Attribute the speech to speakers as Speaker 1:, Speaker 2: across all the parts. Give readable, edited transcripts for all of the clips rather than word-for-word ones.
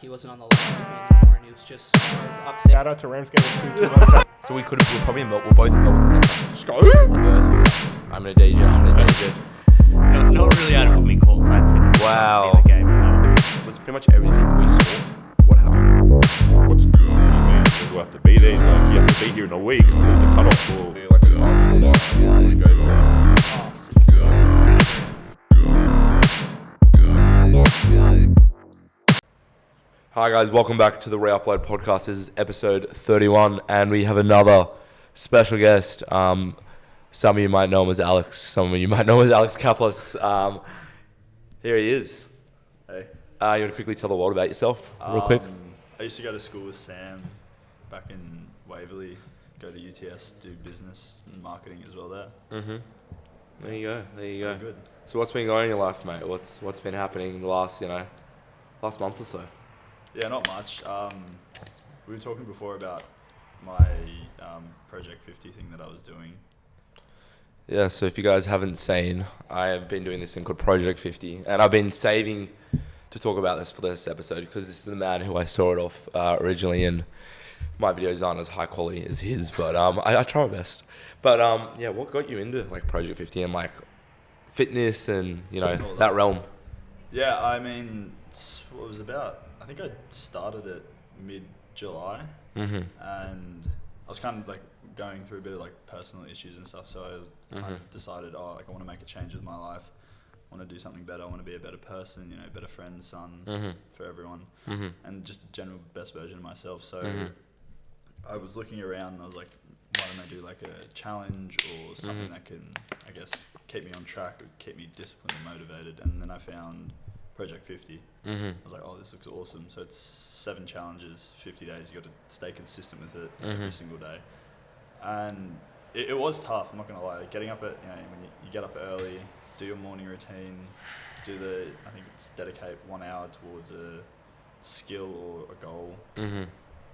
Speaker 1: He wasn't on the line anymore, and he was upset.
Speaker 2: Shout out to Rams getting 2-2.
Speaker 3: So we're probably in Melbourne. We're both in Melbourne at the same time.
Speaker 2: Just go.
Speaker 3: I'm gonna DJ.
Speaker 4: Not really out of me call side tickets.
Speaker 3: Wow.
Speaker 4: See the game.
Speaker 3: Was pretty much everything we saw. What happened?
Speaker 5: What's good? Man, we'll have to be there. He's like, you have to be here in a week. There's a cutoff for like an after go for
Speaker 3: Hi guys, welcome back to the Reupload podcast. This is episode 31, and we have another special guest. Some of you might know him as Alex. Some of you might know him as Alex Kapos. Here he is.
Speaker 6: Hey.
Speaker 3: You want to quickly tell the world about yourself, real quick?
Speaker 6: I used to go to school with Sam back in Waverley. Go to UTS, do business and marketing as well there.
Speaker 3: Mm-hmm. There you go.
Speaker 6: Very good.
Speaker 3: So what's been going on in your life, mate? What's been happening in the last month or so?
Speaker 6: Yeah, not much. We were talking before about my Project 50 thing that I was doing.
Speaker 3: Yeah, so if you guys haven't seen, I have been doing this thing called Project 50, and I've been saving to talk about this for this episode because this is the man who I saw it off originally, and my videos aren't as high quality as his, but I try my best. But yeah, what got you into like Project 50 and like fitness and that realm?
Speaker 6: Yeah, I mean, what was about? I think I started it mid-July,
Speaker 3: Mm-hmm.
Speaker 6: and I was kind of like going through a bit of like personal issues and stuff, so I kind of decided, I want to make a change with my life. I want to do something better. I want to be a better person, better friend, son for everyone, and just a general best version of myself. So I was looking around and I was like, why don't I do like a challenge or something that can, I guess, keep me on track or keep me disciplined and motivated. And then I found Project 50. I was like, oh, this looks awesome. So it's 7 challenges, 50 days. You got to stay consistent with it every single day. And it was tough, I'm not going to lie. Like getting up at, when you get up early, do your morning routine, I think it's dedicate 1 hour towards a skill or a goal,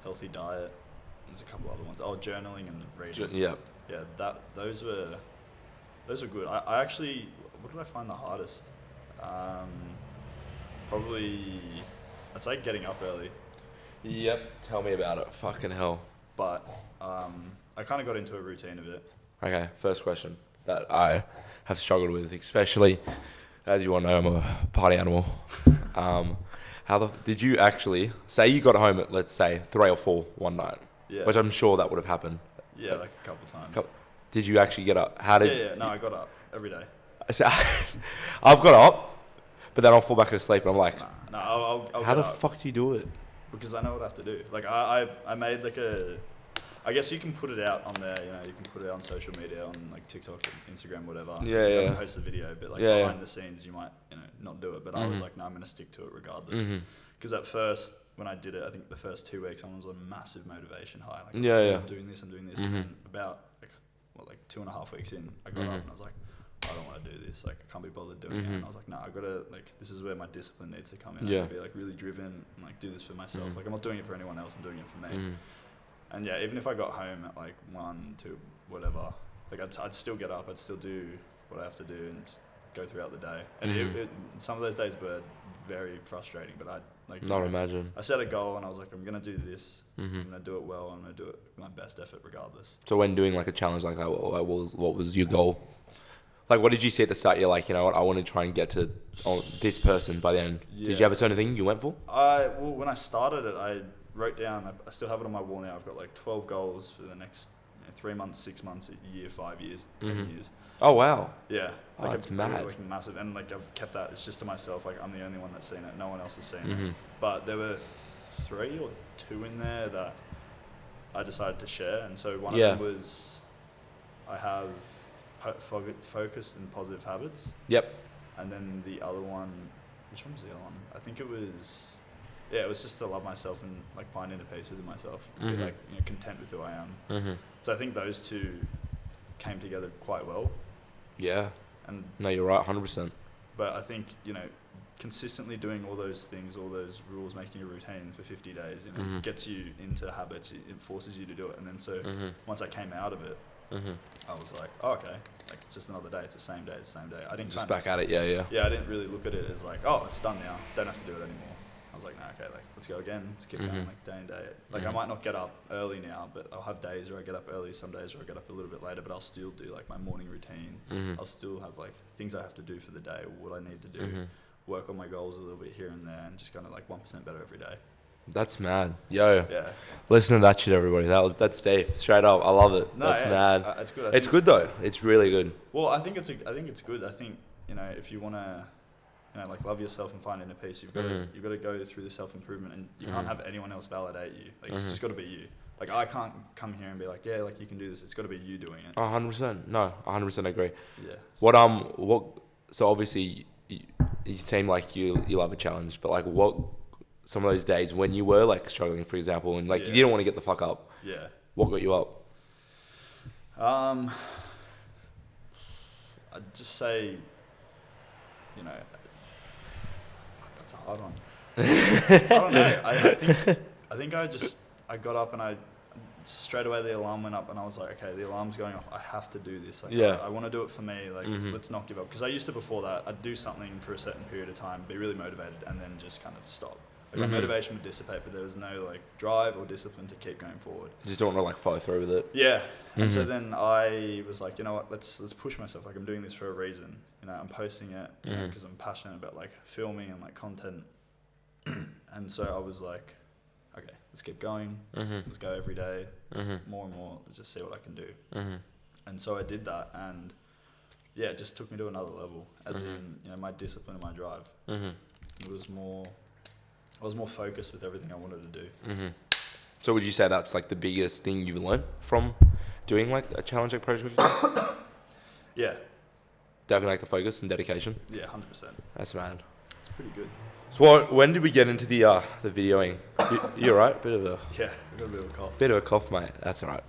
Speaker 6: healthy diet. There's a couple other ones. Oh, journaling and reading.
Speaker 3: Yeah.
Speaker 6: Yeah, those were good. I actually, what did I find the hardest? Probably, I'd say getting up early.
Speaker 3: Yep. Tell me about it. Fucking hell.
Speaker 6: But I kind of got into a routine of it.
Speaker 3: Okay, first question that I have struggled with, especially as you all know, I'm a party animal. Did you actually say you got home at, let's say, 3 or 4 one night?
Speaker 6: Yeah.
Speaker 3: Which I'm sure that would have happened.
Speaker 6: Yeah, like a couple times.
Speaker 3: Did you actually get up?
Speaker 6: No, I got up every day.
Speaker 3: So, I've got up, but then I'll fall back asleep, and I'm like,
Speaker 6: No, I'll
Speaker 3: how
Speaker 6: get
Speaker 3: the
Speaker 6: up
Speaker 3: fuck do you do it?
Speaker 6: because I know what I have to do. Like I made like I guess you can put it out on there. You can put it on social media, on like TikTok, Instagram, whatever.
Speaker 3: Yeah.
Speaker 6: Post a video, but like
Speaker 3: Yeah,
Speaker 6: behind the scenes, you might not do it. But I was like, no, I'm gonna stick to it regardless. Because at first, when I did it, I think the first 2 weeks, I was on a massive motivation high. Like, I'm doing this. And then about like 2.5 weeks in, I got up and I was like, I don't want to do this. Like, I can't be bothered doing it. And I was like, no, I gotta this is where my discipline needs to come in. I gotta be like really driven and like do this for myself. Like, I'm not doing it for anyone else. I'm doing it for me. And yeah, even if I got home at like 1, 2, whatever, like I'd still get up. I'd still do what I have to do and just go throughout the day. And some of those days were very frustrating, but
Speaker 3: Imagine.
Speaker 6: I set a goal and I was like, I'm gonna do this. I'm gonna do it well. I'm gonna do it with my best effort, regardless.
Speaker 3: So when doing like a challenge like that, what was your goal? Like, what did you see at the start? You're like, what, I want to try and get to this person by the end.
Speaker 6: Yeah.
Speaker 3: Did you have a certain thing you went for?
Speaker 6: When I started it, I wrote down. I still have it on my wall now. I've got like 12 goals for the next 3 months, 6 months, a year, 5 years, 10 years.
Speaker 3: Oh wow.
Speaker 6: Yeah.
Speaker 3: Oh, that's mad.
Speaker 6: Like massive, and like I've kept that. It's just to myself. Like I'm the only one that's seen it. No one else has seen it. But there were 3 or 2 in there that I decided to share, and so one of them was I have focused and positive habits.
Speaker 3: Yep.
Speaker 6: And then the other one, which one was the other one? I think it was just to love myself and like find inner peace within myself, be like content with who I am. So I think those 2 came together quite well.
Speaker 3: Yeah.
Speaker 6: And
Speaker 3: no, you're right, 100%.
Speaker 6: But I think consistently doing all those things, all those rules, making a routine for 50 days, gets you into habits. It forces you to do it, and then so once I came out of it, I was like, oh, okay, like it's just another day. It's the same day. I didn't
Speaker 3: just back at it. Yeah.
Speaker 6: Yeah, I didn't really look at it as like, oh, it's done now. Don't have to do it anymore. I was like, no, okay, like let's go again. Let's keep going like day and day. Like I might not get up early now, but I'll have days where I get up early, some days where I get up a little bit later, but I'll still do like my morning routine. I'll still have like things I have to do for the day, what I need to do, work on my goals a little bit here and there, and just kind of like 1% better every day.
Speaker 3: That's mad. Yo.
Speaker 6: Yeah.
Speaker 3: Listen to that shit, everybody. That's deep. Straight up. I love it.
Speaker 6: No,
Speaker 3: that's
Speaker 6: yeah,
Speaker 3: mad.
Speaker 6: It's good.
Speaker 3: It's good though. It's really good.
Speaker 6: Well, I think it's good. I think, you know, if you want to, you know, like love yourself and find inner peace, you've got to go through the self-improvement, and you can't have anyone else validate you. Like it's just got to be you. Like I can't come here and be like, yeah, like you can do this. It's got to be you doing it.
Speaker 3: 100%. No, 100% agree.
Speaker 6: Yeah.
Speaker 3: What? So obviously, you seem like you love a challenge, but like what? Some of those days when you were like struggling, for example, and like you didn't want to get the fuck up.
Speaker 6: Yeah.
Speaker 3: What got you up?
Speaker 6: I'd just say, you know, that's a hard one. I don't know. I think I got up and I straight away the alarm went up and I was like, okay, the alarm's going off. I have to do this. Like, I want to do it for me. Like, let's not give up. Because I used to before that, I'd do something for a certain period of time, be really motivated, and then just kind of stop. Like my motivation would dissipate, but there was no like drive or discipline to keep going forward.
Speaker 3: Just don't want to like follow through with it.
Speaker 6: Yeah. And so then I was like, you know what, let's push myself. Like I'm doing this for a reason. You know, I'm posting it because I'm passionate about like filming and like content. And so I was like, okay, let's keep going. Let's go every day, more and more. Let's just see what I can do. And so I did that, and yeah, it just took me to another level. As in, you know, my discipline and my drive. It was more. I was more focused with everything I wanted to do.
Speaker 3: So would you say that's like the biggest thing you've learned from doing like a challenge like Project 50?
Speaker 6: Yeah.
Speaker 3: Definitely like the focus and dedication.
Speaker 6: Yeah, 100%.
Speaker 3: That's mad.
Speaker 6: It's pretty good.
Speaker 3: So when did we get into the videoing? You alright? Bit of a
Speaker 6: Yeah, I got a bit of a cough.
Speaker 3: Bit of a cough, mate. That's alright.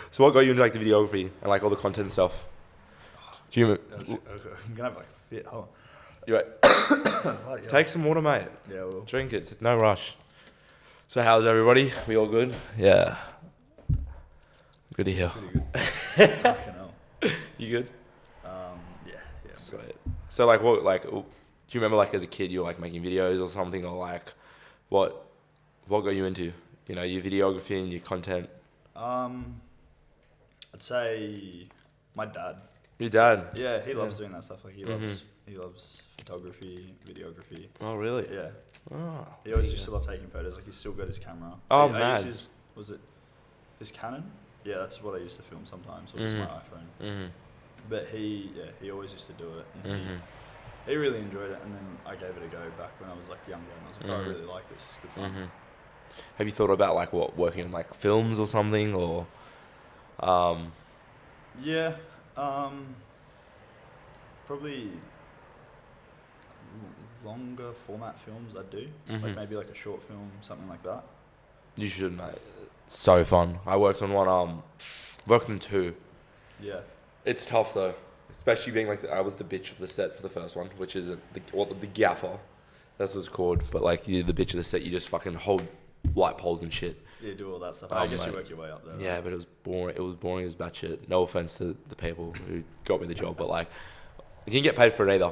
Speaker 3: So what got you into like the videography and like all the content stuff? Do you remember?
Speaker 6: I'm gonna have like a fit. Hold on.
Speaker 3: You right? Take some water, mate.
Speaker 6: Yeah, we'll
Speaker 3: drink it. No rush. So how's everybody? We all good? Yeah. Good to hear.
Speaker 6: pretty good. Fucking hell.
Speaker 3: You good?
Speaker 6: Yeah.
Speaker 3: Sweet. So like what like do you remember like as a kid you were like making videos or something, or like what got you into, you know, your videography and your content?
Speaker 6: I'd say my dad.
Speaker 3: Your dad?
Speaker 6: Yeah, he loves doing that stuff. Like he loves photography, videography.
Speaker 3: Oh really?
Speaker 6: Yeah.
Speaker 3: Oh.
Speaker 6: He always used to love taking photos. Like he's still got his camera.
Speaker 3: Oh
Speaker 6: I
Speaker 3: man.
Speaker 6: used his Canon? Yeah, that's what I used to film sometimes, or just my iPhone. But he always used to do it. And he really enjoyed it, and then I gave it a go back when I was like younger, and I was like, oh, I really like this. It's good fun.
Speaker 3: Have you thought about like what working on like films or something, or?
Speaker 6: Yeah, probably longer format films I do, like maybe like a short film, something like that.
Speaker 3: You should, mate. So fun. I worked on one. Worked on two.
Speaker 6: Yeah.
Speaker 3: It's tough though, especially being like I was the bitch of the set for the first one, which is the gaffer. That's what it's called. But like you're the bitch of the set, you just fucking hold light poles and shit.
Speaker 6: Yeah, do all that stuff.
Speaker 3: Oh,
Speaker 6: I guess
Speaker 3: mate.
Speaker 6: you work your way up there.
Speaker 3: Yeah,
Speaker 6: right?
Speaker 3: but it was boring. It was boring as batshit. No offense to the people who got me the job, but like you can get paid for it either.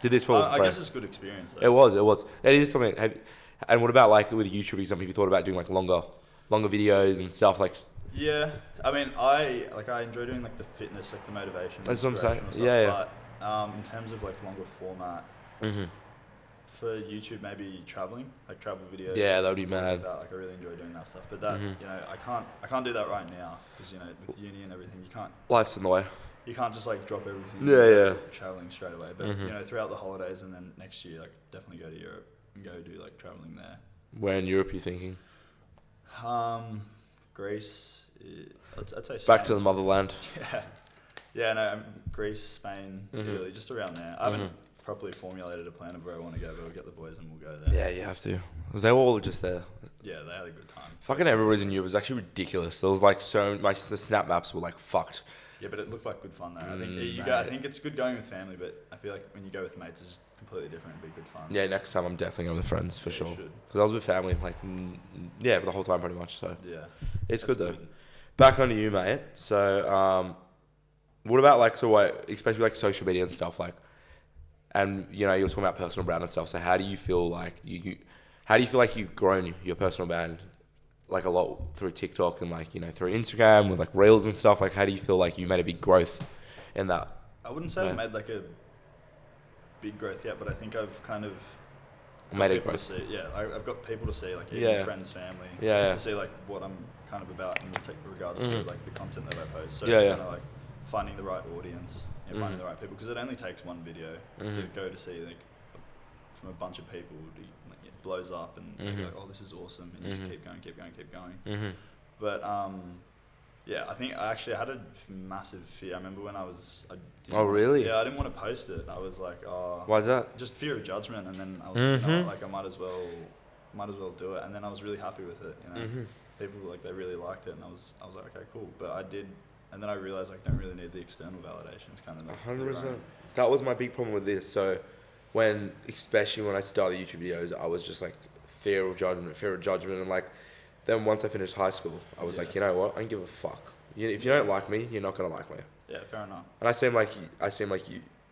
Speaker 3: Did this for
Speaker 6: I
Speaker 3: free.
Speaker 6: guess it's a good experience. Though.
Speaker 3: It was. It is something. And what about like with YouTube or something? Have you thought about doing like longer videos and stuff like?
Speaker 6: Yeah, I mean, I enjoy doing like the fitness, like the motivation.
Speaker 3: That's what I'm saying.
Speaker 6: Stuff,
Speaker 3: Yeah.
Speaker 6: But in terms of like longer format, for YouTube, maybe traveling, like travel videos.
Speaker 3: Yeah, that would be
Speaker 6: things
Speaker 3: mad.
Speaker 6: Like that. Like I really enjoy doing that stuff, but that you know, I can't do that right now because you know with uni and everything,
Speaker 3: Life's in the way.
Speaker 6: you can't just like drop everything.
Speaker 3: Yeah,
Speaker 6: and
Speaker 3: yeah.
Speaker 6: go traveling straight away. But you know, throughout the holidays and then next year, like definitely go to Europe and go do like traveling there.
Speaker 3: Where in Europe are you thinking?
Speaker 6: Greece. I'd say Spain.
Speaker 3: Back to the motherland.
Speaker 6: Yeah, no, Greece, Spain, Italy, just around there. I haven't properly formulated a plan of where I want to go, but we'll get the boys and we'll go there.
Speaker 3: Yeah, you have to. Because they were all just there.
Speaker 6: Yeah, they had a good time.
Speaker 3: Fucking everywhere in Europe was actually ridiculous. There was like the snap maps were like fucked.
Speaker 6: Yeah, but it looked like good fun though. I think
Speaker 3: mate.
Speaker 6: I think it's good going with family, but I feel like when you go with mates, it's just completely different. It'd be good fun.
Speaker 3: Yeah, next time I'm definitely going with friends for
Speaker 6: Yeah,
Speaker 3: sure.
Speaker 6: you should.
Speaker 3: Because I was with family like yeah, the whole time pretty much. So
Speaker 6: Yeah,
Speaker 3: it's good though.
Speaker 6: good.
Speaker 3: Back onto you, mate. So what about like especially like social media and stuff like? And you know, you're talking about personal brand and stuff. So how do you feel like you've grown your personal brand like a lot through TikTok and like, you know, through Instagram with like reels and stuff? Like, how do you feel like you made a big growth in that?
Speaker 6: I wouldn't say I've made like a big growth yet, but I think I've kind of
Speaker 3: Made a
Speaker 6: people to
Speaker 3: growth.
Speaker 6: see. Yeah, I've got people to see, like
Speaker 3: Yeah.
Speaker 6: friends, family,
Speaker 3: Yeah,
Speaker 6: to see like what I'm kind of about in regards to like the content that I post. So
Speaker 3: Yeah,
Speaker 6: it's
Speaker 3: yeah.
Speaker 6: kind of like finding the right audience, and finding the right people, because it only takes one video to go to see like from a bunch of people. Like, it blows up and you're like, oh, this is awesome, and you just keep going. But yeah, I think I had a massive fear. I remember when I
Speaker 3: really?
Speaker 6: Yeah, I didn't want to post it. I was like, oh,
Speaker 3: Why is that?
Speaker 6: just fear of judgment. And then I was like, you know what, like I might as well do it. And then I was really happy with it. You know, people like they really liked it, and I was like, okay, cool. But I did, and then I realized like, I don't really need the external validation. It's kind of like
Speaker 3: 100%. That was my big problem with this. So especially when I started YouTube videos, I was just like fear of judgment. And like, then once I finished high school, I was like, you know what? I don't give a fuck. If you don't like me, you're not going to like me.
Speaker 6: Yeah, fair enough.
Speaker 3: And I seem like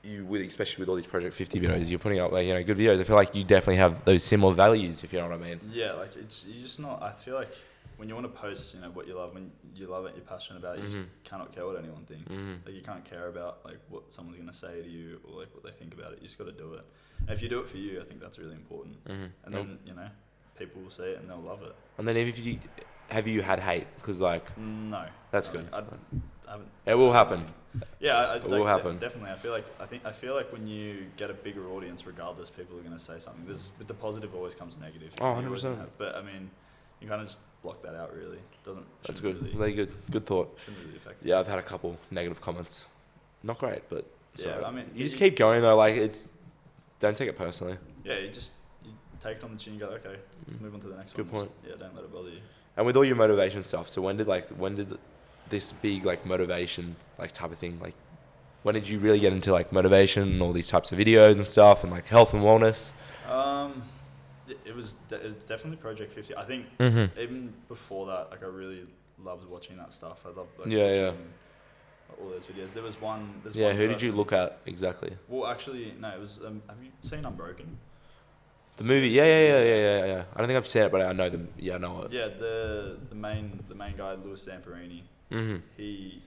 Speaker 3: you with, especially with all these Project 50 videos, you're putting up like, you know, good videos. I feel like you definitely have those similar values, if you know what I mean.
Speaker 6: Yeah, like you're just not, I feel like when you want to post, you know, what you love, when you love it, you're passionate about it, you just cannot care what anyone thinks. Like, you can't care about like what someone's going to say to you or like what they think about it. You just got to do it. And if you do it for you, I think that's really important. And then, you know, people will see it and they'll love it.
Speaker 3: And then have you had hate? Because like,
Speaker 6: no,
Speaker 3: that's
Speaker 6: no,
Speaker 3: good.
Speaker 6: I haven't.
Speaker 3: It will happen.
Speaker 6: Yeah,
Speaker 3: It will happen.
Speaker 6: Definitely. I feel like when you get a bigger audience, regardless, people are going to say something. With the positive always comes negative.
Speaker 3: Oh,
Speaker 6: You always
Speaker 3: 100%.
Speaker 6: have- But I mean, you kind of just block that out. Really,
Speaker 3: That's
Speaker 6: shouldn't
Speaker 3: good.
Speaker 6: Really,
Speaker 3: Very good. Good thought.
Speaker 6: shouldn't really affect. You.
Speaker 3: Yeah, I've had a couple negative comments. Not great, but
Speaker 6: Yeah, I mean,
Speaker 3: you just keep going though. Like, don't take it personally.
Speaker 6: Yeah, you take it on the chin and go, okay, let's move on to the next
Speaker 3: Good
Speaker 6: one.
Speaker 3: point.
Speaker 6: Just, don't let it bother you.
Speaker 3: And with all your motivation stuff, so when did this big like motivation like type of thing, like when did you really get into like motivation and all these types of videos and stuff and like health and wellness?
Speaker 6: It was definitely Project 50. I think even before that, like I really loved watching that stuff. I loved watching all those videos. There was one.
Speaker 3: Who did you look at exactly?
Speaker 6: Well, actually, no. It was. Have you seen Unbroken?
Speaker 3: The movie, yeah. I don't think I've seen it, but I know them. Yeah, I know it.
Speaker 6: Yeah, the main guy, Louis Zamperini. He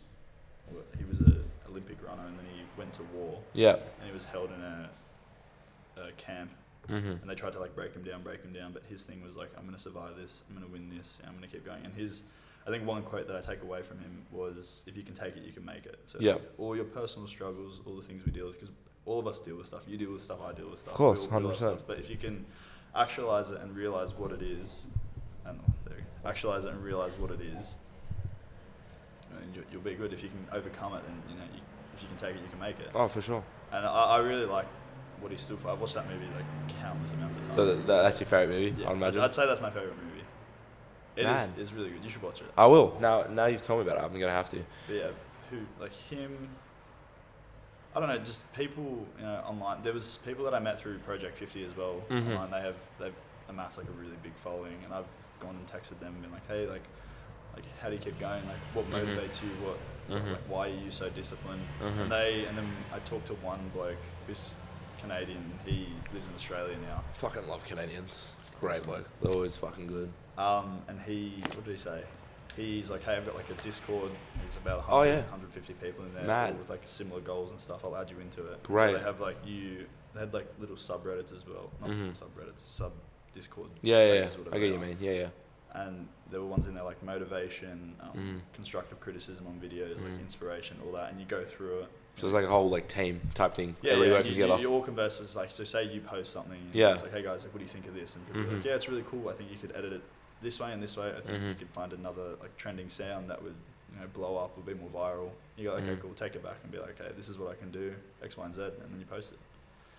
Speaker 6: was an Olympic runner, and then he went to war. Yeah. And he was held in a camp, and they tried to like break him down. But his thing was like, I'm gonna survive this. I'm gonna win this. And I'm gonna keep going. And I think one quote that I take away from him was, "If you can take it, you can make it." So like, all your personal struggles, all the things we deal with, because all of us deal with stuff. You deal with stuff. I deal with stuff.
Speaker 3: Of course,
Speaker 6: we all deal with
Speaker 3: 100%.
Speaker 6: stuff. But if you can actualize it and realize what it is, and realize what it is, and you'll be good. If you can overcome it, and you know, if you can take it, you can make it.
Speaker 3: Oh, for sure.
Speaker 6: And I really like what he stood for. I've watched that movie like countless amounts of times.
Speaker 3: So that's your favorite movie,
Speaker 6: Yeah,
Speaker 3: I imagine.
Speaker 6: I'd say that's my favorite movie.
Speaker 3: Man.
Speaker 6: It is really good. You should watch it.
Speaker 3: I will. Now you've told me about it, I'm gonna have to.
Speaker 6: But yeah, who like him? I don't know. Just people, you know, online. There was people that I met through Project 50 as well. Online, they've amassed like a really big following, and I've gone and texted them and been like, hey, like how do you keep going? Like, what motivates you? What like, why are you so disciplined? And then I talked to one bloke who's Canadian. He lives in Australia now.
Speaker 3: Fucking love Canadians. Great bloke. They're always fucking good.
Speaker 6: And what did he say? He's like, hey, I've got like a Discord. It's about 150 people in there,
Speaker 3: Mad.
Speaker 6: all with like similar goals and stuff. I'll add you into it.
Speaker 3: Great.
Speaker 6: So they have like they had like little subreddits as well. Not subreddits, Discord.
Speaker 3: Yeah.
Speaker 6: pages, whatever
Speaker 3: I get
Speaker 6: they
Speaker 3: you,
Speaker 6: are.
Speaker 3: man. Yeah.
Speaker 6: And there were ones in there like motivation, constructive criticism on videos, like inspiration, all that. And you go through it.
Speaker 3: So it's like a whole like team type thing.
Speaker 6: Yeah,
Speaker 3: Everybody
Speaker 6: yeah.
Speaker 3: working together.
Speaker 6: You all converse as like, so say you post something. And
Speaker 3: Yeah.
Speaker 6: It's like, hey guys, like, what do you think of this? And people are like, yeah, it's really cool. I think you could edit it this way and this way. I think you could find another like trending sound that would, you know, blow up or be more viral. You go, okay, cool, take it back and be like, okay, this is what I can do, X, Y, and Z, and then you post it.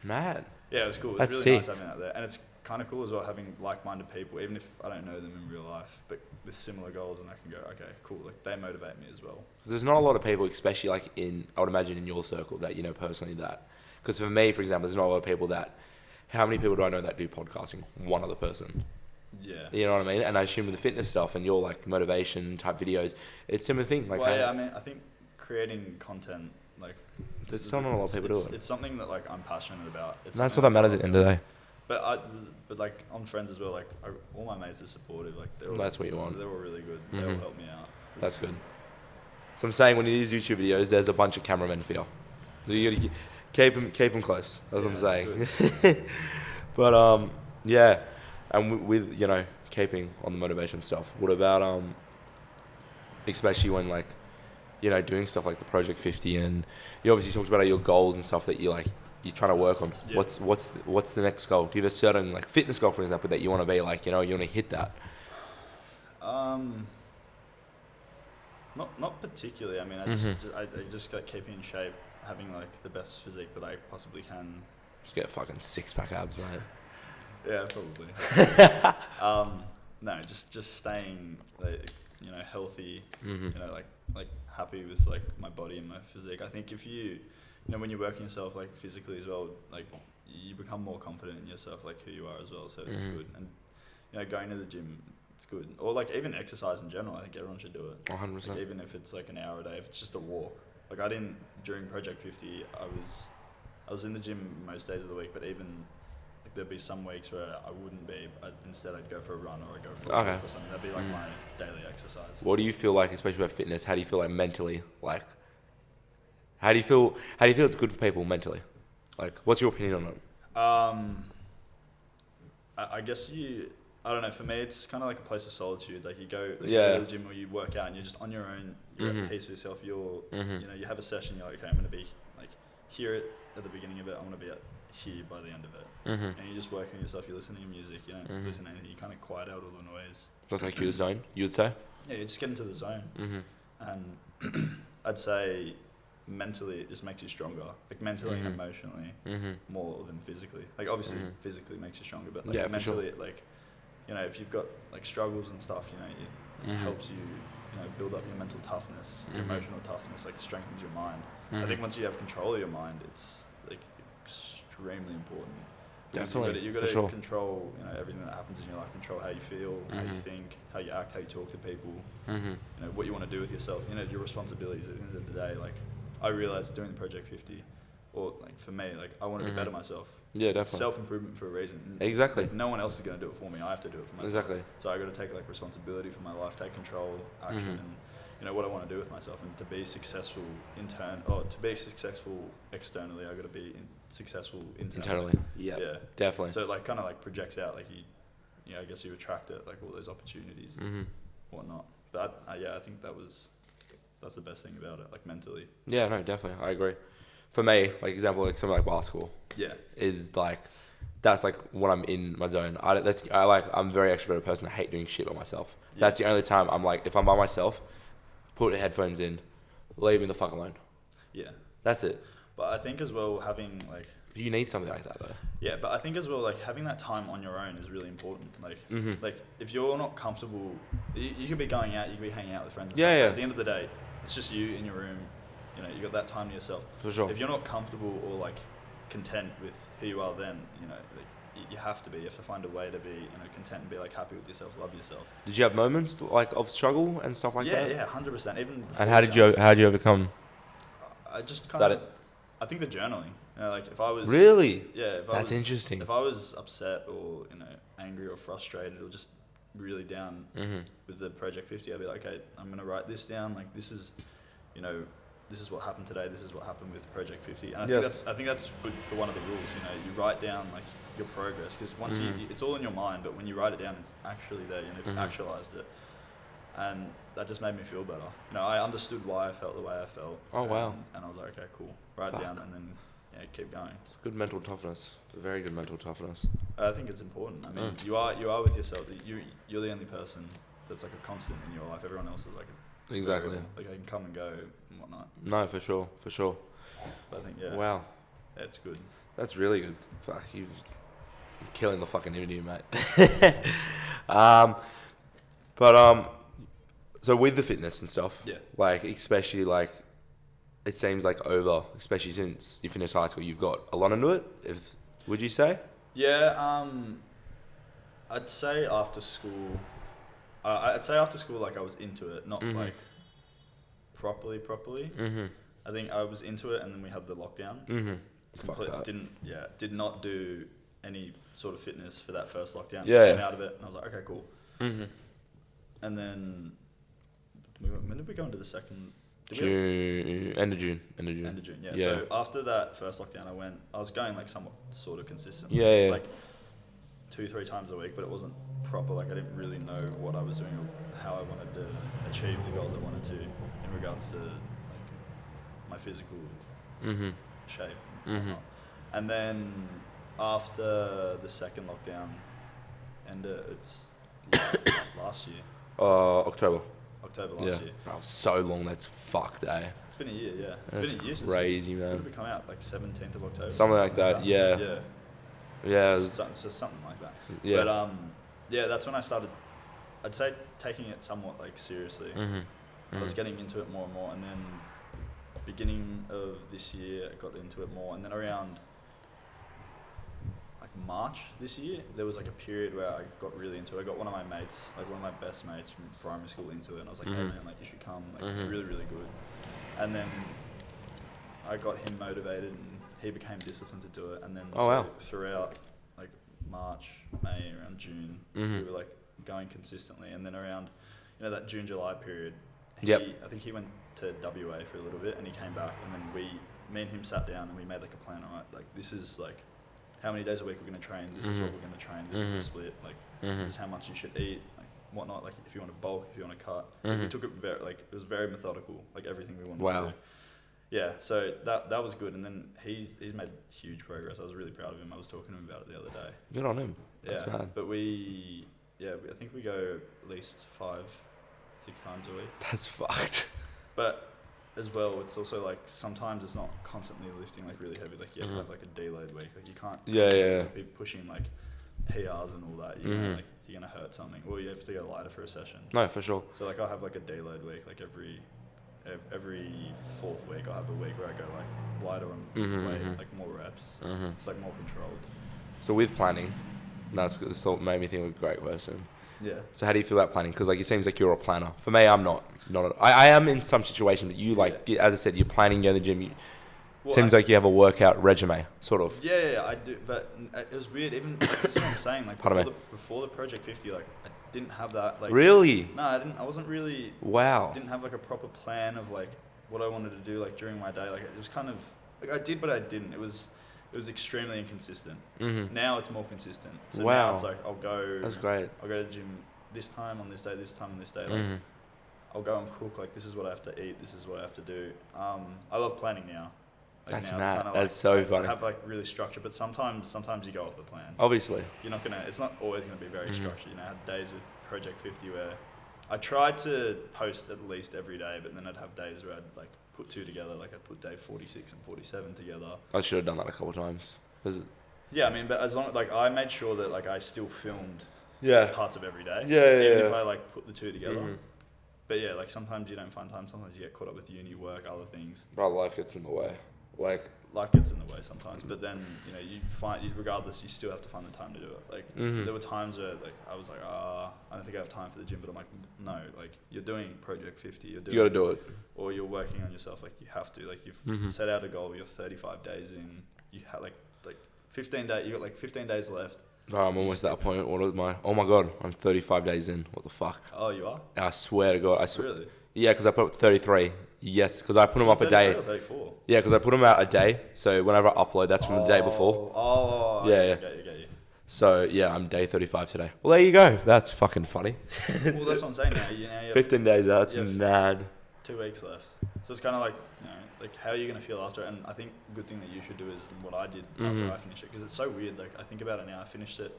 Speaker 3: Mad.
Speaker 6: Yeah, it was cool. It was
Speaker 3: That's
Speaker 6: really
Speaker 3: sick.
Speaker 6: nice having that there. And it's kind of cool as well having like-minded people, even if I don't know them in real life, but with similar goals, and I can go, okay, cool, like they motivate me as well.
Speaker 3: Because there's not a lot of people, especially like I would imagine in your circle, that you know personally that. Because for me, for example, there's not a lot of people that. How many people do I know that do podcasting? One other person.
Speaker 6: Yeah.
Speaker 3: You know what I mean? And I assume with the fitness stuff and your like motivation type videos, it's a similar thing. Like,
Speaker 6: Well, yeah, I mean, I think creating content like.
Speaker 3: There's still not a lot of people do it.
Speaker 6: It's something that like I'm passionate about.
Speaker 3: And that's what that matters at the end of the day.
Speaker 6: But like I'm friends as well. Like all my mates are supportive. Like they're all,
Speaker 3: That's what you want.
Speaker 6: They're all really good. They all help me out.
Speaker 3: That's good. So I'm saying when you do YouTube videos, there's a bunch of cameramen for you. So you gotta keep them close. That's what I'm saying. But yeah, and with you know keeping on the motivation stuff. What about especially when like you know doing stuff like the Project 50, and you obviously talked about your goals and stuff that you're trying to work on. Yeah. What's the next goal? Do you have a certain like fitness goal, for example, that you want to be like? You know, you want to hit that.
Speaker 6: Not particularly. I mean, I just got keeping in shape, having like the best physique that I possibly can.
Speaker 3: Just get fucking 6-pack abs, mate.
Speaker 6: Yeah, probably. No, just staying like, you know, healthy. You know, like happy with like my body and my physique. I think if you know, when you're working yourself like physically as well, like you become more confident in yourself, like who you are as well. So it's good. And you know, going to the gym, it's good. Or like even exercise in general, I think everyone should do it.
Speaker 3: 100%.
Speaker 6: Like, even if it's like an hour a day, if it's just a walk. Like I didn't during Project 50. I was in the gym most days of the week, but even like there'd be some weeks where I wouldn't be. Instead, I'd go for a run or I'd go for a walk or something. That'd be like my daily exercise.
Speaker 3: What do you feel like, especially with fitness? How do you feel like mentally? Like, how do you feel it's good for people mentally? Like, what's your opinion on it?
Speaker 6: I guess I don't know. For me, it's kind of like a place of solitude. Like you go to the gym or you work out and you're just on your own. You're at peace with yourself. You know, you have a session. You're like, okay, I'm going to be like here at the beginning of it. I'm going to be here by the end of it. And you just work on yourself. You listen to your music. You don't listen to anything. You kind of quiet out all the noise.
Speaker 3: That's like your zone, you would say?
Speaker 6: Yeah, you just get into the zone. And I'd say mentally it just makes you stronger. Like mentally and emotionally more than physically. Like obviously physically makes you stronger, but like mentally like, you know, if you've got like struggles and stuff, you know, it helps you, you know, build up your mental toughness, your emotional toughness, like strengthens your mind. I think once you have control of your mind, it's like extremely important.
Speaker 3: Definitely,
Speaker 6: you got to control, you know, everything that happens in your life. Control how you feel, how you think, how you act, how you talk to people. You know what you want to do with yourself. You know your responsibilities. At the end of the day, like I realized doing the Project 50, or like for me, like I want to better myself.
Speaker 3: Yeah, definitely.
Speaker 6: Self-improvement for a reason.
Speaker 3: Exactly.
Speaker 6: Like, no one else is going to do it for me. I have to do it for myself.
Speaker 3: Exactly.
Speaker 6: So I got to take like responsibility for my life, take control, action, and you know what I want to do with myself. And to be successful to be successful externally, I got to be successful internally.
Speaker 3: Yeah.
Speaker 6: Definitely. So it like kind of like projects out, like I guess you attract it, like all those opportunities and whatnot. But I think that's the best thing about it, like mentally.
Speaker 3: Yeah, no, definitely, I agree. For me, like example, like something like basketball.
Speaker 6: Yeah.
Speaker 3: Is like, that's like when I'm in my zone. I'm a very extroverted person. I hate doing shit by myself. Yeah. That's the only time I'm like, if I'm by myself, put the headphones in, leave me the fuck alone. Yeah. That's it.
Speaker 6: But I think as well having like.
Speaker 3: You need something like that though.
Speaker 6: Yeah, but I think as well like having that time on your own is really important. Like, like if you're not comfortable, you could be going out, you could be hanging out with friends. And stuff, but at the end of the day, it's just you in your room. You know, you got that time to yourself.
Speaker 3: For sure.
Speaker 6: If you're not comfortable or like content with who you are, then you know like, you have to be. You have to find a way to be, you know, content and be like happy with yourself, love yourself.
Speaker 3: Did you have moments like of struggle and stuff like that?
Speaker 6: Yeah, 100%. Even.
Speaker 3: And how did you overcome?
Speaker 6: I just kind of. I think the journaling. You know, like if I was.
Speaker 3: Really?
Speaker 6: Yeah.
Speaker 3: That's interesting.
Speaker 6: If I was upset or you know angry or frustrated or just really down with the Project 50, I'd be like, okay, I'm gonna write this down. Like this is, you know. This is what happened today. This is what happened with Project 50, and I think that's good for one of the rules. You know, you write down like your progress because once it's all in your mind, but when you write it down, it's actually there. You know, you've actualized it, and that just made me feel better. You know, I understood why I felt the way I felt.
Speaker 3: Oh wow!
Speaker 6: And I was like, okay, cool. Write it down, and then keep going.
Speaker 3: It's good mental toughness. Very good mental toughness.
Speaker 6: I think it's important. I mean, you are with yourself. You're the only person that's like a constant in your life. Everyone else is like
Speaker 3: exactly
Speaker 6: variable. Like they can come and go and whatnot.
Speaker 3: No, for sure.
Speaker 6: But I think
Speaker 3: Wow.
Speaker 6: Yeah, it's good.
Speaker 3: That's really good. Fuck, you're killing the fucking interview, mate. So with the fitness and stuff, like especially like it seems like especially since you finished high school, you've got a lot into it. Would you say?
Speaker 6: Yeah, I'd say after school. Like I was into it, not like properly. I think I was into it, and then we had the lockdown.
Speaker 3: Fuck that.
Speaker 6: Did not do any sort of fitness for that first lockdown.
Speaker 3: Yeah.
Speaker 6: Came out of it, and I was like, okay, cool. And then, when did we go into the second?
Speaker 3: End of June.
Speaker 6: Yeah. So after that first lockdown, I was going like somewhat sort of consistent.
Speaker 3: Yeah.
Speaker 6: Like 2-3 times a week, but it wasn't proper. Like I didn't really know what I was doing or how I wanted to achieve the goals I wanted to in regards to like my physical shape. And then after the second lockdown, and it's last year. October last year.
Speaker 3: Oh, so long. That's fucked, eh?
Speaker 6: It's been a year, yeah.
Speaker 3: That's
Speaker 6: It's been a year since
Speaker 3: crazy, man.
Speaker 6: When did we come out? Like 17th of October.
Speaker 3: Something like that, yeah. Yeah.
Speaker 6: So something like that.
Speaker 3: Yeah.
Speaker 6: But that's when I started, I'd say, taking it somewhat like seriously. I was getting into it more and more, and then beginning of this year, I got into it more, and then around like March this year, there was like a period where I got really into it. I got one of my mates, like one of my best mates from primary school, into it, and I was like, hey man, like you should come, like it's really, really good. And then I got him motivated, and he became disciplined to do it. And then throughout like March, May, around June, we were like going consistently. And then around, that June-July period, I think he went to WA for a little bit, and he came back, and then me and him sat down, and we made like a plan. All right, like this is like how many days a week we're going to train. This is what we're going to train. This is the split. Like this is how much you should eat. Like whatnot. Like if you want to bulk, if you want to cut. We took it very it was very methodical. Like everything we wanted to do. Yeah, so that was good, and then he's made huge progress. I was really proud of him. I was talking to him about it the other day.
Speaker 3: Good on him. That's mad.
Speaker 6: But I think we go at least 5-6 times a week.
Speaker 3: That's fucked.
Speaker 6: But as well, it's also like sometimes it's not constantly lifting like really heavy. Like you have to have like a deload week. Like you can't be pushing like PRs and all that. You're gonna hurt something, or you have to go lighter for a session.
Speaker 3: No, for sure.
Speaker 6: So like I'll have like a deload week. Like every fourth week I'll have a week where I go like lighter on weight, like more reps. It's like more controlled.
Speaker 3: So with planning, this made me think of a great question.
Speaker 6: Yeah.
Speaker 3: So how do you feel about planning? Because like it seems like you're a planner. For me, I'm not. I am in some situations, but you like, as I said, you're planning, you go to the gym. Seems like you have a workout regimen, sort of.
Speaker 6: Yeah, I do. But it was weird. Even like, that's what I'm saying. Like before the Project 50, like I didn't have that. Like
Speaker 3: really?
Speaker 6: No, I didn't. I wasn't really.
Speaker 3: Wow.
Speaker 6: Didn't have like a proper plan of like what I wanted to do like during my day. Like it was kind of like I did, but I didn't. It was extremely inconsistent. Now it's more consistent. So now it's like I'll go. That's great. I'll go to the gym this time on this day, this time on this day. Like, I'll go and cook. Like this is what I have to eat. This is what I have to do. I love planning now. Like
Speaker 3: that's
Speaker 6: now
Speaker 3: mad.
Speaker 6: That's
Speaker 3: like, so funny.
Speaker 6: I have like really structured, but sometimes you go off the plan.
Speaker 3: Obviously.
Speaker 6: It's not always gonna be very structured. I had days with Project 50 where I tried to post at least every day, but then I'd have days where I'd like put two together. Like I'd put day 46 and 47 together.
Speaker 3: I should have done that a couple of times.
Speaker 6: Yeah, I mean, but as long like I made sure that like I still filmed parts of every day. Even if I like put the two together. But yeah, like sometimes you don't find time. Sometimes you get caught up with uni, work, other things.
Speaker 3: Bro, life gets in the way. Like
Speaker 6: life gets in the way sometimes, but then you find regardless, you still have to find the time to do it. Like there were times where like I was like, I don't think I have time for the gym, but I'm like, no, like you're doing Project 50, you got to
Speaker 3: do it,
Speaker 6: or you're working on yourself. Like you have to. Like you've set out a goal. You're 35 days in. You have like 15 days. You got like 15 days left.
Speaker 3: Oh, I'm almost at that point. Oh my god, I'm 35 days in. What the fuck?
Speaker 6: Oh, you are?
Speaker 3: I swear to God,
Speaker 6: Really?
Speaker 3: Yeah, because I put up 33. Yes, because I put them up a day.
Speaker 6: 34?
Speaker 3: Yeah, because I put them out a day. So whenever I upload, that's from the day before.
Speaker 6: Oh,
Speaker 3: yeah.
Speaker 6: Get you.
Speaker 3: So yeah, I'm day 35 today. Well, there you go. That's fucking funny.
Speaker 6: Well, that's what I'm saying now. You
Speaker 3: 15 days out. That's mad.
Speaker 6: 2 weeks left. So it's kind of like, like how are you going to feel after it? And I think a good thing that you should do is what I did after I finished it. Because it's so weird. Like I think about it now. I finished it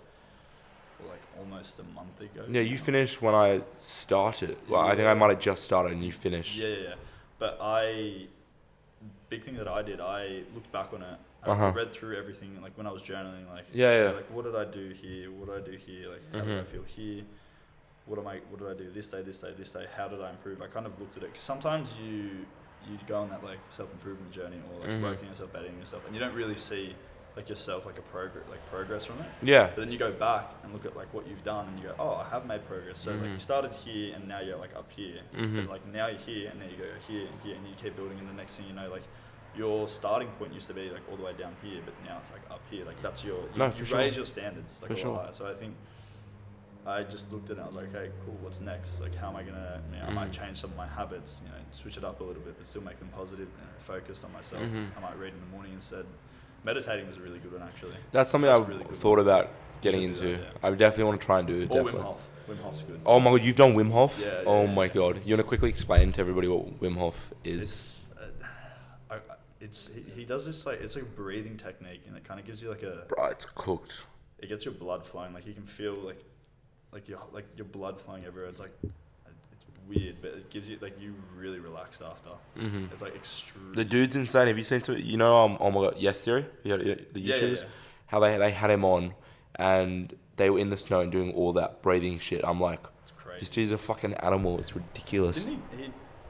Speaker 6: like almost a month ago.
Speaker 3: Yeah, you finished when I started. Well, I think I might have just started and you finished.
Speaker 6: Yeah. But big thing that I did, I looked back on it. I read through everything, like when I was journaling, like like what did I do here? What did I do here? Like how did I feel here? What did I do this day? How did I improve? I kind of looked at it. 'Cause sometimes you go on that like self-improvement journey or like working yourself, bettering yourself, and you don't really see like yourself like progress from it.
Speaker 3: Yeah.
Speaker 6: But then you go back and look at like what you've done, and you go, oh, I have made progress. So like you started here, and now you're like up here. And like now you're here, and then you go here and here, and you keep building, and the next thing you know, like your starting point used to be like all the way down here, but now it's like up here. Like that's you raise your standards like a lot higher. So I think I just looked at it and I was like, okay, cool, what's next? Like how am I gonna, I might change some of my habits, switch it up a little bit, but still make them positive, focused on myself. I might read in the morning instead. Meditating was a really good one, actually.
Speaker 3: That's something I've really thought about getting into.
Speaker 6: That,
Speaker 3: I definitely want to try and do it.
Speaker 6: Or
Speaker 3: definitely.
Speaker 6: Wim Hof. Wim Hof's good.
Speaker 3: Oh my god, you've done Wim Hof?
Speaker 6: Yeah.
Speaker 3: Oh my god. You want to quickly explain to everybody what Wim Hof is?
Speaker 6: He does this like, it's like a breathing technique, and it kind of gives you like a...
Speaker 3: Bro, it's cooked.
Speaker 6: It gets your blood flowing. Like you can feel like your blood flowing everywhere. It's like... It's weird, but it gives you like you really relaxed after. It's like extreme.
Speaker 3: The dude's insane. Have you seen oh my god, Yes Theory? The YouTubers?
Speaker 6: Yeah.
Speaker 3: How they had him on and they were in the snow and doing all that breathing shit. I'm like,
Speaker 6: It's crazy.
Speaker 3: this dude's a fucking animal. It's ridiculous.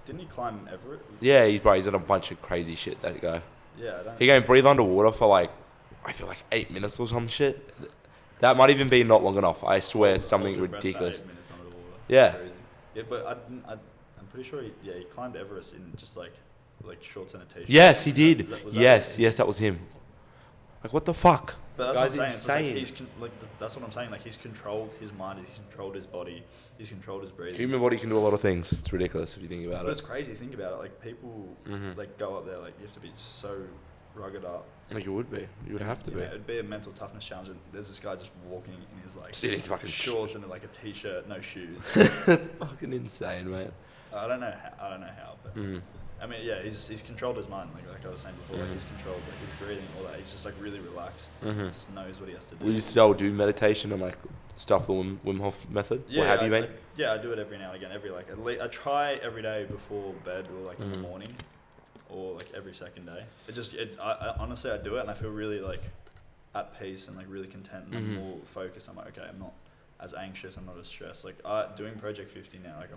Speaker 6: Didn't he climb Everett?
Speaker 3: Yeah, he's done a bunch of crazy shit, that guy.
Speaker 6: Yeah, I don't...
Speaker 3: He can breathe underwater for like, I feel like 8 minutes or some shit. That might even be not long enough. I swear it's something ridiculous.
Speaker 6: 8 minutes underwater.
Speaker 3: Yeah.
Speaker 6: Crazy. Yeah, but I'm pretty sure he climbed Everest in just like shorts and a t-shirt.
Speaker 3: Yes, he did.
Speaker 6: Was that
Speaker 3: Yes, that was him. Like, what the fuck?
Speaker 6: But that's
Speaker 3: Guy's
Speaker 6: what I'm saying.
Speaker 3: insane.
Speaker 6: That's what I'm saying. Like he's controlled his mind, he's controlled his body, he's controlled his breathing.
Speaker 3: Human body can do a lot of things. It's ridiculous if you think about
Speaker 6: But
Speaker 3: it.
Speaker 6: it's crazy. Think about it. Like people like go up there. Like you have to be so rugged up.
Speaker 3: Like you would be. You would have to be.
Speaker 6: It'd be a mental toughness challenge. And there's this guy just walking in his like
Speaker 3: Sitting fucking
Speaker 6: shorts and like a t-shirt, no shoes.
Speaker 3: Fucking insane, mate.
Speaker 6: I don't know how, but I mean, yeah, he's controlled his mind, like I was saying before. Like he's controlled like his breathing, all that. He's just like really relaxed. He just knows what he has to do.
Speaker 3: Will you still do meditation and like stuff the Wim Hof method?
Speaker 6: Yeah,
Speaker 3: or have you been?
Speaker 6: I do it every now and again. I try every day before bed or like in the morning, or like every second day. I honestly I do it and I feel really like at peace and like really content and I'm more focused. I'm like, okay, I'm not as anxious. I'm not as stressed. Like doing Project 50 now, like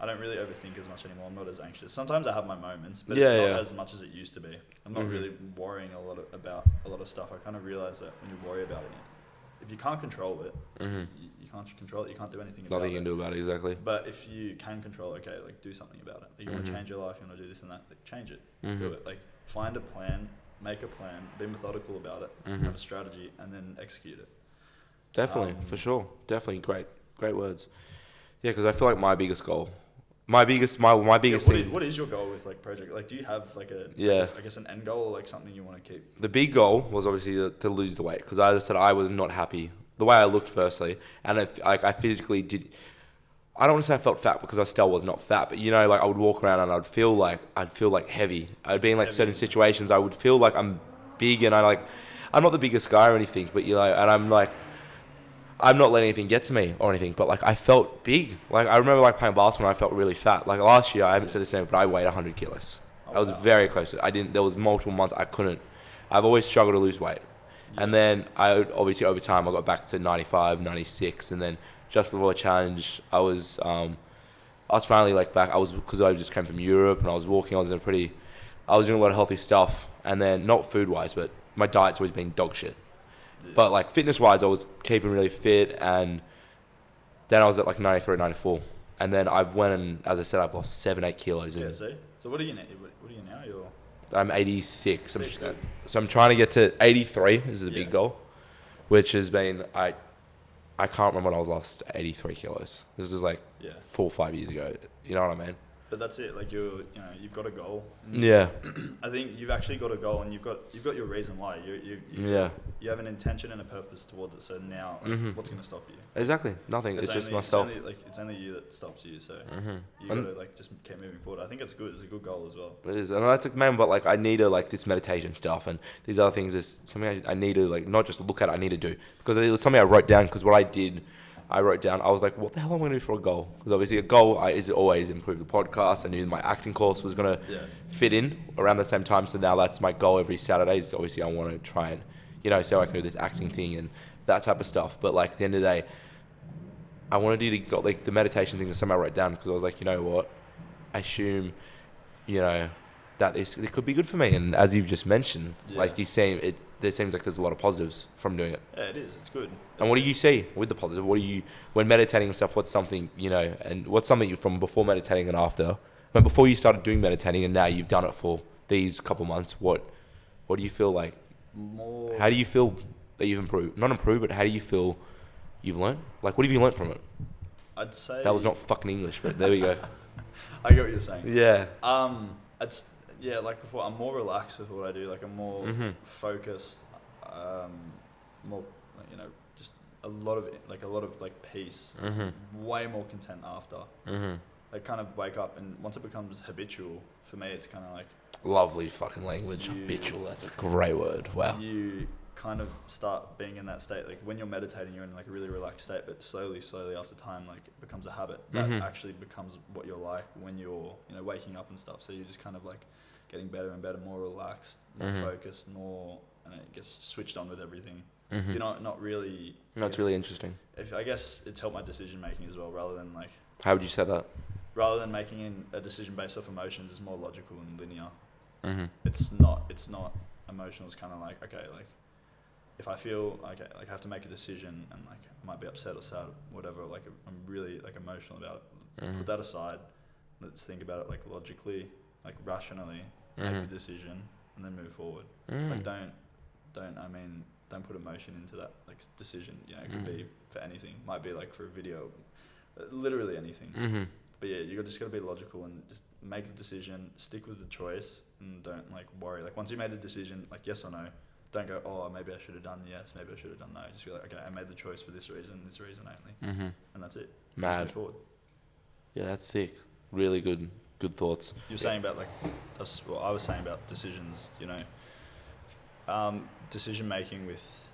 Speaker 6: I don't really overthink as much anymore. I'm not as anxious. Sometimes I have my moments, but it's not as much as it used to be. I'm not really worrying about a lot of stuff. I kind of realize that when you worry about it, if you can't control it, you can't control it. You can't do anything about it.
Speaker 3: Nothing you can do about it, exactly.
Speaker 6: But if you can control it, okay, like do something about it. Like, you want to change your life, you want to do this and that, like change it. Do it. Like find a plan, make a plan, be methodical about it, have a strategy, and then execute it.
Speaker 3: Definitely, for sure. Definitely, great words. Yeah, because I feel like my biggest thing.
Speaker 6: What is your goal with like project? Like, do you have like I guess an end goal or like something you want to keep?
Speaker 3: The big goal was obviously to lose the weight because as I said, I was not happy the way I looked firstly, and I physically did. I don't want to say I felt fat because I still was not fat, but like I would walk around and I'd feel like heavy. I'd be in like certain situations, I would feel like I'm big and I'm not the biggest guy or anything, but and I'm like. I'm not letting anything get to me or anything, but like I felt big. Like I remember like playing basketball and I felt really fat. Like last year, I haven't said this name, but I weighed 100 kilos. I was very close. There was multiple months I couldn't. I've always struggled to lose weight. Yeah. And then obviously over time I got back to 95, 96, and then just before the challenge, I was finally like back. Because I just came from Europe and I was walking. I was doing a lot of healthy stuff, and then not food wise, but my diet's always been dog shit. Yeah. But like fitness wise, I was keeping really fit, and then I was at like 93, 94, and then I've went and, as I said, I've lost 7-8 kilos.
Speaker 6: Yeah. So what are you now?
Speaker 3: I'm 86. I'm trying to get to 83 is the big goal, which has been I can't remember when I was last 83 kilos. This is like 4 or 5 years ago. You know what I mean?
Speaker 6: But that's it. Like you've got a goal.
Speaker 3: Yeah.
Speaker 6: I think you've actually got a goal, and you've got your reason why. You have an intention and a purpose towards it. So now, what's going to stop you?
Speaker 3: Exactly. Nothing. It's just myself.
Speaker 6: It's only you that stops you. So you got to like just keep moving forward. I think it's good. It's a good goal as well.
Speaker 3: It is, and that's like man. But like I need to like this meditation stuff and these other things is something I need to like not just look at. I need to do because it was something I wrote down. Because what I did. I wrote down, I was like, what the hell am I going to do for a goal? Because obviously a goal is always improve the podcast. I knew my acting course was going to fit in around the same time. So now that's my goal every Saturday. So obviously I want to try and, so I can do this acting thing and that type of stuff. But like at the end of the day, I want to do the meditation thing is something I wrote down because I was like, you know what? I assume, that it could be good for me. And as you've just mentioned, like you're saying, there seems like there's a lot of positives from doing it.
Speaker 6: Yeah, it is. It's good.
Speaker 3: And what do you see with the positive? What do you, when meditating and stuff, what's something, and what's something from before meditating and after? When before you started doing meditating and now you've done it for these couple months, what do you feel like?
Speaker 6: More.
Speaker 3: How do you feel that you've improved? Not improved, but how do you feel you've learned? Like, what have you learned from it?
Speaker 6: I'd say
Speaker 3: That was not fucking English, but there we go.
Speaker 6: I get what you're saying.
Speaker 3: Yeah.
Speaker 6: Like before, I'm more relaxed with what I do. Like I'm more focused. More, just a lot of peace. Way more content after. I kind of wake up, and once it becomes habitual, for me, it's kind of like
Speaker 3: Lovely fucking language. Habitual. That's a great word. Wow.
Speaker 6: you kind of start being in that state. Like when you're meditating, you're in like a really relaxed state, but slowly after time, like it becomes a habit that actually becomes what you're like when you're waking up and stuff. So you're just kind of like getting better and better, more relaxed, more focused, more, and I guess switched on with everything. You're not really.
Speaker 3: That's really interesting.
Speaker 6: I guess it's helped my decision making as well, rather than like.
Speaker 3: How would you say that?
Speaker 6: Rather than making a decision based off emotions, it's more logical and linear. It's not emotional. It's kind of like, okay, like if I feel like I have to make a decision and like I might be upset or sad, whatever, like I'm really like emotional about it. Put that aside. Let's think about it like logically, like rationally, make the decision and then move forward. Like don't put emotion into that like decision. It could be for anything. Might be like for a video, literally anything. But yeah, you just gotta be logical and just make the decision, stick with the choice, and don't like worry. Like once you made a decision, like yes or no, don't go, oh, maybe I should have done yes, maybe I should have done no. Just be like, okay, I made the choice for this reason only, and that's it.
Speaker 3: Mad.
Speaker 6: Just move forward.
Speaker 3: Yeah, that's sick. Really good thoughts.
Speaker 6: You're saying about like, I was saying about decisions. Decision making with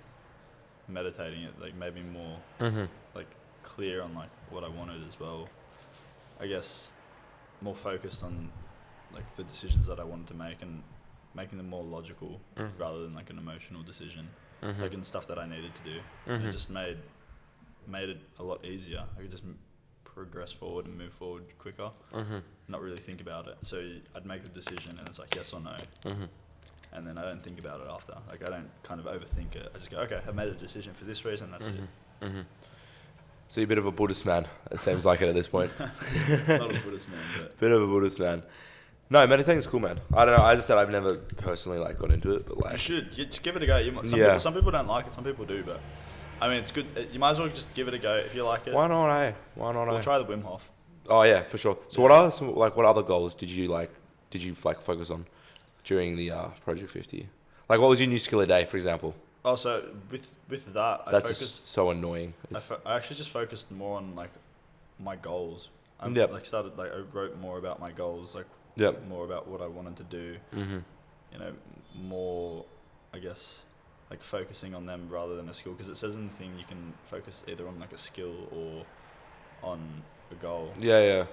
Speaker 6: meditating, it like made me more like clear on like what I wanted as well. I guess more focused on like the decisions that I wanted to make and making them more logical rather than like an emotional decision, like in stuff that I needed to do. It just made it a lot easier. I could just progress forward and move forward quicker, not really think about it. So I'd make the decision and it's like yes or no, and then I don't think about it after. Like I don't kind of overthink it. I just go, okay, I made a decision for this reason. That's it.
Speaker 3: So you're a bit of a Buddhist man. It seems like it at this point.
Speaker 6: Not a Buddhist man, but
Speaker 3: Bit of a Buddhist man. No, meditating's cool, man. I don't know. I just said I've never personally like got into it, but like
Speaker 6: you should. Just give it a go. Some people don't like it. Some people do, but I mean, it's good. You might as well just give it a go if you like it.
Speaker 3: Why not?
Speaker 6: We'll try the Wim Hof.
Speaker 3: Oh yeah, for sure. So what other goals did you focus on during the Project 50? Like what was your new skill a day, for example?
Speaker 6: Oh, so with that,
Speaker 3: That's just so annoying.
Speaker 6: I actually just focused more on like my goals. I wrote more about my goals, like more about what I wanted to do. More, I guess, like focusing on them rather than a skill, because it says in the thing you can focus either on like a skill or on a goal.
Speaker 3: Yeah.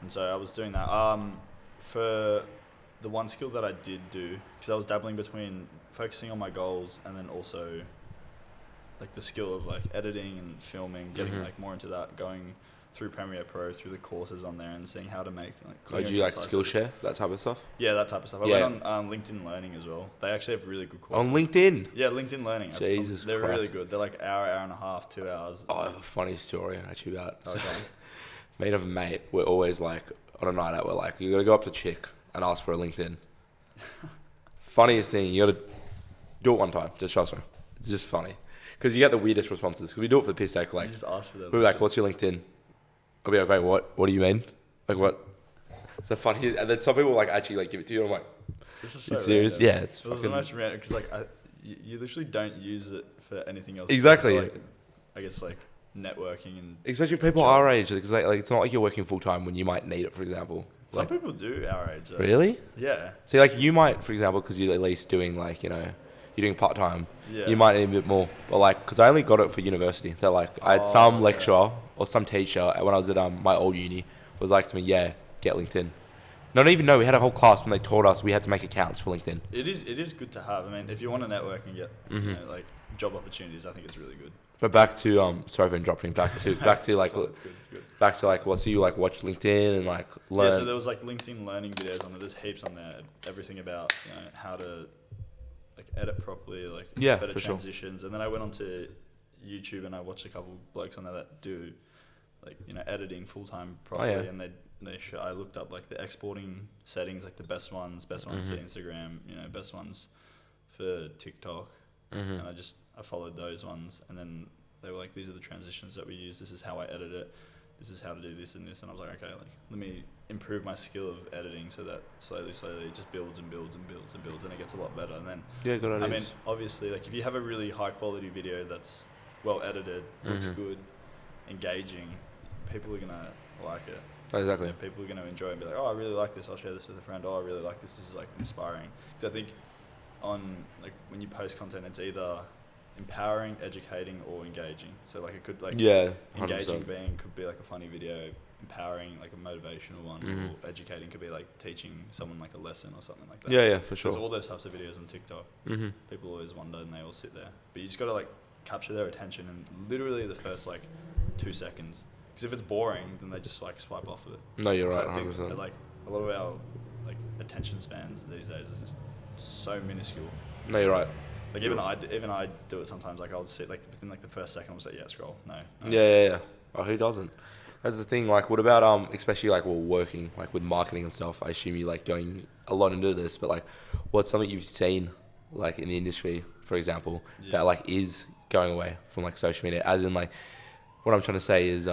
Speaker 6: And so I was doing that. For the one skill that I did do, because I was dabbling between focusing on my goals and then also like the skill of like editing and filming, getting like more into that, going through Premiere Pro, through the courses on there and seeing how to make like.
Speaker 3: Do you like Skillshare, that type of stuff?
Speaker 6: Yeah, that type of stuff. I went on LinkedIn Learning as well. They actually have really good courses.
Speaker 3: On LinkedIn?
Speaker 6: Yeah, LinkedIn Learning.
Speaker 3: Jesus
Speaker 6: They're
Speaker 3: Christ.
Speaker 6: really good. They're like hour and a half, 2 hours.
Speaker 3: Oh, I have a funny story actually about it.
Speaker 6: Okay.
Speaker 3: Me and a mate, we're always like, on a night out, we're like, you gotta go up to chick and ask for a LinkedIn. Funniest thing, you gotta do it one time, just trust me. It's just funny. Because you get the weirdest responses. Because we do it for the piss take, like,
Speaker 6: You just ask for them.
Speaker 3: we'll be like, what's your LinkedIn? I'll be like, wait, what do you mean? Like, what? It's so funny. And then some people like actually like give it to you and I'm like,
Speaker 6: This is
Speaker 3: you
Speaker 6: so
Speaker 3: serious?
Speaker 6: random.
Speaker 3: Yeah, it's
Speaker 6: It was
Speaker 3: fucking...
Speaker 6: the most random, because like you literally don't use it for anything else.
Speaker 3: Exactly.
Speaker 6: For, like, I guess like networking and
Speaker 3: Especially if people our age, because like it's not like you're working full time when you might need it, for example.
Speaker 6: some
Speaker 3: Like,
Speaker 6: people do our age. Though.
Speaker 3: really?
Speaker 6: Yeah.
Speaker 3: See, like you might, for example, because you're at least doing like, you're doing part time.
Speaker 6: Yeah.
Speaker 3: You might need a bit more. But like, because I only got it for university. So like, I had some lecturer or some teacher when I was at my old uni was like to me, yeah, get LinkedIn. Not even know, we had a whole class when they taught us we had to make accounts for LinkedIn.
Speaker 6: It is good to have. I mean, if you want to network and get like job opportunities, I think it's really good.
Speaker 3: But back to sorry for interrupting. Back to like
Speaker 6: It's good.
Speaker 3: back to like what? So you like watch LinkedIn and like learn.
Speaker 6: Yeah, so there was like LinkedIn learning videos on there. There's heaps on there. Everything about how to like edit properly, like
Speaker 3: Yeah,
Speaker 6: better
Speaker 3: for sure.
Speaker 6: transitions. And then I went onto YouTube and I watched a couple blokes on there that do like editing full time properly,
Speaker 3: yeah.
Speaker 6: and I looked up like the exporting settings, like the best ones for Instagram, best ones for TikTok, and I followed those ones, and then they were like, these are the transitions that we use, this is how I edit it, this is how to do this and this, and I was like, okay, like let me improve my skill of editing so that slowly it just builds and builds and builds and builds, and it gets a lot better. And then
Speaker 3: good ideas.
Speaker 6: I mean, obviously, like if you have a really high quality video that's well edited, looks good, engaging, people are gonna like it.
Speaker 3: Exactly.
Speaker 6: People are gonna enjoy it and be like, oh, I really like this, I'll share this with a friend. Oh, I really like this. This is like inspiring. Because I think on like when you post content, it's either empowering, educating, or engaging. So like it could like
Speaker 3: 100%.
Speaker 6: engaging could be like a funny video, empowering like a motivational one, or educating could be like teaching someone like a lesson or something like that.
Speaker 3: Yeah, for sure.
Speaker 6: There's all those types of videos on TikTok. People always wonder, and they all sit there. But you just gotta like capture their attention in literally the first like 2 seconds. Because if it's boring, then they just like swipe off of it.
Speaker 3: No, you're
Speaker 6: So
Speaker 3: right,
Speaker 6: I think
Speaker 3: 100%.
Speaker 6: that, like a lot of our like attention spans these days is just so minuscule.
Speaker 3: No, you're right.
Speaker 6: Like even I do it sometimes. Like I'll sit like within like the first second, I'll say yeah, scroll. No.
Speaker 3: Yeah. Oh, who doesn't? That's the thing. Like, what about especially like working like with marketing and stuff? I assume you like going a lot into this, but like, what's something you've seen like in the industry, for example, that like is going away from like social media? As in like, what I'm trying to say is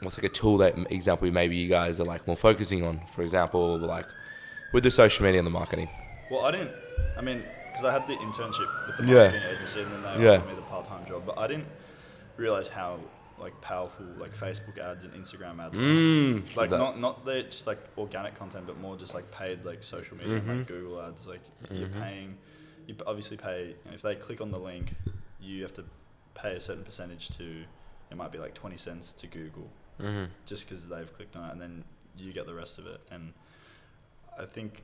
Speaker 3: what's like a tool that example maybe you guys are like more focusing on, for example, like with the social media and the marketing.
Speaker 6: Well, because I had the internship with the marketing agency, and then they offered me the part-time job, but I didn't realize how like powerful like Facebook ads and Instagram ads are. Like not the just like organic content, but more just like paid like social media, like Google ads. Like you obviously pay, if they click on the link, you have to pay a certain percentage to, it might be like 20 cents to Google, just because they've clicked on it, and then you get the rest of it. And I think,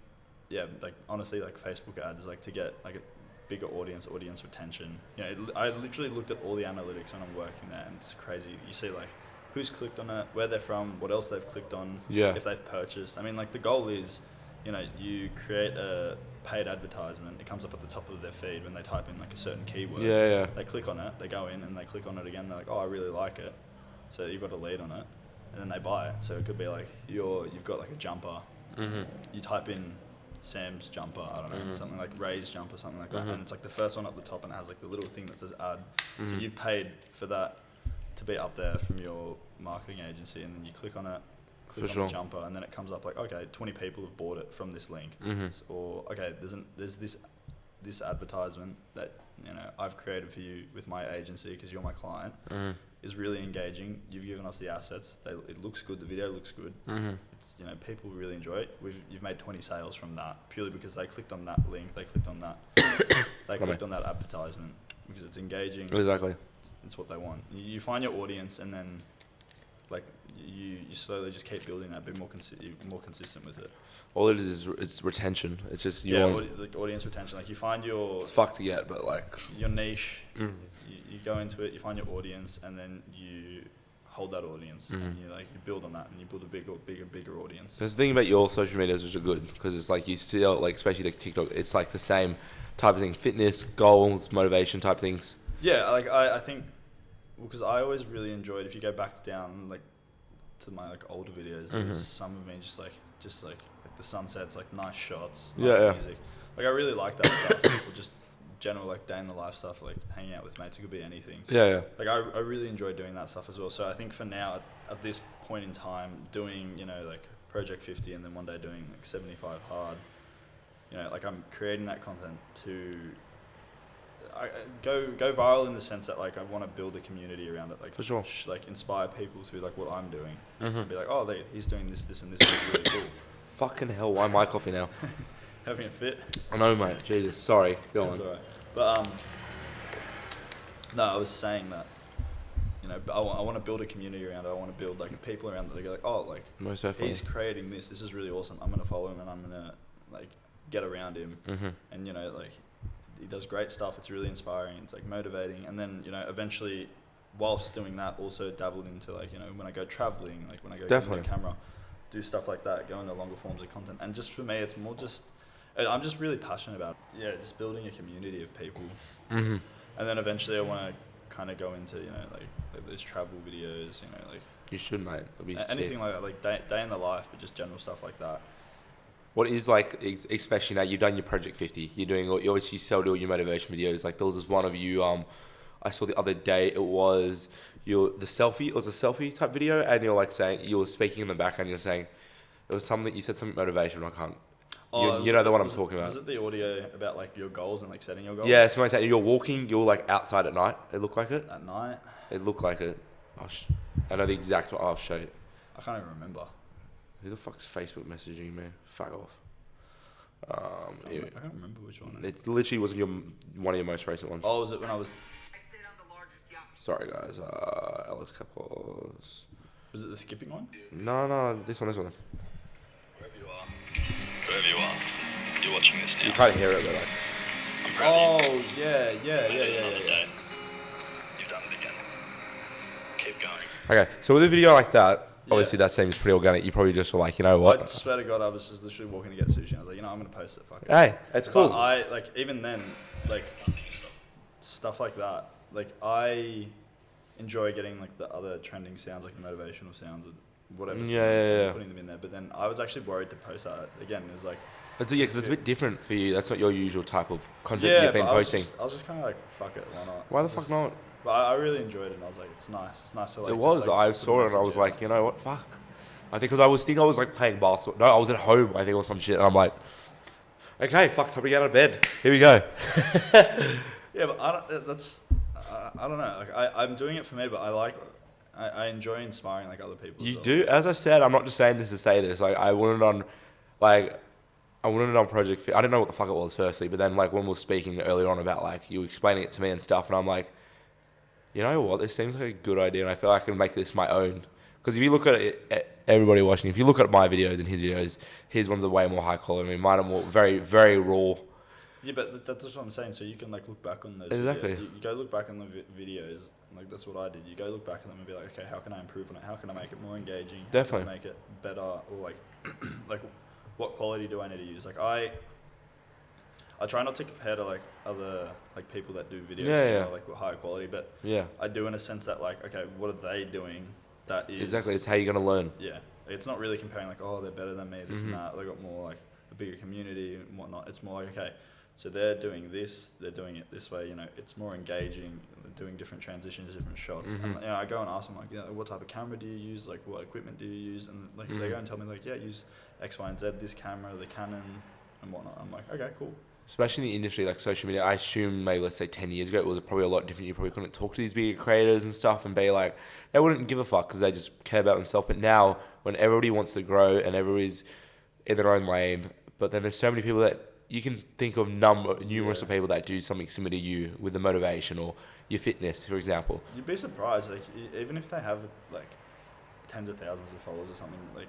Speaker 6: like honestly, like Facebook ads, like to get like a bigger audience retention. I literally looked at all the analytics when I'm working there, and it's crazy. You see like who's clicked on it, where they're from, what else they've clicked on, if they've purchased. I mean, like the goal is, you create a paid advertisement. It comes up at the top of their feed when they type in like a certain keyword. They click on it, they go in and they click on it again. They're like, oh, I really like it. So you've got a lead on it, and then they buy it. So it could be like you've got like a jumper. You type in Sam's jumper, I don't know, something like Ray's jumper, something like that, and it's like the first one up the top, and it has like the little thing that says ad. So you've paid for that to be up there from your marketing agency, and then you click on it, the jumper, and then it comes up like, okay, 20 people have bought it from this link, or okay, there's this advertisement that I've created for you with my agency because you're my client, is really engaging. You've given us the assets. It looks good. The video looks good. It's, people really enjoy it. You've made 20 sales from that purely because they clicked on that link. They clicked on that. They clicked on that advertisement because it's engaging.
Speaker 3: Exactly.
Speaker 6: It's what they want. You find your audience, and then like you slowly just keep building that. Be more consistent with it.
Speaker 3: All it is it's retention. It's just
Speaker 6: like audience retention. Like you find your.
Speaker 3: It's fucked to get, but like
Speaker 6: your niche. You go into it, you find your audience, and then you hold that audience, and you build on that, and you build a bigger audience.
Speaker 3: There's the thing about your social medias which are good, because it's like you still like, especially like TikTok, it's like the same type of thing: fitness, goals, motivation type things.
Speaker 6: Yeah, like I think, because I always really enjoyed, if you go back down like to my like older videos, there's some of me just like the sunsets, like nice shots, nice music. Like I really like that stuff. Or just general like day in the life stuff, like hanging out with mates. It could be anything. Like I really enjoy doing that stuff as well. So I think for now, at this point in time, doing like Project 50 and then one day doing like 75 hard, like I'm creating that content to go viral in the sense that like I want to build a community around it, like
Speaker 3: for sure,
Speaker 6: like inspire people through like what I'm doing, and be like, oh, he's doing this and this is really cool.
Speaker 3: Fucking hell, why my coffee now?
Speaker 6: Having a fit.
Speaker 3: I know, mate. Jesus, sorry. Go on.
Speaker 6: That's alright. But no, I was saying that I want to build a community around it. I want to build like people around it. They go like, oh, like
Speaker 3: most definitely,
Speaker 6: he's creating this. This is really awesome. I'm gonna follow him and I'm gonna like get around him. And like he does great stuff. It's really inspiring. It's like motivating. And then eventually, whilst doing that, also dabbled into like when I go traveling, like when I go get the camera, do stuff like that, go into longer forms of content. And just for me, it's more just I'm just really passionate about, just building a community of people.
Speaker 3: Mm-hmm.
Speaker 6: And then eventually I want to kind of go into, like those travel videos, like
Speaker 3: You should, mate. It'll be
Speaker 6: anything
Speaker 3: sick.
Speaker 6: like that, like day in the life, but just general stuff like that.
Speaker 3: What is like, especially now you've done your Project 50, you're doing, you obviously sell all your motivation videos. Like there was this one of you, I saw the other day, it was it was a selfie type video, and you're like saying, you were speaking in the background, you're saying, it was something, you said something motivational, I can't, you know the one I'm talking about.
Speaker 6: Was it the audio about like your goals and like setting your goals?
Speaker 3: Yeah, something like that. You're walking, you're like outside at night, it looked like it.
Speaker 6: At night?
Speaker 3: It looked like it. I know the exact one, I'll show you.
Speaker 6: I can't even remember.
Speaker 3: Who the fuck's Facebook messaging me? Fuck off.
Speaker 6: I can't remember which one.
Speaker 3: It literally was one of your most recent ones.
Speaker 6: Oh, was it when I was...
Speaker 3: Sorry guys, Alex Kapos.
Speaker 6: Was it the skipping one?
Speaker 3: No, this one.
Speaker 7: Wherever you are, you're watching this now.
Speaker 3: You can't hear it, but like.
Speaker 7: I'm proud of you.
Speaker 6: Oh, yeah.
Speaker 7: You've done it again. Keep going.
Speaker 3: Okay, so with a video like that, obviously that seems pretty organic. You probably just were like, you know what?
Speaker 6: I swear to God, I was just literally walking to get sushi. I was like, I'm going to post it. Fuck it.
Speaker 3: Hey, it's cool.
Speaker 6: But I, like, even then, like, stuff like that, like, I enjoy getting, like, the other trending sounds, like the motivational sounds or whatever.
Speaker 3: Yeah.
Speaker 6: Putting them in there. But then I was actually worried to post that. Again, it was like...
Speaker 3: Because it's a bit different for you. That's not your usual type of content you've been posting.
Speaker 6: I was just kind of like, fuck it, why not?
Speaker 3: Why the fuck not?
Speaker 6: But I really enjoyed it, and I was like, it's nice. It's nice to like...
Speaker 3: It was.
Speaker 6: Just, like,
Speaker 3: I
Speaker 6: put a
Speaker 3: saw it and I
Speaker 6: message
Speaker 3: was
Speaker 6: out.
Speaker 3: like, you know what? Fuck. I think because I was like playing basketball. No, I was at home, I think, or some shit. And I'm like, okay, fuck, time to get out of bed. Here we go.
Speaker 6: Yeah, but I don't know. Like, I'm doing it for me, but I enjoy inspiring like other people.
Speaker 3: You
Speaker 6: as well.
Speaker 3: do, as I said, I'm not just saying this to say this. Like I wouldn't on Project 50. I didn't know what the fuck it was firstly, but then like when we were speaking earlier on about like you explaining it to me and stuff, and I'm like, you know what, this seems like a good idea, and I feel like I can make this my own. Because if you look at it, everybody watching, if you look at my videos and his videos, his ones are way more high quality. I mean, mine are more very, very raw.
Speaker 6: Yeah, but that's what I'm saying. So you can like look back on those.
Speaker 3: Exactly.
Speaker 6: Videos. You go look back on the videos. Like that's what I did. You go look back at them and be like, okay, how can I improve on it? How can I make it more engaging?
Speaker 3: Definitely.
Speaker 6: How can I make it better? Or like, like, what quality do I need to use? Like I try not to compare to like other like people that do videos, like with higher quality. But I do in a sense that like, okay, what are they doing? That is
Speaker 3: exactly. It's how you're gonna learn.
Speaker 6: Yeah, it's not really comparing like, oh, they're better than me, this and that. They got more like a bigger community and whatnot. It's more like, okay, so they're doing this, they're doing it this way. It's more engaging. They're doing different transitions, different shots. And I go and ask them like, what type of camera do you use? Like, what equipment do you use? And like they go and tell me like, use X, Y, and Z. This camera, the Canon, and whatnot. I'm like, okay, cool.
Speaker 3: Especially in the industry like social media, I assume maybe let's say 10 years ago it was probably a lot different. You probably couldn't talk to these bigger creators and stuff and be like, they wouldn't give a fuck because they just care about themselves. But now when everybody wants to grow and everybody's in their own lane, but then there's so many people that you can think of numerous of people that do something similar to you with the motivation or your fitness, for example.
Speaker 6: You'd be surprised, like even if they have like tens of thousands of followers or something, like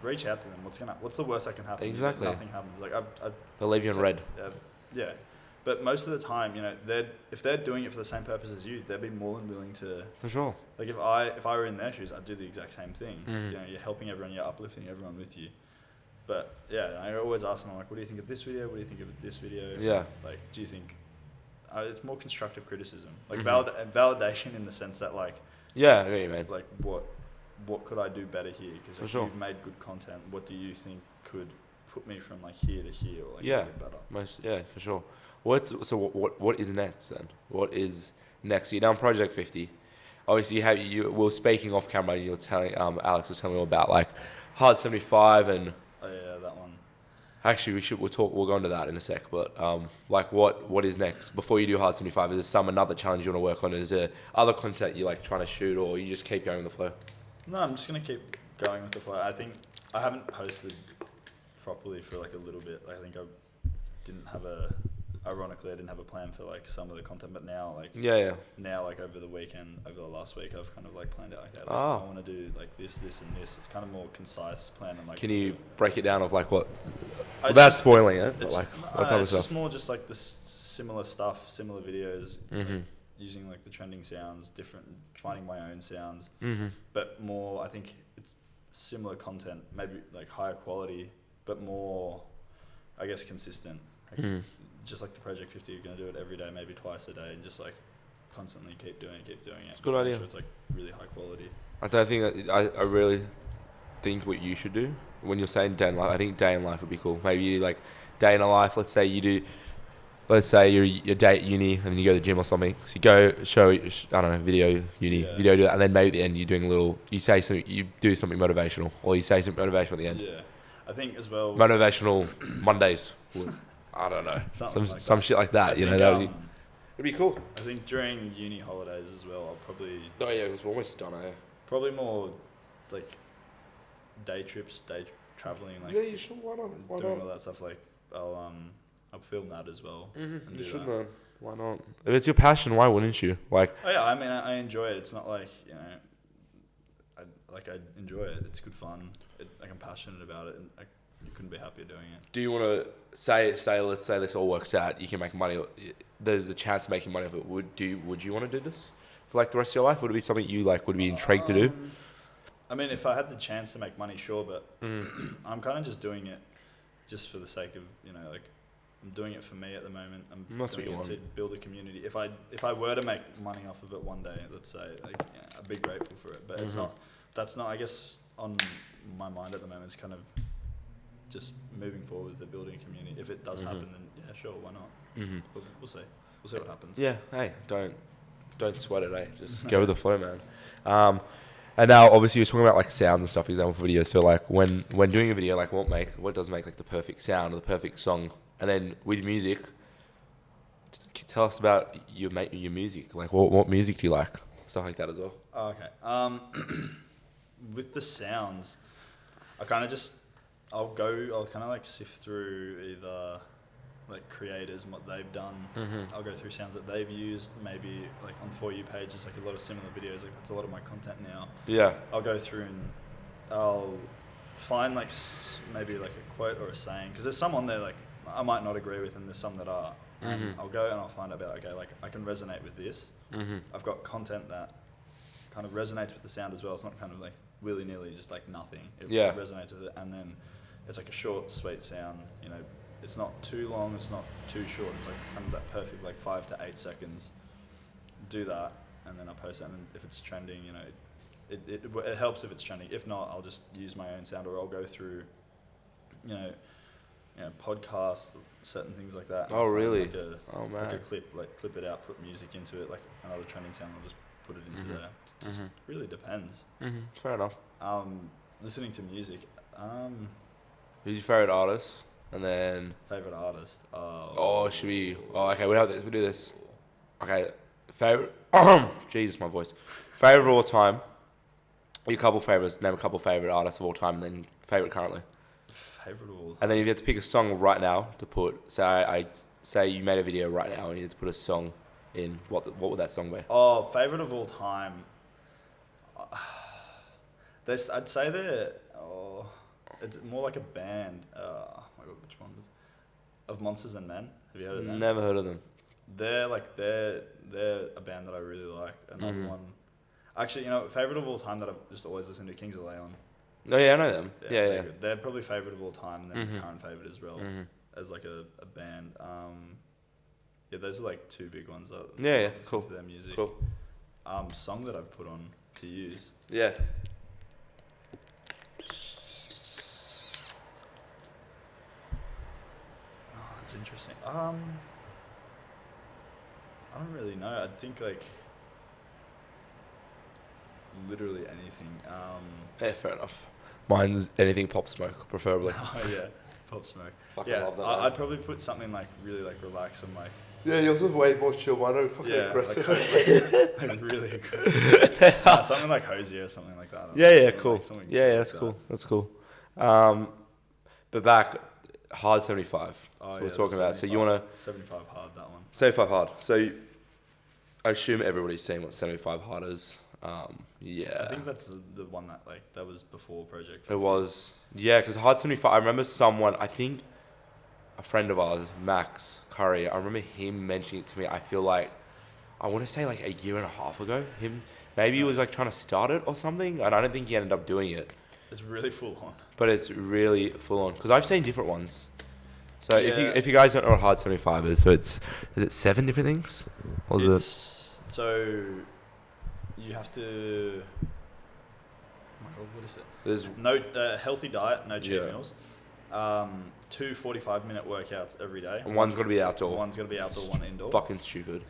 Speaker 6: reach out to them. What's the worst that can happen?
Speaker 3: Exactly.
Speaker 6: Nothing happens. Like
Speaker 3: They'll leave you in red.
Speaker 6: Yeah, but most of the time, if they're doing it for the same purpose as you, they'd be more than willing to.
Speaker 3: For sure.
Speaker 6: Like if I were in their shoes, I'd do the exact same thing. You're helping everyone, you're uplifting everyone with you. But yeah, I always ask them, I'm like, what do you think of this video? What do you think of this video?
Speaker 3: Yeah.
Speaker 6: Like, do you think it's more constructive criticism, like validation in the sense that like.
Speaker 3: Yeah, I get you, man.
Speaker 6: Like what could I do better here? Because like, you've made good content. What do you think could put me from like here to here, or like better?
Speaker 3: For sure. What is next then? What is next? You're done Project 50. Obviously, we were speaking off camera. And you were telling Alex was telling me all about like Hard 75 and.
Speaker 6: Oh yeah, that one.
Speaker 3: Actually, we'll go into that in a sec. But like, what is next before you do Hard 75? Is there another challenge you want to work on? Is there other content you like trying to shoot, or you just keep going with the flow?
Speaker 6: No, I'm just gonna keep going with the flow. I think I haven't posted properly for like a little bit. Like, I think ironically, I didn't have a plan for like some of the content, but now like now like over the last week, I've kind of like planned out. Okay, I want to do like this, and this. It's kind of more concise plan and like. Can
Speaker 3: you break it down of like what? Without spoiling it, but like what type of stuff?
Speaker 6: It's just more just like this similar stuff, similar videos. Like, using like the trending sounds, finding my own sounds, but more. I think it's similar content, maybe like higher quality, but more I guess, consistent. Like, just like the Project 50, you're gonna do it every day, maybe twice a day, and just like constantly keep doing it.
Speaker 3: It's a good idea.
Speaker 6: Sure it's like really high quality.
Speaker 3: I don't think that I really think what you should do when you're saying day in life. I think day in life would be cool. Maybe you like day in a life. Let's say you do. Let's say you're day at uni and then you go to the gym or something. So you go show I don't know video video do that, and then maybe at the end you're doing a little. You say something. You do something motivational, or you say something motivational at the end.
Speaker 6: Yeah, I think as well.
Speaker 3: Motivational Mondays. I don't know. Some shit like that. You know that would be. It'd be cool.
Speaker 6: I think during uni holidays as well, I'll probably.
Speaker 3: Oh yeah, because we're almost done.
Speaker 6: Probably more like day trips, traveling. Like
Speaker 3: Yeah, you should. Why not?
Speaker 6: doing all that stuff. Like I'll film that as well. And
Speaker 3: You
Speaker 6: do
Speaker 3: should,
Speaker 6: that.
Speaker 3: man. Why not? If it's your passion, why wouldn't you? Like,
Speaker 6: Oh yeah, I mean, I enjoy it. It's not like I enjoy it. It's good fun. Like I'm passionate about it, and you couldn't be happier doing it.
Speaker 3: do you want to say? Let's say this all works out. You can make money. There's a chance of making money of it. Would you want to do this for like the rest of your life? Would it be something you like? Would be intrigued to do?
Speaker 6: I mean, if I had the chance to make money, sure, but I'm kind of just doing it just for the sake of like. I'm doing it for me at the moment. I'm
Speaker 3: That's what
Speaker 6: doing
Speaker 3: you
Speaker 6: it
Speaker 3: want.
Speaker 6: to build a community. If I were to make money off of it one day, let's say, I'd be grateful for it. But it's not. That's not. I guess on my mind at the moment, it's kind of just moving forward with the building a community. If it does happen, then yeah, sure, why not? We'll see. We'll see what happens.
Speaker 3: Yeah. Hey, don't sweat it. Eh? Just go with the flow, man. And now obviously you're talking about like sounds and stuff. Example for video. So like when doing a video, like what does make like the perfect sound or the perfect song? And then with music, tell us about your music. Like what music do you like? Stuff like that as well.
Speaker 6: Oh, okay. With the sounds, I'll kind of like sift through either like creators and what they've done. I'll go through sounds that they've used. Maybe like on For You page, there's like a lot of similar videos. Like that's a lot of my content now.
Speaker 3: Yeah.
Speaker 6: I'll go through and I'll find like maybe like a quote or a saying, because there's some on there like I might not agree with, and there's some that are. I'll go and I'll find out about, okay, like I can resonate with this. I've got content that kind of resonates with the sound as well. It's not kind of like willy-nilly, just like nothing. It resonates with it, and then it's like a short, sweet sound. It's not too long, it's not too short. It's like kind of that perfect, like 5 to 8 seconds. Do that, and then I post it. And if it's trending, it helps if it's trending. If not, I'll just use my own sound, or I'll go through, podcasts, certain things like that.
Speaker 3: Oh, really?
Speaker 6: Like
Speaker 3: Man.
Speaker 6: Like a clip it out, put music into it, like another trending sound, I'll just put it into there. It just really depends.
Speaker 3: Fair enough.
Speaker 6: Listening to music,
Speaker 3: Who's your favorite artist? And then
Speaker 6: favorite artist.
Speaker 3: should we? Oh, okay. We'll do this. Okay. Favorite. Jesus, my voice. Favorite of all time. Your couple favorites. Name a couple favorite artists of all time, and then favorite currently.
Speaker 6: Favorite of all time.
Speaker 3: And then if you had to pick a song right now to put, I say you made a video right now and you had to put a song in, what would that song be?
Speaker 6: Oh, favorite of all time. I'd say it's more like a band. Oh my god, which one was? Of Monsters and Men. Have you heard of them?
Speaker 3: Never heard of them.
Speaker 6: They're a band that I really like. Another one. Actually, favorite of all time that I've just always listened to, Kings of Leon.
Speaker 3: Oh yeah, I know them. Yeah.
Speaker 6: Good. They're probably favorite of all time, and then current favorite as well, as like a band. Those are like two big ones.
Speaker 3: Yeah, cool.
Speaker 6: To their music.
Speaker 3: Cool.
Speaker 6: Song that I've put on to use.
Speaker 3: Yeah.
Speaker 6: Oh, that's interesting. I don't really know. I think like literally anything.
Speaker 3: Yeah, fair enough. Mine's anything Pop Smoke, preferably.
Speaker 6: Oh yeah, Pop Smoke.
Speaker 3: Fucking
Speaker 6: Yeah,
Speaker 3: love that.
Speaker 6: I'd probably put something like really like relax and like.
Speaker 3: Yeah, yours is way more chill. Mine are fucking
Speaker 6: aggressive. Like really aggressive. Something like Hosier or something like that.
Speaker 3: Yeah, cool.
Speaker 6: Like
Speaker 3: That's cool. That's cool. But back, hard 75.
Speaker 6: Oh,
Speaker 3: So we're talking about. So you want to
Speaker 6: 75 hard, that one.
Speaker 3: 75 hard. So I assume everybody's seen what 75 hard is. Yeah.
Speaker 6: I think that's the one that was before Project 50.
Speaker 3: It was. Yeah, because hard 75. I remember someone. I think a friend of ours, Max Curry. I remember him mentioning it to me. I feel like I want to say like a year and a half ago. Maybe he was like trying to start it or something, and I don't think he ended up doing it.
Speaker 6: It's really full on.
Speaker 3: But it's really full on because I've seen different ones. So
Speaker 6: Yeah.
Speaker 3: if you guys don't know what hard 75 is, so is it 7 different things? Or is it?
Speaker 6: So you have to. Oh my god, what is it?
Speaker 3: There's
Speaker 6: No healthy diet, no cheat
Speaker 3: Yeah.
Speaker 6: meals. 2 45-minute workouts every day.
Speaker 3: one's got to be outdoor.
Speaker 6: One's got to be outdoor, one indoor.
Speaker 3: Fucking stupid.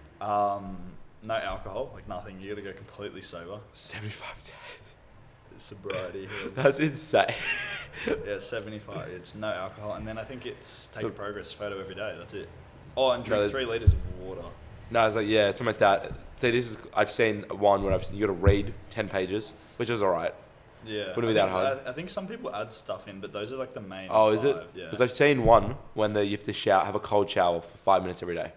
Speaker 6: No alcohol, like nothing. You got to go completely sober.
Speaker 3: 75 days.
Speaker 6: Sobriety here.
Speaker 3: That's insane.
Speaker 6: Yeah, 75. It's no alcohol, and then I think it's take
Speaker 3: So-
Speaker 6: a progress photo every day. That's it. Oh, and drink
Speaker 3: No,
Speaker 6: 3 liters of water.
Speaker 3: No, it's like, yeah, something like that. So I've seen one where you got to read 10 pages, which is alright.
Speaker 6: Yeah.
Speaker 3: Wouldn't be that hard.
Speaker 6: I think some people add stuff in, but those are like the main.
Speaker 3: Oh,
Speaker 6: 5.
Speaker 3: is it?
Speaker 6: Yeah.
Speaker 3: Because I've seen one when you have to have a cold shower for 5 minutes every day.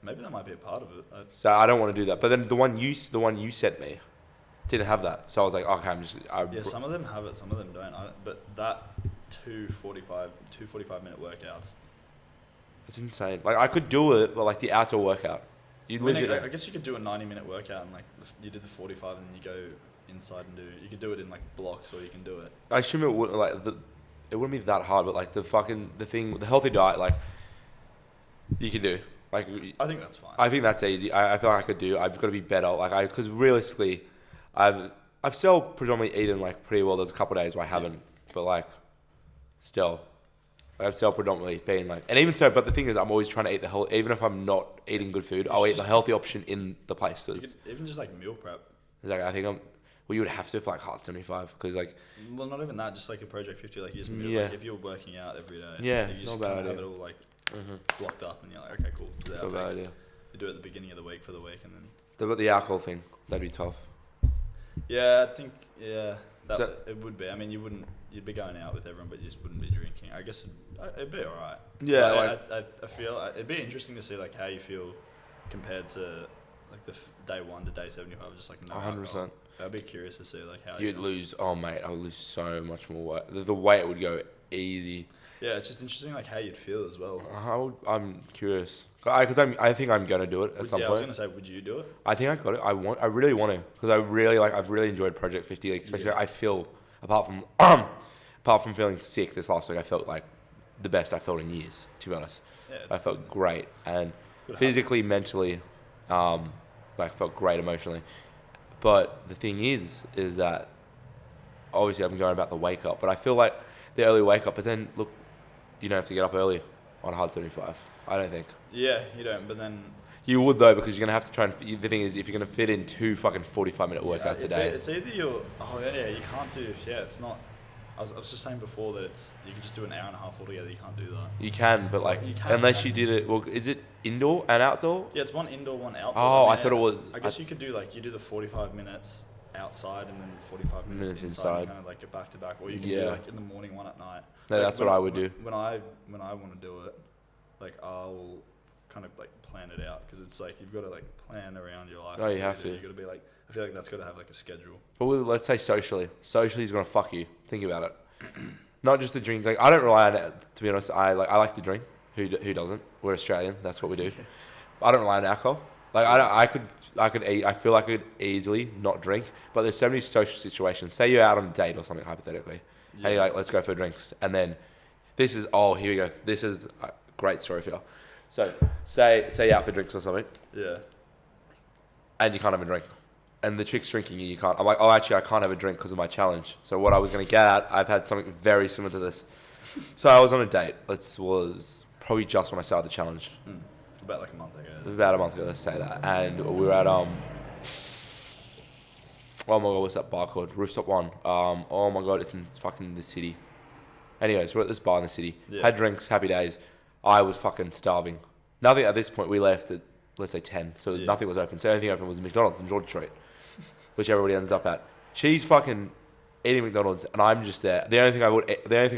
Speaker 6: Maybe that might be a part of it.
Speaker 3: So I don't want to do that. But then the one you sent me didn't have that. So I was like, okay,
Speaker 6: Yeah, some of them have it, some of them don't. But that 2 45-minute workouts.
Speaker 3: It's insane. Like I could do it, but like the outdoor workout, you
Speaker 6: I mean,
Speaker 3: legit.
Speaker 6: I guess you could do a 90-minute workout and like you did the 45 and then you go inside and do. You could do it in like blocks, or you can do it.
Speaker 3: I assume it wouldn't it wouldn't be that hard, but like the healthy diet, like you can do. Like
Speaker 6: I think that's fine.
Speaker 3: I think that's easy. I feel like I could do. I've got to be better. Like because realistically, I've still predominantly eaten like pretty well. There's a couple of days where I haven't, but like still, I've still predominantly been like, and even so. But the thing is, I'm always trying to eat the health. Even if I'm not eating good food, I'll eat the healthy option in the
Speaker 6: You
Speaker 3: places.
Speaker 6: could even just like meal prep.
Speaker 3: It's like I think I'm. Well, you would have to for like hard 75 because like
Speaker 6: Well, not even that. Just like a Project 50, like you just meal.
Speaker 3: Yeah.
Speaker 6: Like if you're working out every day,
Speaker 3: Yeah,
Speaker 6: like, you just
Speaker 3: not a bad
Speaker 6: kind of have
Speaker 3: idea.
Speaker 6: it all like blocked up, and you're like, okay, cool.
Speaker 3: it's not a bad idea.
Speaker 6: You do it at the beginning of the week for the week, and then.
Speaker 3: But the alcohol thing, that'd be tough.
Speaker 6: Yeah, I think that
Speaker 3: So-
Speaker 6: it would be. I mean, you'd be going out with everyone, but you just wouldn't be drinking. I guess it'd be alright.
Speaker 3: Yeah,
Speaker 6: I feel it'd be interesting to see like how you feel compared to like the day 1 to day 75, just like no
Speaker 3: 100%.
Speaker 6: alcohol. I'd be curious to see like how
Speaker 3: You'd
Speaker 6: you
Speaker 3: lose. Oh mate, I would lose so much more weight. The weight would go easy.
Speaker 6: Yeah, it's just interesting like how you'd feel as well.
Speaker 3: I'm curious. I think I'm gonna do it at some
Speaker 6: I was
Speaker 3: point.
Speaker 6: gonna say, would you do it?
Speaker 3: I think I got it. I really want to because I've really enjoyed Project 50. Like, especially I feel apart from feeling sick this last week, I felt like the best I felt in years. To be honest,
Speaker 6: Yeah,
Speaker 3: I felt great and
Speaker 6: Good
Speaker 3: physically, mentally, like felt great emotionally. But the thing is that obviously I'm going about the wake up, but I feel like the early wake up. But then look, you don't have to get up early on a hard 75. I don't think.
Speaker 6: Yeah, you don't. But then
Speaker 3: You would though, because you're gonna have to try and. The thing is, if you're gonna fit in 2 fucking 45-minute workouts a day,
Speaker 6: It's either you're. Oh yeah, you can't do. Yeah, it's not. I was just saying before that you can just do an hour and a half altogether. You can't do that.
Speaker 3: you can, but like
Speaker 6: You can,
Speaker 3: unless
Speaker 6: can
Speaker 3: you did it. Well, is it indoor and outdoor?
Speaker 6: Yeah, it's one indoor, one outdoor.
Speaker 3: Oh, I thought it was-
Speaker 6: I guess you could do like you do the 45 minutes outside and then 45 minutes
Speaker 3: Minutes
Speaker 6: inside.
Speaker 3: inside.
Speaker 6: And kind of like go back to back, or you can
Speaker 3: Yeah.
Speaker 6: do like in the morning, one at night.
Speaker 3: No,
Speaker 6: Like,
Speaker 3: that's what I would do.
Speaker 6: When I want to do it, like I'll kind of like plan it out because it's like you've got to like plan around your life.
Speaker 3: Oh, you have to.
Speaker 6: You got to be like. I feel like that's got to have like a schedule.
Speaker 3: But let's say socially. Socially is gonna fuck you. Think about it. Not just the drink. Like I don't rely on it. To be honest, I like to drink. Who doesn't? We're Australian. That's what we do. I don't rely on alcohol. Like I could eat. I feel like I could easily not drink. But there's so many social situations. Say you're out on a date or something hypothetically, and you're like, let's go for drinks. And then this is here we go. This is a great story for you. So say you're out for drinks or something,
Speaker 6: Yeah.
Speaker 3: and you can't have a drink. And the chick's drinking you can't. I'm like, oh, actually, I can't have a drink because of my challenge. So what I was going to get at, I've had something very similar to this. So I was on a date. This was probably just when I started the challenge.
Speaker 6: About like a month ago.
Speaker 3: About a month ago, let's say that. And we were at, oh my God, what's that bar called? Rooftop One. Oh my God, it's in fucking the city. Anyways, we're at this bar in the city.
Speaker 6: Yeah.
Speaker 3: Had drinks, happy days. I was fucking starving. Nothing at this point. We left at, let's say 10. So
Speaker 6: Yeah.
Speaker 3: nothing was open. So the only thing open was McDonald's in George Street, which everybody ends up at. She's fucking eating McDonald's, and I'm just there. The only thing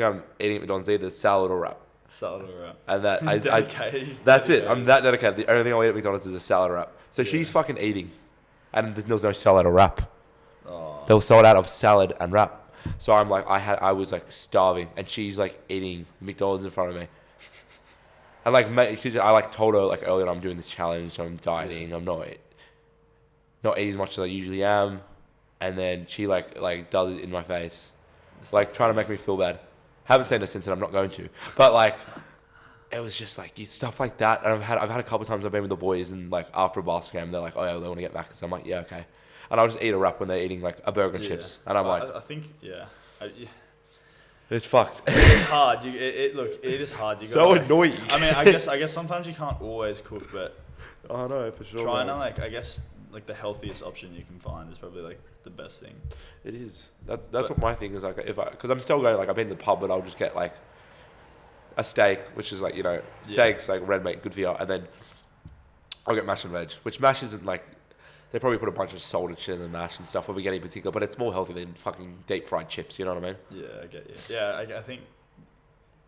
Speaker 3: I'm eating at McDonald's is either salad or wrap.
Speaker 6: Salad or wrap.
Speaker 3: And that
Speaker 6: Dedicated. He's
Speaker 3: that's it.
Speaker 6: dedicated.
Speaker 3: I'm that dedicated. The only thing I'll eat at McDonald's is a salad wrap. So she's fucking eating, and there was no salad or wrap.
Speaker 6: Oh.
Speaker 3: They were sold out of salad and wrap. So I'm like, I was like starving, and she's like eating McDonald's in front of me. And like, I like told her like earlier, I'm doing this challenge, I'm dieting, I'm not eating as much as I usually am, and then she like does it in my face, like trying to make me feel bad. Haven't seen her since, and I'm not going to. But like, it was just like stuff like that. And I've had a couple of times I've been with the boys and like after a basketball game, they're like, oh yeah, they want to get Macca's. I'm like, yeah, okay. And I'll just eat a wrap when they're eating like a burger and chips. And I'm like,
Speaker 6: I think, yeah.
Speaker 3: it's fucked.
Speaker 6: It's hard. Look, it is hard. You
Speaker 3: So
Speaker 6: gotta,
Speaker 3: annoying.
Speaker 6: I mean, I guess sometimes you can't always cook, but
Speaker 3: Oh no, for sure.
Speaker 6: trying to
Speaker 3: man.
Speaker 6: like, I guess like the healthiest option you can find is probably like the best thing.
Speaker 3: It is. That's what my thing is like. Because I'm still going like I've been to the pub, but I'll just get like a steak, which is like steaks like red meat, good for you, and then I'll get mash and veg, which mash isn't like they probably put a bunch of salt and shit in the mash and stuff. What we get in particular, but it's more healthy than fucking deep fried chips. You know what I mean?
Speaker 6: Yeah, I get you. Yeah, I think.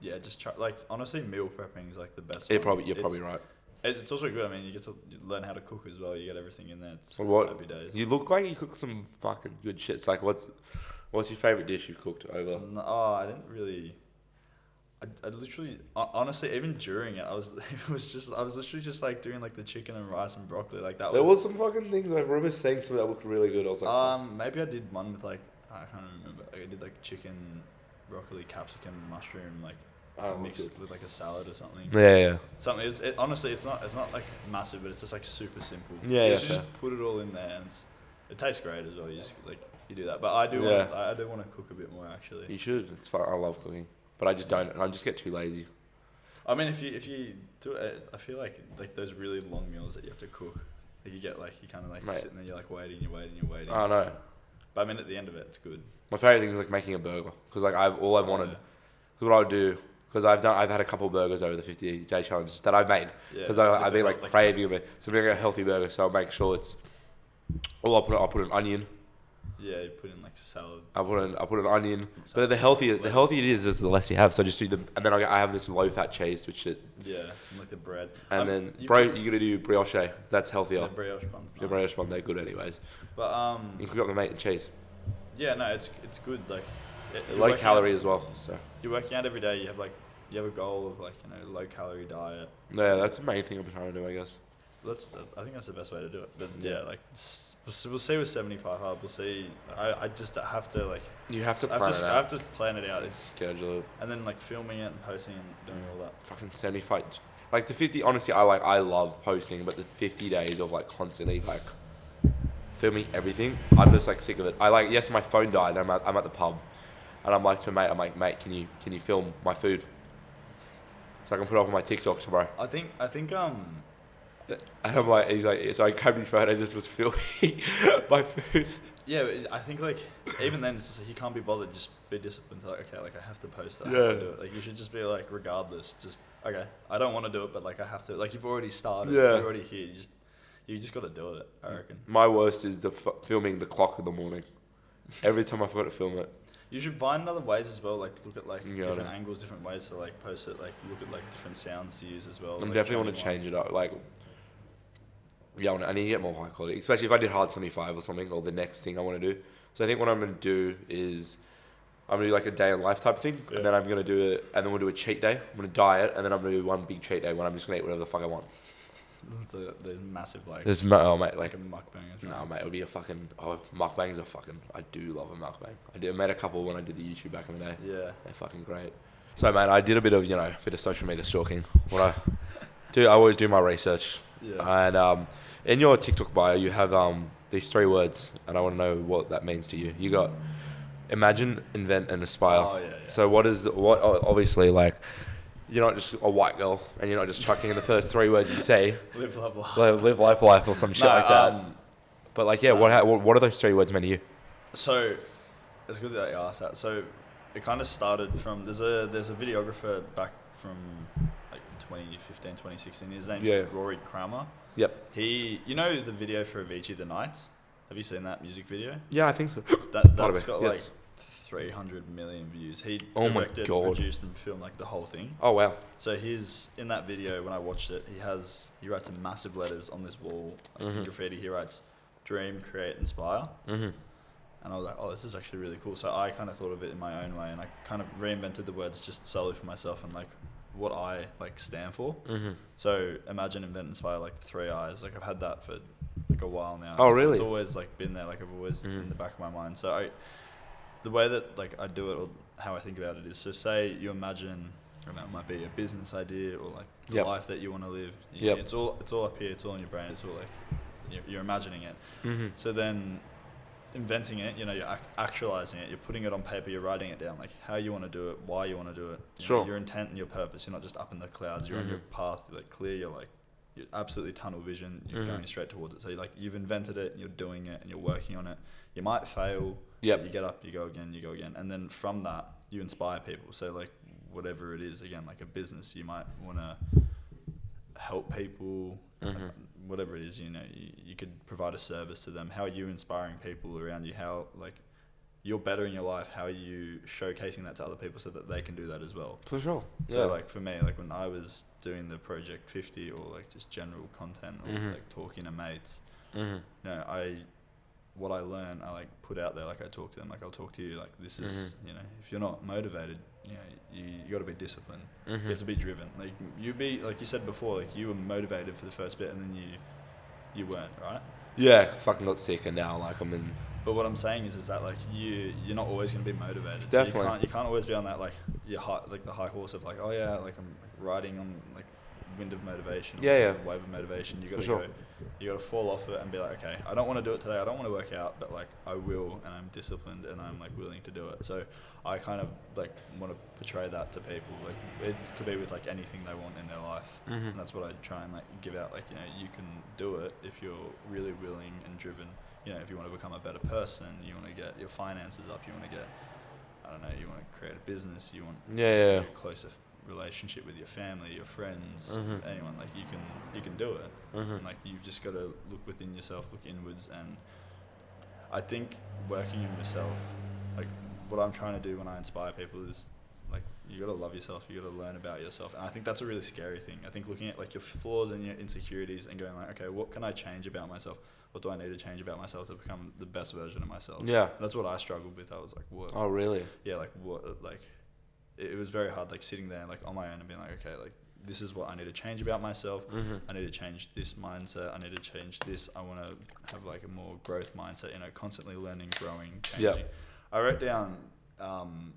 Speaker 6: Yeah, just try. Like honestly, meal prepping is like the best.
Speaker 3: You're
Speaker 6: one.
Speaker 3: probably right.
Speaker 6: It's also good. I mean, you get to learn how to cook as well. You get everything in there. It's
Speaker 3: What
Speaker 6: happy days.
Speaker 3: you look like you cook some fucking good shit. It's like what's your favorite dish you've cooked over?
Speaker 6: No, I didn't really. I literally, honestly, even during it, I was literally just like doing like the chicken and rice and broccoli, like that.
Speaker 3: There was some fucking things I remember saying something that looked really good. I was like,
Speaker 6: maybe I did one with like I can't remember. Like, I did like chicken, broccoli, capsicum, mushroom, like mixed with like a salad or something.
Speaker 3: yeah.
Speaker 6: Something. Honestly, it's not like massive, but it's just like super simple.
Speaker 3: Yeah,
Speaker 6: You
Speaker 3: yeah,
Speaker 6: just put it all in there, and it tastes great as well. You just like you do that, but I do want to cook a bit more actually.
Speaker 3: You should. It's fun. I love cooking, but I just don't. I just get too lazy.
Speaker 6: I mean, if you do it, I feel like those really long meals that you have to cook, like you get like you kind of like sitting there, you're like waiting.
Speaker 3: I know.
Speaker 6: But I mean, at the end of it, it's good.
Speaker 3: My favorite thing is like making a burger because like I've wanted. Cause what I would do because I've had a couple of burgers over the 50-day challenge that I've made because I've been like craving it. So I'm making a healthy burger, so I'll make sure it's. I'll put an onion.
Speaker 6: Yeah, you put in like salad.
Speaker 3: I put an onion, but the healthier it is the less you have. So I just do them, and then I have this low fat cheese, which it.
Speaker 6: Yeah, and like the bread.
Speaker 3: And then you gotta do brioche. That's healthier.
Speaker 6: The brioche buns.
Speaker 3: The brioche bun, they're good anyways.
Speaker 6: But
Speaker 3: you can cook up the meat and cheese.
Speaker 6: Yeah, no, it's good. Like
Speaker 3: Low calorie as well. So
Speaker 6: you're working out every day. You have a goal of like low calorie diet.
Speaker 3: yeah, that's the main thing I'm trying to do, I guess.
Speaker 6: I think that's the best way to do it. But yeah, like we'll see with 75 hard. We'll see. I just have to like.
Speaker 3: You have to plan it out.
Speaker 6: I have to plan it out. It's
Speaker 3: schedule it.
Speaker 6: and then like filming it and posting and doing all that.
Speaker 3: Fucking 75. Like the 50. Honestly, I love posting, but the 50 days of like constantly like filming everything, I'm just like sick of it. Yes, my phone died. I'm at the pub, and I'm like to a mate. I'm like, mate, can you film my food? So I can put it up on my TikTok tomorrow.
Speaker 6: I think
Speaker 3: And I'm like, he's like, so I grabbed his phone and just was filming my food.
Speaker 6: Yeah, but I think like even then it's just like you can't be bothered. Just be disciplined. Like okay, like I have to post it. I have to do it. Like you should just be like regardless. Just okay. I don't want to do it, but like I have to. Like you've already started.
Speaker 3: Yeah.
Speaker 6: You're already here. You just got to do it. I reckon.
Speaker 3: My worst is filming the clock in the morning. Every time I forgot to film it.
Speaker 6: You should find other ways as well. Like look at like different angles, different ways to like post it. Like look at like different sounds to use as well.
Speaker 3: I
Speaker 6: like,
Speaker 3: definitely want to change it up. Like. Yeah, I need to get more high quality, especially if I did hard 75 or something, or the next thing I want to do. So I think what I'm going to do is I'm going to do like a day in life type thing, and then I'm going to do it, and then we'll do a cheat day. I'm going to diet, and then I'm going to do one big cheat day when I'm just going to eat whatever the fuck I want.
Speaker 6: There's massive like.
Speaker 3: There's mate, like
Speaker 6: like a mukbang.
Speaker 3: No, mate, it would be a fucking mukbangs are fucking. I do love a mukbang. I made a couple when I did the YouTube back in the day.
Speaker 6: Yeah,
Speaker 3: they're fucking great. So man, I did a bit of social media stalking. I always do my research.
Speaker 6: Yeah.
Speaker 3: And in your TikTok bio, you have these 3 words, and I want to know what that means to you. You got imagine, invent, and aspire.
Speaker 6: Oh yeah.
Speaker 3: So obviously like. You're not just a white girl, and you're not just chucking in the first 3 words you say.
Speaker 6: Live, love, life.
Speaker 3: Live life, or some shit like that. But like, yeah, what are those 3 words meant to you?
Speaker 6: So, it's good that you asked that. So, it kind of started from there's a videographer back from like 2015, 2016. His name's Rory Kramer.
Speaker 3: Yep.
Speaker 6: The video for Avicii, The Nights. Have you seen that music video?
Speaker 3: Yeah, I think so.
Speaker 6: That's got like 300 million views. He directed, produced, and filmed like the whole thing.
Speaker 3: Oh wow!
Speaker 6: So in that video, when I watched it, he writes in massive letters on this wall, graffiti. He writes, "Dream, create, inspire." Mm-hmm. And I was like, "Oh, this is actually really cool." So I kind of thought of it in my own way, and I kind of reinvented the words just solely for myself and like what I like stand for. Mm-hmm. So imagine, invent, inspire, like 3 I's. Like I've had that for like a while now.
Speaker 3: Oh really?
Speaker 6: It's always like been there. Like I've always in the back of my mind. So the way that like I do it or how I think about it is, so say you imagine I don't know, it might be a business idea or like the
Speaker 3: Yep.
Speaker 6: life that you want to live.
Speaker 3: Yep.
Speaker 6: It's all up here. It's all in your brain. It's all like you're imagining it.
Speaker 3: Mm-hmm.
Speaker 6: So then inventing it, you know, you're actualizing it. You're putting it on paper. You're writing it down, like how you want to do it, why you want to do it. You know, your intent and your purpose. You're not just up in the clouds. You're on your path, like clear. You're absolutely tunnel vision. You're going straight towards it. So like you've invented it. You're doing it, and you're working on it. You might fail.
Speaker 3: Yep.
Speaker 6: You get up. You go again, and then from that you inspire people. So like whatever it is, again, like a business, you might want to help people. Whatever it is, you know, you could provide a service to them. How are you inspiring people around you? How, like, you're better in your life. How are you showcasing that to other people so that they can do that as well?
Speaker 3: For sure.
Speaker 6: So, like, for me, like, when I was doing the Project 50 or, like, just general content or, like, talking to mates, you know, what I learned, I, like, put out there, like, I talk to them, like, I'll talk to you, like, this is, you know, if you're not motivated, you know, you got to be disciplined. You have to be driven. Like, like you said before, like, you were motivated for the first bit and then you weren't, right?
Speaker 3: Yeah, fucking got sick and now, like, I'm in...
Speaker 6: But what I'm saying is that, like, you're not always going to be motivated.
Speaker 3: Definitely.
Speaker 6: So you can't always be on that, like, the high horse of, like, oh, yeah, like, I'm riding on, like, wind of motivation.
Speaker 3: Yeah.
Speaker 6: Wave of motivation. You got to
Speaker 3: For sure.
Speaker 6: go. You got to fall off it and be like, okay, I don't want to do it today. I don't want to work out, but like I will, and I'm disciplined, and I'm like willing to do it. So I kind of like want to portray that to people. Like it could be with like anything they want in their life, and that's what I try and like give out. Like, you know, you can do it if you're really willing and driven. You know, if you want to become a better person, you want to get your finances up. You want to get, I don't know, you want to create a business. You want a closer relationship with your family, your friends, anyone. Like you can do it. And, like you've just got to look within yourself, look inwards, and I think working on yourself, like what I'm trying to do when I inspire people is like you got to love yourself, you got to learn about yourself, and I think that's a really scary thing. I think looking at like your flaws and your insecurities and going like, okay, what can I change about myself? What do I need to change about myself to become the best version of myself? Yeah, that's what I struggled with. I was like, what?
Speaker 3: Oh, really?
Speaker 6: Yeah, like what? Like it was very hard, like sitting there like on my own and being like, okay, like this is what I need to change about myself. I need to change this mindset. I need to change this. I want to have like a more growth mindset, you know, constantly learning, growing, changing. I wrote down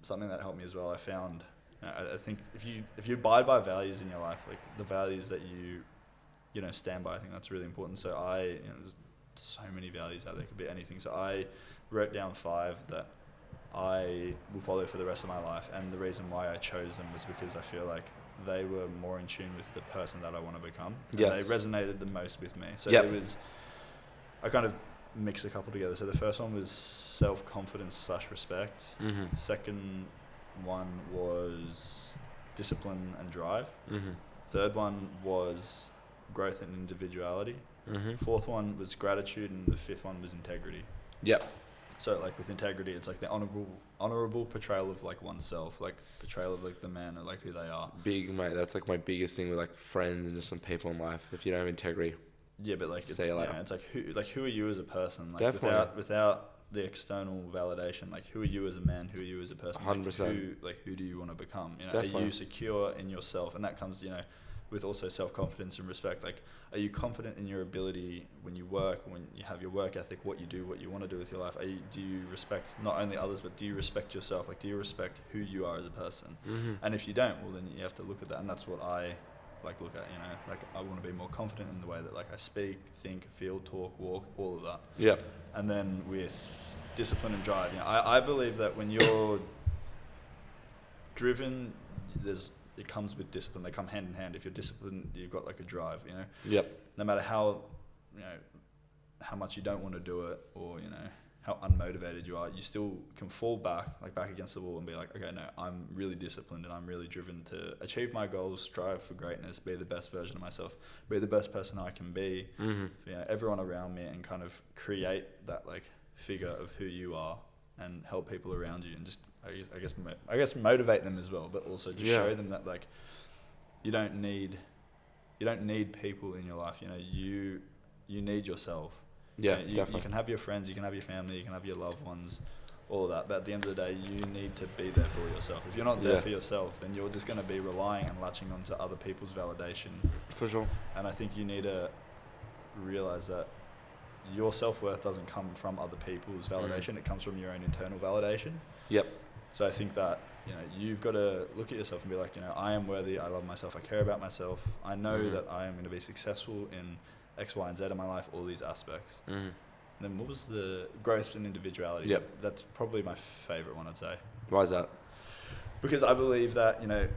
Speaker 6: something that helped me as well. I found, I think if you abide by values in your life, like the values that you know, stand by, I think that's really important. So there's so many values out there, could be anything. So I wrote down 5 that I will follow for the rest of my life, and the reason why I chose them was because I feel like they were more in tune with the person that I want to become. Yes. They resonated the most with me. So I kind of mixed a couple together. So the first one was self-confidence / respect. Second one was discipline and drive. Third one was growth and individuality. Fourth one was gratitude, and the fifth one was integrity. So like with integrity, it's like the honorable portrayal of like oneself, like portrayal of like the man or like who they are.
Speaker 3: Big, mate. That's like my biggest thing with like friends and just some people in life. If you don't have integrity,
Speaker 6: yeah, but like
Speaker 3: say later.
Speaker 6: Yeah, it's like who are you as a person? Like
Speaker 3: Definitely.
Speaker 6: without the external validation, like who are you as a man? Who are you as a person?
Speaker 3: 100%.
Speaker 6: Who do you want to become? You know,
Speaker 3: Definitely.
Speaker 6: Are you secure in yourself? And that comes, you know, with also self-confidence and respect. Like, are you confident in your ability when you work, when you have your work ethic, what you do, what you want to do with your life? Do you respect not only others, but do you respect yourself? Like, do you respect who you are as a person? And if you don't, well, then you have to look at that. And that's what I like look at, you know, like I want to be more confident in the way that like I speak, think, feel, talk, walk, all of that. Yeah. And then with discipline and drive, you know, I believe that when you're driven, it comes with discipline. They come hand in hand. If you're disciplined, you've got like a drive, you know. Yep. No matter how, you know, how much you don't want to do it, or you know how unmotivated you are, you still can fall back against the wall and be like, okay, no, I'm really disciplined and I'm really driven to achieve my goals, strive for greatness, be the best version of myself, be the best person I can be. You know, everyone around me, and kind of create that like figure of who you are and help people around you, and just I guess motivate them as well, but also just show them that like you don't need people in your life. You know, you need yourself. Yeah, you can have your friends, you can have your family, you can have your loved ones, all of that. But at the end of the day, you need to be there for yourself. If you're not there for yourself, then you're just going to be relying and latching onto other people's validation. For sure. And I think you need to realize that your self-worth doesn't come from other people's validation. It comes from your own internal validation. Yep. So I think that you know, you've got to look at yourself and be like, you know, I am worthy, I love myself, I care about myself, I know that I am going to be successful in X, Y, and Z in my life, all these aspects. And then what was the growth and individuality?
Speaker 3: Yep.
Speaker 6: That's probably my favorite one, I'd say.
Speaker 3: Why is that?
Speaker 6: Because I believe that, you know,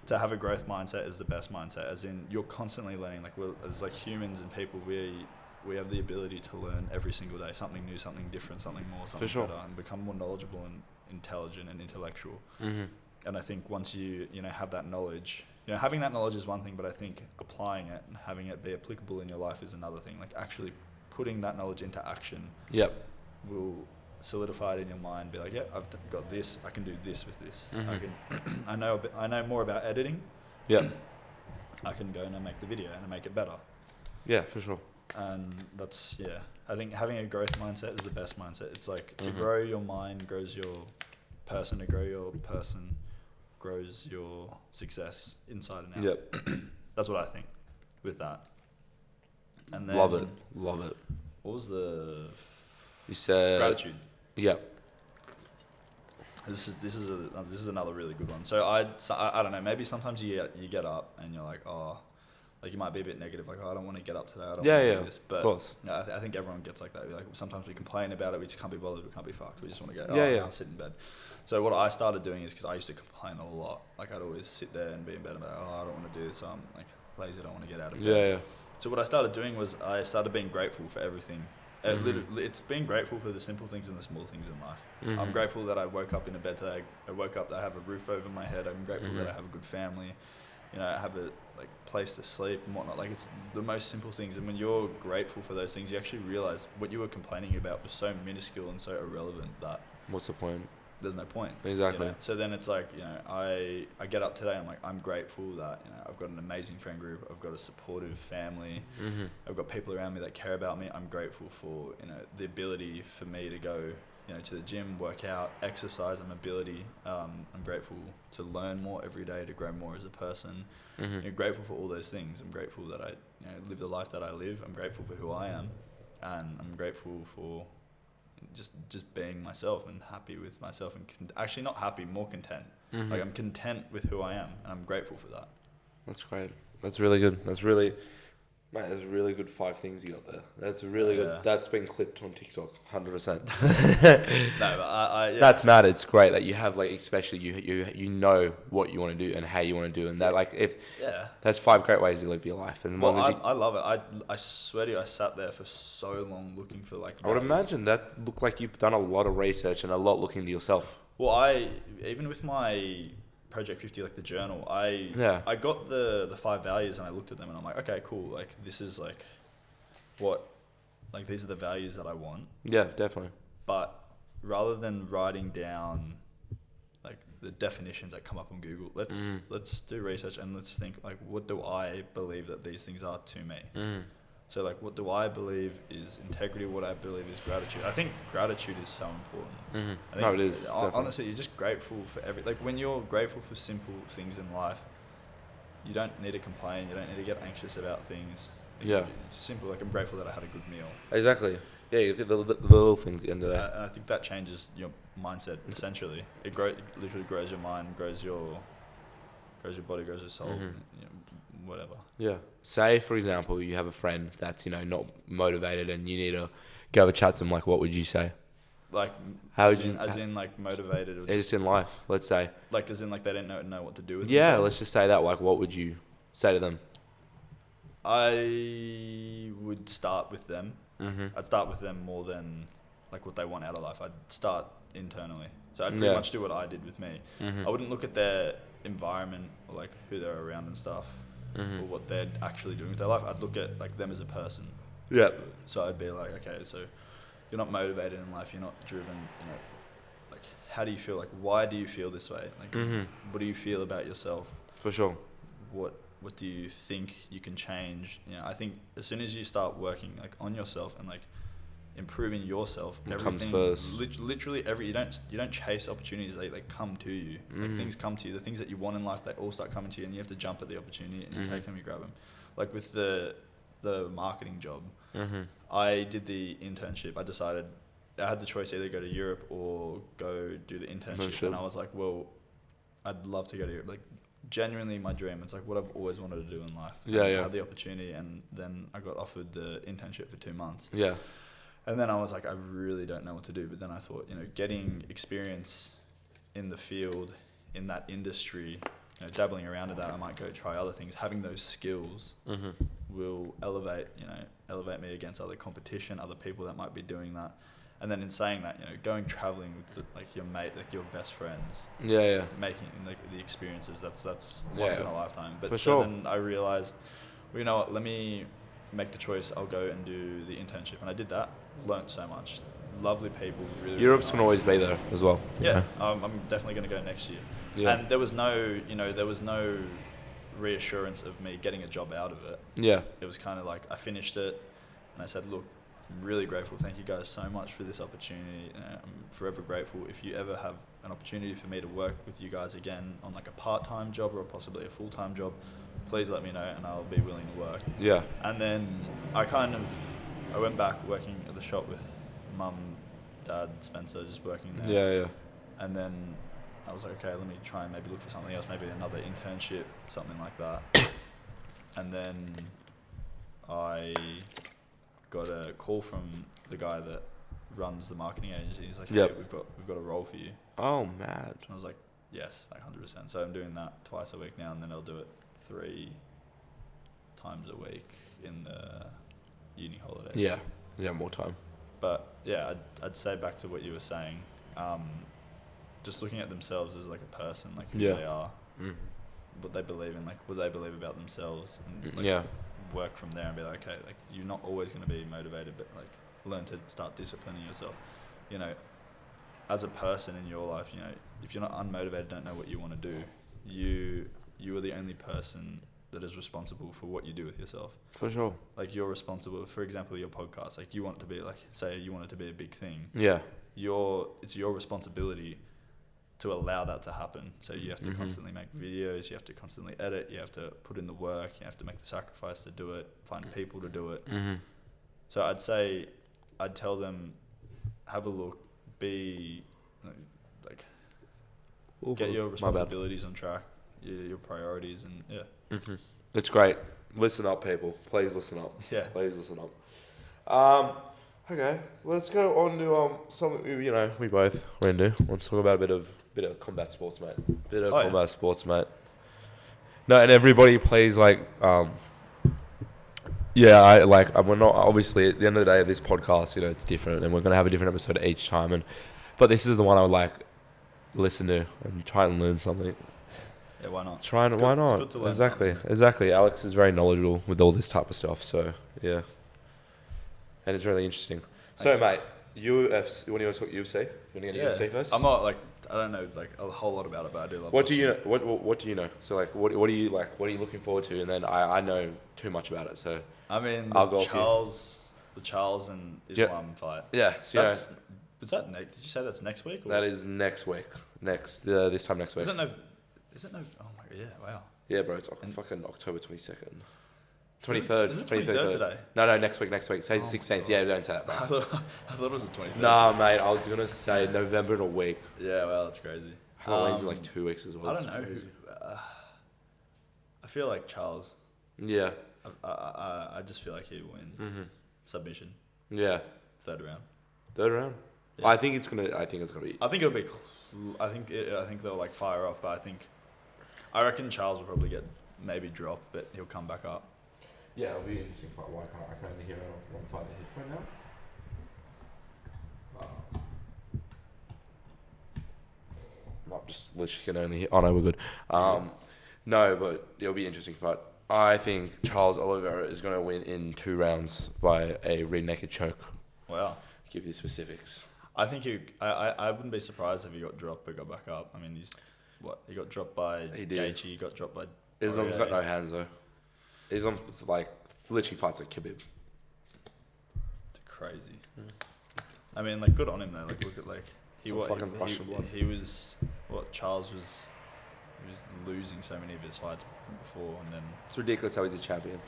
Speaker 6: to have a growth mindset is the best mindset, as in you're constantly learning. Like, as like humans and people, we have the ability to learn every single day, something new, something different, something more, something better, and become more knowledgeable and intelligent and intellectual. And I think once you know, have that knowledge, you know, having that knowledge is one thing, but I think applying it and having it be applicable in your life is another thing. Like, actually putting that knowledge into action will solidify it in your mind, be like, yeah, I've got this, I can do this with this. I know more about editing. I can go and make the video and make it better.
Speaker 3: Yeah, for sure.
Speaker 6: And that's, I think having a growth mindset is the best mindset. It's like to grow your mind grows your person, to grow your person grows your success inside and out. That's what I think with that. And then
Speaker 3: Love it.
Speaker 6: What was the...
Speaker 3: You said...
Speaker 6: Gratitude.
Speaker 3: This
Speaker 6: This is another really good one. So I don't know, maybe sometimes you get up and you're like, oh, like you might be a bit negative, like, oh, I don't want to get up today, I don't want to do this. But
Speaker 3: of course.
Speaker 6: You know, I think everyone gets like that. Like, sometimes we complain about it, we just can't be bothered, we can't be fucked, we just want to go, I'll sit in bed. So what I started doing is, because I used to complain a lot, like I'd always sit there and be in bed and be like, oh, I don't want to do this, so I'm like lazy, I don't want to get out of bed. So what I started doing was I started being grateful for everything. It's being grateful for the simple things and the small things in life. I'm grateful that I woke up in a bed today. I woke up that I have a roof over my head. I'm grateful that I have a good family. You know, I have a place to sleep and whatnot. Like, it's the most simple things. And when you're grateful for those things, you actually realize what you were complaining about was so minuscule and so irrelevant that
Speaker 3: what's the point?
Speaker 6: There's no point.
Speaker 3: Exactly.
Speaker 6: You know? So then it's like, you know, I get up today and I'm like, I'm grateful that, you know, I've got an amazing friend group, I've got a supportive family, I've got people around me that care about me. I'm grateful for, you know, the ability for me to go, you know, to the gym, work out, exercise, I'm grateful to learn more every day, to grow more as a person. I'm grateful for all those things. I'm grateful that I, you know, live the life that I live. I'm grateful for who I am, and I'm grateful for just being myself and happy with myself, and actually not happy, more content. Like, I'm content with who I am, and I'm grateful for that.
Speaker 3: That's great. That's really good. That's really really good 5 things you got there. That's really good. That's been clipped on TikTok, 100%.
Speaker 6: No, but I
Speaker 3: That's mad. It's great that you have, like, especially you know what you want to do and how you want to do, and that, like, that's 5 great ways to live your life. And
Speaker 6: I love it. I swear to you, I sat there for so long looking for, like,
Speaker 3: I would imagine that looked like you've done a lot of research and a lot looking into yourself.
Speaker 6: Well, even with my Project 50, like the journal, I got the 5 values and I looked at them and I'm like, okay, cool. Like, this is like these are the values that I want. Yeah,
Speaker 3: definitely.
Speaker 6: But rather than writing down like the definitions that come up on Google, let's do research and let's think, like, what do I believe that these things are to me? So, like, what do I believe is integrity? What I believe is gratitude. I think gratitude is so important. I think
Speaker 3: no, it is.
Speaker 6: Honestly, you're just grateful for like, when you're grateful for simple things in life, you don't need to complain. You don't need to get anxious about things. It's simple. Like, I'm grateful that I had a good meal.
Speaker 3: Exactly. Yeah, you think the little things at the end of that.
Speaker 6: And I think that changes your mindset, essentially. It literally grows your mind, grows your body, grows your soul, you know, whatever.
Speaker 3: Yeah. Say, for example, you have a friend that's, you know, not motivated and you need to go have a chat to them. Like, what would you say?
Speaker 6: Like,
Speaker 3: how
Speaker 6: as in like motivated? Or
Speaker 3: just in life, let's say.
Speaker 6: Like, as in, like, they don't know what to do with
Speaker 3: themselves?
Speaker 6: themselves?
Speaker 3: Let's just say that. Like, what would you say to them?
Speaker 6: I would start with them. I'd start with them more than, like, what they want out of life. I'd start internally. So I'd pretty much do what I did with me. I wouldn't look at their environment or, like, who they're around and stuff, or what they're actually doing with their life. I'd look at, like, them as a person.
Speaker 3: Yeah.
Speaker 6: So I'd be like, okay, so you're not motivated in life, you're not driven, you know, like, how do you feel? Like, why do you feel this way? Like, what do you feel about yourself?
Speaker 3: For sure.
Speaker 6: What do you think you can change? You know, I think as soon as you start working, like, on yourself and, like, improving yourself, everything
Speaker 3: comes first.
Speaker 6: Literally you don't chase opportunities, they come to you. Like, things come to you. The things that you want in life, they all start coming to you, and you have to jump at the opportunity and you take them, you grab them. Like, with the marketing job, I did the internship. I had the choice, either go to Europe or go do the internship. And I was like, well, I'd love to go to Europe. Like, genuinely my dream. It's like what I've always wanted to do in life.
Speaker 3: Yeah,
Speaker 6: I
Speaker 3: yeah.
Speaker 6: had the opportunity, and then I got offered the internship for 2 months.
Speaker 3: Yeah.
Speaker 6: And then I was like, I really don't know what to do. But then I thought, you know, getting experience in the field, in that industry, you know, dabbling around in that, I might go try other things. Having those skills will elevate me against other competition, other people that might be doing that. And then in saying that, you know, going traveling with like your mate, like your best friends,
Speaker 3: Yeah.
Speaker 6: making like the experiences, that's
Speaker 3: Yeah.
Speaker 6: once in a lifetime. But
Speaker 3: For
Speaker 6: so
Speaker 3: sure.
Speaker 6: then I realized, well, you know what, let me make the choice. I'll go and do the internship, and I did that. Learned so much. Lovely people. Really.
Speaker 3: Europe's
Speaker 6: really
Speaker 3: gonna always be there as well.
Speaker 6: Yeah, I'm definitely going to go next year.
Speaker 3: Yeah.
Speaker 6: And there was no reassurance of me getting a job out of it.
Speaker 3: Yeah.
Speaker 6: It was kind of like I finished it, and I said, look, I'm really grateful. Thank you guys so much for this opportunity. I'm forever grateful. If you ever have an opportunity for me to work with you guys again on like a part-time job or possibly a full-time job, please let me know, and I'll be willing to work.
Speaker 3: Yeah.
Speaker 6: And then I went back working at the shop with Mum, Dad, Spencer, just working there.
Speaker 3: Yeah.
Speaker 6: And then I was like, okay, let me try and maybe look for something else, maybe another internship, something like that. And then I got a call from the guy that runs the marketing agency. He's like, hey,
Speaker 3: Yep.
Speaker 6: we've got a role for you.
Speaker 3: Oh, mad.
Speaker 6: And I was like, yes, like 100%. So I'm doing that twice a week now, and then I'll do it 3 times a week in the uni holidays.
Speaker 3: Yeah, more time.
Speaker 6: But yeah, I'd say back to what you were saying, just looking at themselves as like a person, like who
Speaker 3: Yeah.
Speaker 6: they are, what they believe in, like what they believe about themselves, and like work from there and be like, okay, like you're not always going to be motivated, but like learn to start disciplining yourself. You know, as a person in your life, you know, if you're not unmotivated, don't know what you want to do, you are the only person that is responsible for what you do with yourself.
Speaker 3: For sure.
Speaker 6: Like you're responsible, for example, your podcast, like you want it to be like, say you want it to be a big thing.
Speaker 3: Yeah.
Speaker 6: It's your responsibility to allow that to happen. So you have to constantly make videos, you have to constantly edit, you have to put in the work, you have to make the sacrifice to do it, find people to do it. So I'd tell them, have a look, be like, get your responsibilities on track, your priorities, and yeah.
Speaker 3: It's great. Listen up, people. Please listen up.
Speaker 6: Yeah.
Speaker 3: Please listen up. Okay, let's go on to something we both are into. Let's talk about a bit of combat sports, mate. Combat sports, mate. No, and everybody plays like we're not obviously at the end of the day of this podcast, you know, it's different, and we're gonna have a different episode each time, but this is the one I would like listen to and try and learn something.
Speaker 6: Yeah, why not?
Speaker 3: Why not?
Speaker 6: It's good to learn
Speaker 3: Exactly,
Speaker 6: something.
Speaker 3: exactly. Alex is very knowledgeable with all this type of stuff, so yeah, and it's really interesting. So, mate, UFC. You want to talk UFC? You want to get UFC first?
Speaker 6: I'm not like, I don't know like a whole lot about it, but I do love.
Speaker 3: What do you
Speaker 6: watching
Speaker 3: know?
Speaker 6: it.
Speaker 3: What do you know? So like, what are you like? What are you looking forward to? And then I know too much about it, so
Speaker 6: I mean,
Speaker 3: I'll go
Speaker 6: the Charles and Islam fight.
Speaker 3: yeah. So
Speaker 6: Is that next? Did you say that's next week? Or?
Speaker 3: that is next week. This time next week.
Speaker 6: Is it no? Oh my god! Yeah, wow.
Speaker 3: Yeah, bro. It's fucking October 22nd. 23rd.
Speaker 6: Is it 23rd today?
Speaker 3: No, next week. Today's the 16th. Yeah, don't say that, bro.
Speaker 6: I thought it was the 23rd.
Speaker 3: Nah, mate. I was gonna say November in a week.
Speaker 6: Yeah, well, that's crazy.
Speaker 3: Halloween's in like 2 weeks as well.
Speaker 6: I don't know. I feel like Charles.
Speaker 3: Yeah.
Speaker 6: I just feel like he'll win. Submission.
Speaker 3: Yeah.
Speaker 6: Third round.
Speaker 3: Third round.
Speaker 6: Yeah.
Speaker 3: I think it's gonna be.
Speaker 6: I think it'll be. I think they'll like fire off, but I reckon Charles will probably get maybe drop, but he'll come back up.
Speaker 3: Yeah, it'll be interesting. Why can't I only hear it off one side of the headphone now? Not just literally can only hear. Oh no, we're good. No, but it'll be an interesting fight. I think Charles Oliveira is going to win in 2 rounds by a rear naked choke.
Speaker 6: Wow.
Speaker 3: Give you specifics.
Speaker 6: I think I wouldn't be surprised if he got dropped but got back up. I mean, he got dropped by Gaethje, he got dropped by
Speaker 3: Islam's got no hands though. Islam's like literally fights like Khabib.
Speaker 6: It's crazy. I mean, like, good on him though. Like, look at like Charles was losing so many of his fights from before, and then
Speaker 3: It's ridiculous how he's a champion.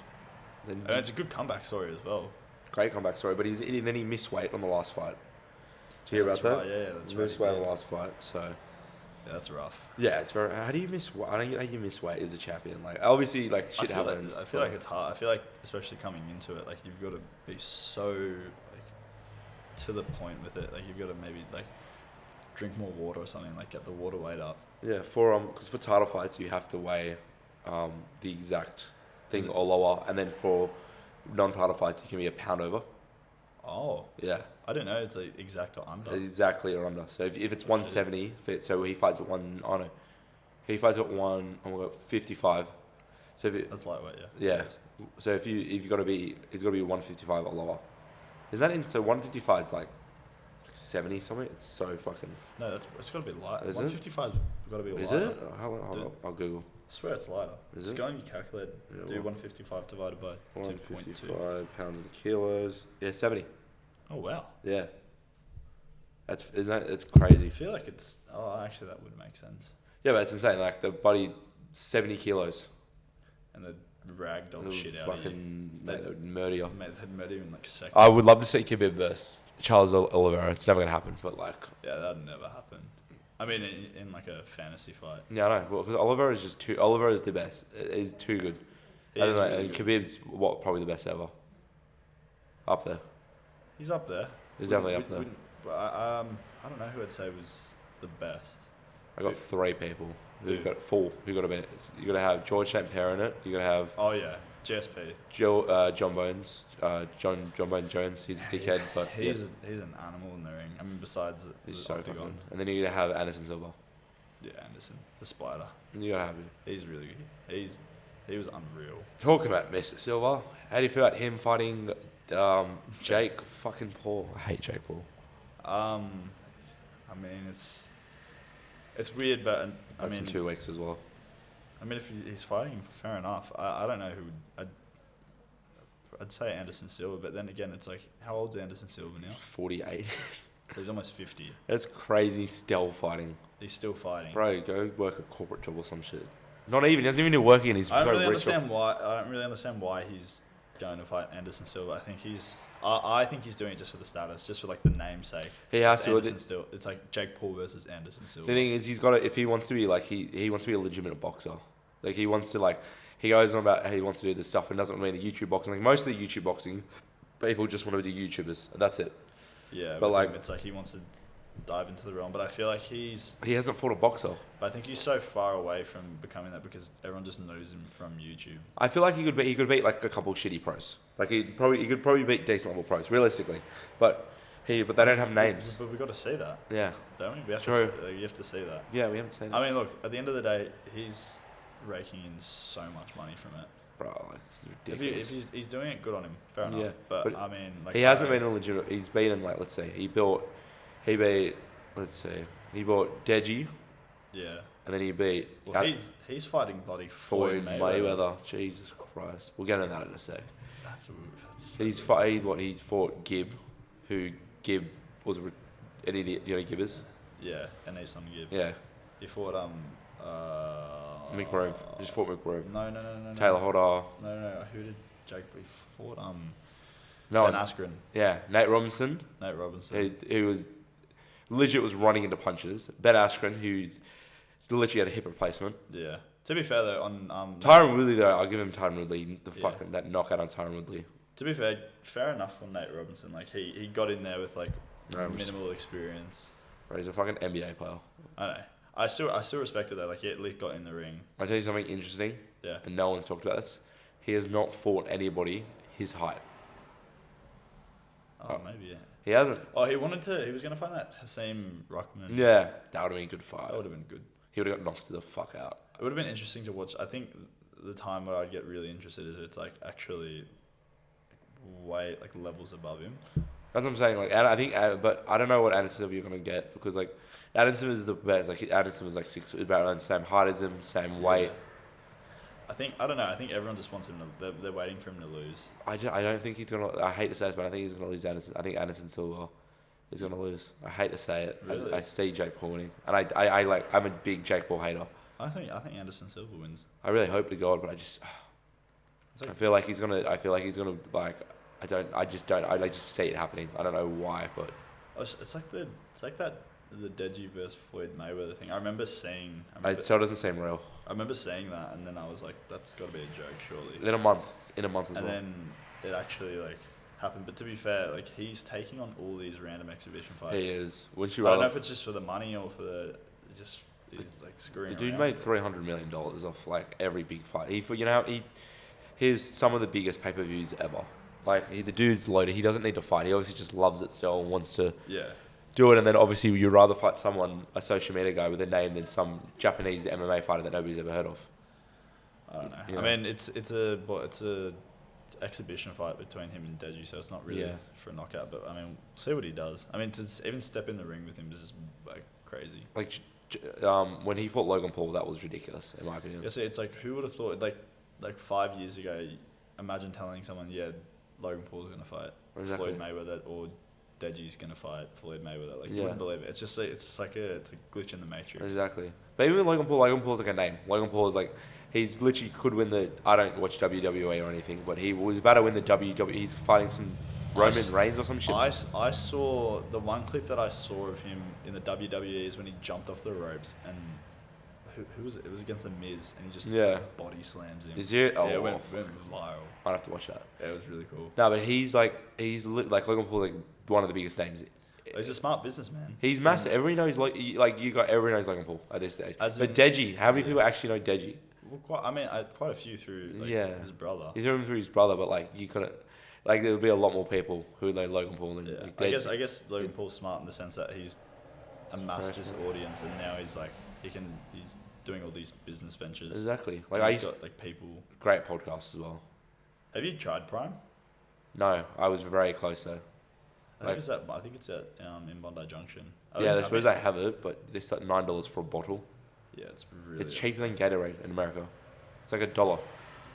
Speaker 3: Then
Speaker 6: and it's a good comeback story as well.
Speaker 3: great comeback story, but then he missed weight on the last fight. Did you hear about that?
Speaker 6: Right, yeah, that's
Speaker 3: He
Speaker 6: right.
Speaker 3: missed weight on the last fight, so
Speaker 6: Yeah, that's rough.
Speaker 3: Yeah, it's very. How do you miss? I don't get how you miss weight as a champion. Like obviously, like shit happens.
Speaker 6: I feel like it's hard. I feel like especially coming into it, like you've got to be so like to the point with it. Like you've got to maybe like drink more water or something. Like get the water weight up.
Speaker 3: Yeah, because for title fights you have to weigh the exact thing or lower, and then for non-title fights you can be a pound over.
Speaker 6: Oh.
Speaker 3: Yeah.
Speaker 6: I didn't know it's like exact or under.
Speaker 3: Exactly or under. So if it's 170, so he fights at he fights at 55. So if
Speaker 6: That's lightweight, yeah.
Speaker 3: yeah. So if you got to be, he's got to be 155 or lower. Is that in? So 155 is like 70 something. It's so fucking.
Speaker 6: No, it's got to be light.
Speaker 3: Is it?
Speaker 6: 155's got to be lighter.
Speaker 3: Is it? Hold on, I'll Google.
Speaker 6: I swear it's lighter.
Speaker 3: Is
Speaker 6: Just
Speaker 3: it?
Speaker 6: go on your calculator.
Speaker 3: Yeah,
Speaker 6: Do 155 divided by 2.2.
Speaker 3: 155 pounds and kilos. Yeah, 70.
Speaker 6: Oh wow.
Speaker 3: Yeah. It's crazy.
Speaker 6: I feel like it's. Oh, actually, that would make sense.
Speaker 3: Yeah, but it's insane. Like the body, 70 kilos.
Speaker 6: And the ragdoll
Speaker 3: They'll
Speaker 6: shit out of you.
Speaker 3: fucking they would murder you.
Speaker 6: Mate, they'd murder you in like seconds.
Speaker 3: I would love to see Khabib versus Charles Oliveira. It's never gonna happen, but like.
Speaker 6: Yeah, that'd never happen. I mean, in like a fantasy fight.
Speaker 3: Yeah, I know. Well, because Oliveira is Oliveira is the best. He's too good.
Speaker 6: He
Speaker 3: I don't
Speaker 6: is
Speaker 3: know.
Speaker 6: really
Speaker 3: And
Speaker 6: good.
Speaker 3: Khabib's probably the best ever. Up there.
Speaker 6: He's up there.
Speaker 3: He's definitely up there.
Speaker 6: But I don't know who I'd say was the best.
Speaker 3: I got three people. Who got four? Who got a minute? You got to have George St. Pierre in it. You got to have
Speaker 6: Oh yeah, GSP.
Speaker 3: John Bones, John Bones Jones. He's a dickhead, but
Speaker 6: He's an animal in the ring. I mean, besides
Speaker 3: he's
Speaker 6: the
Speaker 3: so
Speaker 6: octagon.
Speaker 3: fucking. And then you got to have Anderson Silva.
Speaker 6: Yeah, Anderson, the spider.
Speaker 3: You got to have him.
Speaker 6: He's really good. He was unreal.
Speaker 3: Talking about Mr. Silva, how do you feel about him fighting Jake fucking Paul? I hate Jake Paul.
Speaker 6: I mean, it's weird, but I
Speaker 3: That's
Speaker 6: mean,
Speaker 3: in 2 weeks as well.
Speaker 6: I mean, if he's fighting him, fair enough. I don't know who. I'd say Anderson Silva, but then again, it's like, how old's Anderson Silva now?
Speaker 3: 48.
Speaker 6: So he's almost 50.
Speaker 3: That's crazy. Still fighting,
Speaker 6: He's still fighting.
Speaker 3: bro. Go work a corporate job or some shit. Not even. He doesn't even do working. He's
Speaker 6: I
Speaker 3: so
Speaker 6: don't really
Speaker 3: rich.
Speaker 6: understand why. I don't really understand why he's going to fight Anderson Silva. I think he's doing it just for the status, just for like the namesake.
Speaker 3: He has to.
Speaker 6: Anderson Silva. It's like Jake Paul versus Anderson Silva.
Speaker 3: The thing is, he's got to. If he wants to be like he wants to be a legitimate boxer. Like he wants to like he goes on about how he wants to do this stuff and doesn't mean the YouTube boxing. Like most of the YouTube boxing, people just want to be YouTubers and that's it.
Speaker 6: Yeah,
Speaker 3: but
Speaker 6: with
Speaker 3: like
Speaker 6: him, it's like he wants to dive into the realm, but I feel like
Speaker 3: he hasn't fought a boxer.
Speaker 6: But I think he's so far away from becoming that because everyone just knows him from YouTube.
Speaker 3: I feel like he could beat like a couple shitty pros. Like he could probably beat decent level pros realistically, but they don't have names.
Speaker 6: But we got to see that,
Speaker 3: Yeah,
Speaker 6: don't we? We have
Speaker 3: True.
Speaker 6: to. You have to see that.
Speaker 3: yeah, we haven't seen that.
Speaker 6: I mean, look. At the end of the day, he's raking in so much money from it.
Speaker 3: Bro, like it's
Speaker 6: If
Speaker 3: ridiculous.
Speaker 6: he's doing it, good on him. Fair enough.
Speaker 3: Yeah,
Speaker 6: But
Speaker 3: but
Speaker 6: I mean, like
Speaker 3: He hasn't been a legitimate. He's beaten like let's see, he bought Deji,
Speaker 6: Yeah.
Speaker 3: and then he beat
Speaker 6: Well, he's fighting bloody
Speaker 3: Floyd
Speaker 6: Floyd
Speaker 3: Mayweather. Jesus Christ, we'll get into that in a sec.
Speaker 6: That's
Speaker 3: And he's fought Gibb, who Gibb was an idiot. Do you know who Gibb is?
Speaker 6: yeah, and Ason Gibb.
Speaker 3: Yeah,
Speaker 6: He fought
Speaker 3: McRobe. He just fought McRobe.
Speaker 6: No.
Speaker 3: Taylor Hodder.
Speaker 6: No. Who did Jake? He fought
Speaker 3: No
Speaker 6: Ben
Speaker 3: one.
Speaker 6: Askren,
Speaker 3: Yeah, Nate Robinson,
Speaker 6: Nate Robinson.
Speaker 3: who was legit was running into punches. Ben Askren, who's literally had a hip replacement.
Speaker 6: Yeah. To be fair though, on
Speaker 3: Tyron Woodley though, I'll give him Tyron Woodley.
Speaker 6: Yeah.
Speaker 3: That knockout on Tyron Woodley.
Speaker 6: To be fair enough on Nate Robinson. Like he got in there with like
Speaker 3: No,
Speaker 6: minimal experience.
Speaker 3: Bro, he's a fucking NBA player.
Speaker 6: I know. I still respect it though. Like he at least got in the ring.
Speaker 3: I'll tell you something interesting,
Speaker 6: Yeah.
Speaker 3: and no one's talked about this. He has not fought anybody his height.
Speaker 6: Oh, maybe yeah.
Speaker 3: He hasn't.
Speaker 6: Oh, he was gonna find that Haseem Ruckman.
Speaker 3: Yeah, that would have been a good fight.
Speaker 6: That would have been good.
Speaker 3: He would have got knocked the fuck out.
Speaker 6: It would have been interesting to watch. I think the time where I'd get really interested is it's like actually way like levels above him.
Speaker 3: That's what I'm saying. Like, I think, but I don't know what Anderson Silva you're gonna get because like, Anderson is the best. Like, Anderson was like about around the same height as him, same weight.
Speaker 6: I don't know. I think everyone just wants him to. They're waiting for him to lose.
Speaker 3: I don't think he's gonna. I hate to say this, but I think he's gonna lose Anderson. I think Anderson Silva is gonna lose. I hate to say it.
Speaker 6: Really?
Speaker 3: I see Jake Paul winning, and I'm a big Jake Paul hater.
Speaker 6: I think Anderson Silva wins.
Speaker 3: I really hope to God, but I just. I feel like he's gonna like. I just see it happening. I don't know why, but
Speaker 6: It's like that the Deji versus Floyd Mayweather thing. I remember seeing.
Speaker 3: It still doesn't seem real.
Speaker 6: I remember seeing that, and then I was like, "That's got to be a joke, surely."
Speaker 3: In a month. It's in a month as
Speaker 6: And
Speaker 3: well.
Speaker 6: then it actually like happened. But to be fair, like he's taking on all these random exhibition fights.
Speaker 3: He is. Would
Speaker 6: I
Speaker 3: you
Speaker 6: don't know
Speaker 3: rather?
Speaker 6: if it's just for the money or for the just he's like screwing.
Speaker 3: The dude
Speaker 6: around.
Speaker 3: made $300 million off like every big fight. Here's some of the biggest pay-per-views ever. Like the dude's loaded. He doesn't need to fight. He obviously just loves it still and wants to
Speaker 6: Yeah.
Speaker 3: do it. And then obviously you'd rather fight someone, a social media guy with a name, than some Japanese MMA fighter that nobody's ever heard of.
Speaker 6: I don't know.
Speaker 3: Yeah.
Speaker 6: I mean, it's a exhibition fight between him and Deji, so it's not really
Speaker 3: Yeah.
Speaker 6: for a knockout. But I mean, see what he does. I mean, to even step in the ring with him is just like crazy.
Speaker 3: Like when he fought Logan Paul, that was ridiculous in my opinion.
Speaker 6: Yeah, see, it's like who would have thought like 5 years ago? Imagine telling someone, yeah, Logan Paul's gonna fight
Speaker 3: Exactly.
Speaker 6: Floyd Mayweather or Deji's gonna fight Floyd Mayweather. Like you
Speaker 3: Yeah.
Speaker 6: wouldn't believe it. It's just like it's a glitch in the matrix.
Speaker 3: Exactly. But even Logan Paul's like a name. Logan Paul is like, he's literally could win the, I don't watch WWE or anything, but he was about to win the WWE. He's fighting some Roman Reigns or some shit.
Speaker 6: I saw the one clip that I saw of him in the WWE is when he jumped off the ropes and who was it? It was against the Miz and he just body slams him.
Speaker 3: Is it? Oh,
Speaker 6: yeah, it went viral.
Speaker 3: I'd have to watch that.
Speaker 6: Yeah, it was really cool.
Speaker 3: No, but he's like Logan Paul, like one of the biggest names.
Speaker 6: He's a smart businessman.
Speaker 3: He's massive. Everyone knows everyone knows Logan Paul at this stage.
Speaker 6: As
Speaker 3: But
Speaker 6: in-
Speaker 3: Deji, how many people actually know Deji?
Speaker 6: Well, quite a few through his brother.
Speaker 3: He's through his brother, but like you couldn't, like there would be a lot more people who know Logan Paul than
Speaker 6: Yeah.
Speaker 3: like, Deji.
Speaker 6: I guess Logan Paul's smart in the sense that he's amassed this audience and now he's doing all these business ventures.
Speaker 3: Exactly.
Speaker 6: Like
Speaker 3: Like
Speaker 6: he's got like people.
Speaker 3: great podcasts as well.
Speaker 6: Have you tried Prime?
Speaker 3: No, I was very close though.
Speaker 6: I think it's at in Bondi Junction.
Speaker 3: Yeah, I suppose I have it, but it's like $9 for a bottle.
Speaker 6: Yeah, it's really.
Speaker 3: It's cheaper than Gatorade in America. It's like $1.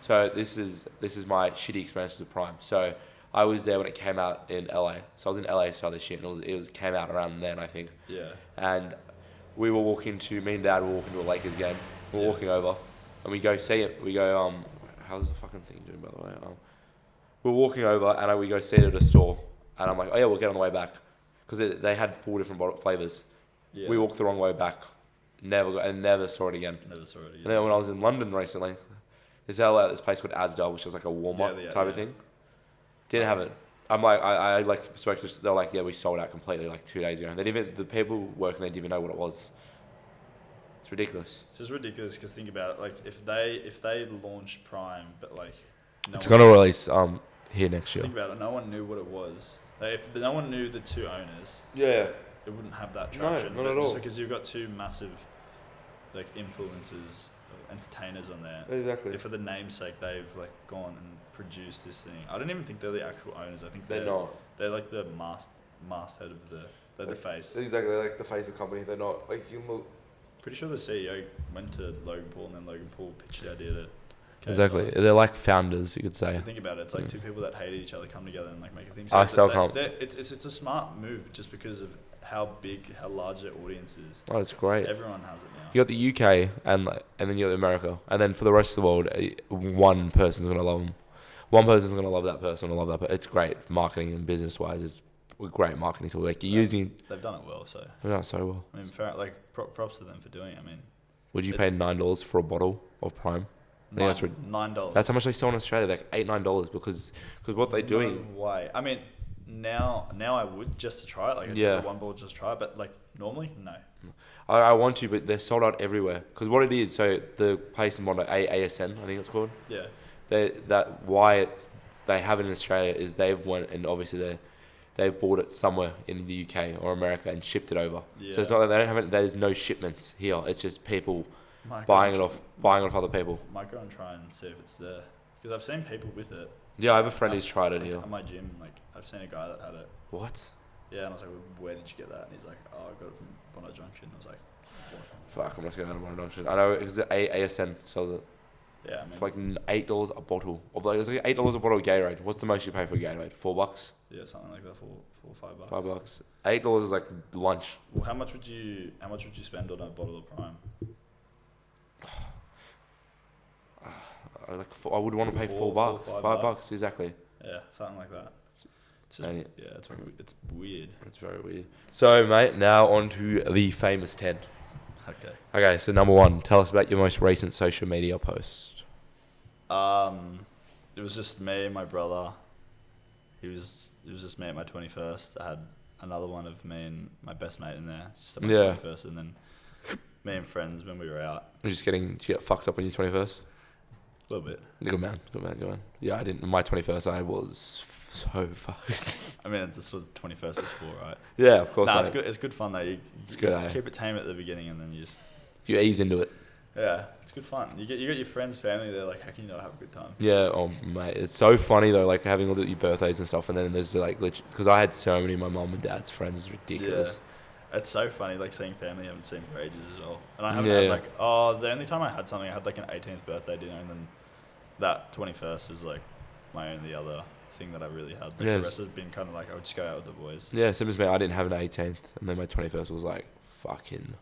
Speaker 3: So this is my shitty experience with Prime. So I was there when it came out in LA. So I was in LA to this shit, and it came out around then, I think.
Speaker 6: Yeah.
Speaker 3: And me and Dad were walking to a Lakers game. We're walking over, and we go see it. We go, how's the fucking thing doing, by the way? We're walking over, and we go see it at a store. And I'm like, oh yeah, we'll get on the way back. Because they had 4 different flavours.
Speaker 6: Yeah.
Speaker 3: We walked the wrong way back. Never saw it again.
Speaker 6: Never saw it again.
Speaker 3: And then when I was in London recently, there's this place called Asda, which is like a Walmart type of thing. Didn't have it. I'm like, I spoke to, they're like, yeah, we sold out completely like 2 days ago. The people working there didn't even know what it was. It's ridiculous.
Speaker 6: It's just ridiculous because think about it. Like if they launched Prime, but like
Speaker 3: It's gonna release here next year.
Speaker 6: Think about it. No one knew what it was. Like, if no one knew the 2 owners,
Speaker 3: Yeah.
Speaker 6: it wouldn't have that
Speaker 3: No,
Speaker 6: traction.
Speaker 3: not
Speaker 6: But
Speaker 3: at all.
Speaker 6: just because you've got 2 massive like influencers, entertainers on there.
Speaker 3: Exactly.
Speaker 6: If for the namesake they've like gone and produced this thing. I don't even think they're the actual owners. I think
Speaker 3: They're not.
Speaker 6: They're like the masthead of the face.
Speaker 3: Exactly, they're like the face of the company. They're not like you look.
Speaker 6: Pretty sure the CEO went to Logan Paul and then Logan Paul pitched the idea to.
Speaker 3: Exactly, they're like founders, you could say.
Speaker 6: Think about it. It's like 2 people that hated each other come together and like make a thing.
Speaker 3: I still can't.
Speaker 6: It's a smart move just because of how large their audience is.
Speaker 3: Oh, it's great.
Speaker 6: Everyone has it now.
Speaker 3: You got the UK and then you got America, and then for the rest of the world, one person's gonna love them. One person's gonna love that person. Love that. It's great marketing and business wise. It's a great marketing tool. Like you're using.
Speaker 6: They've done it well. So.
Speaker 3: They've done it so well.
Speaker 6: I mean, props to them for doing it. I mean.
Speaker 3: Would you pay $9 for a bottle of Prime? I think that's
Speaker 6: $9.
Speaker 3: That's how much they sell in Australia, like $8-9, because what they're doing.
Speaker 6: No way. I mean, now I would just to try it, like
Speaker 3: Yeah.
Speaker 6: one bottle just try it, but like normally no.
Speaker 3: I want to, but they're sold out everywhere. Because what it is, so the place in Bondi, ASN, I think it's called.
Speaker 6: Yeah.
Speaker 3: They have it in Australia is they've went and obviously they've bought it somewhere in the UK or America and shipped it over.
Speaker 6: Yeah.
Speaker 3: So it's not that they don't have it. There's no shipments here. It's just people buying it off other people.
Speaker 6: Might go and try and see if it's there because I've seen people with it.
Speaker 3: Yeah, I have a friend who's tried it here.
Speaker 6: At my gym, like I've seen a guy that had it.
Speaker 3: What?
Speaker 6: Yeah, and I was like, where did you get that? And he's like, oh, I got it from Bondi Junction. I was like, what?
Speaker 3: Fuck, I'm not going to Bondi Junction. I know because ASN sells it.
Speaker 6: Yeah, I mean,
Speaker 3: For like $8 a bottle. It's like $8 a bottle of Gatorade. What's the most you pay for a Gatorade? $4?
Speaker 6: yeah, something like that for $4 or $5.
Speaker 3: $5. $8 is like lunch.
Speaker 6: Well, how much would you spend on a bottle of Prime?
Speaker 3: I would want to pay $4.
Speaker 6: $5.
Speaker 3: $5, exactly.
Speaker 6: Yeah, something like that. It's just,
Speaker 3: And
Speaker 6: it's weird.
Speaker 3: it's very weird. So, mate, now on to the famous 10.
Speaker 6: Okay.
Speaker 3: Okay, so number 1, tell us about your most recent social media post.
Speaker 6: It was just me and my brother. It was just me at my 21st. I had another one of me and my best mate in there, just at my 21st, and then me and friends when we were out.
Speaker 3: Did you get fucked up on your 21st?
Speaker 6: A little bit.
Speaker 3: Good man. Yeah, I didn't. My 21st, I was so fucked.
Speaker 6: I mean, this was 21st is for, right?
Speaker 3: Yeah, of course.
Speaker 6: Nah,
Speaker 3: mate.
Speaker 6: it's good. It's good fun though.
Speaker 3: It's good, eh?
Speaker 6: Keep it tame at the beginning, and then
Speaker 3: You ease into it.
Speaker 6: yeah, it's good fun. You get your friends, family there. Like, how can you not have a good time?
Speaker 3: Yeah, oh mate, it's so funny though, like having all your birthdays and stuff, and then there's like, because I had so many of my mum and dad's friends, it's ridiculous.
Speaker 6: Yeah, it's so funny, like seeing family I haven't seen for ages as well. And I haven't
Speaker 3: Yeah.
Speaker 6: had the only time I had something, I had like an 18th birthday dinner, and then that 21st was like my only other thing that I really had. Like,
Speaker 3: Yes.
Speaker 6: the rest has been kind of like I would just go out with the boys.
Speaker 3: Yeah, same as me. I didn't have an 18th, and then my 21st was like fucking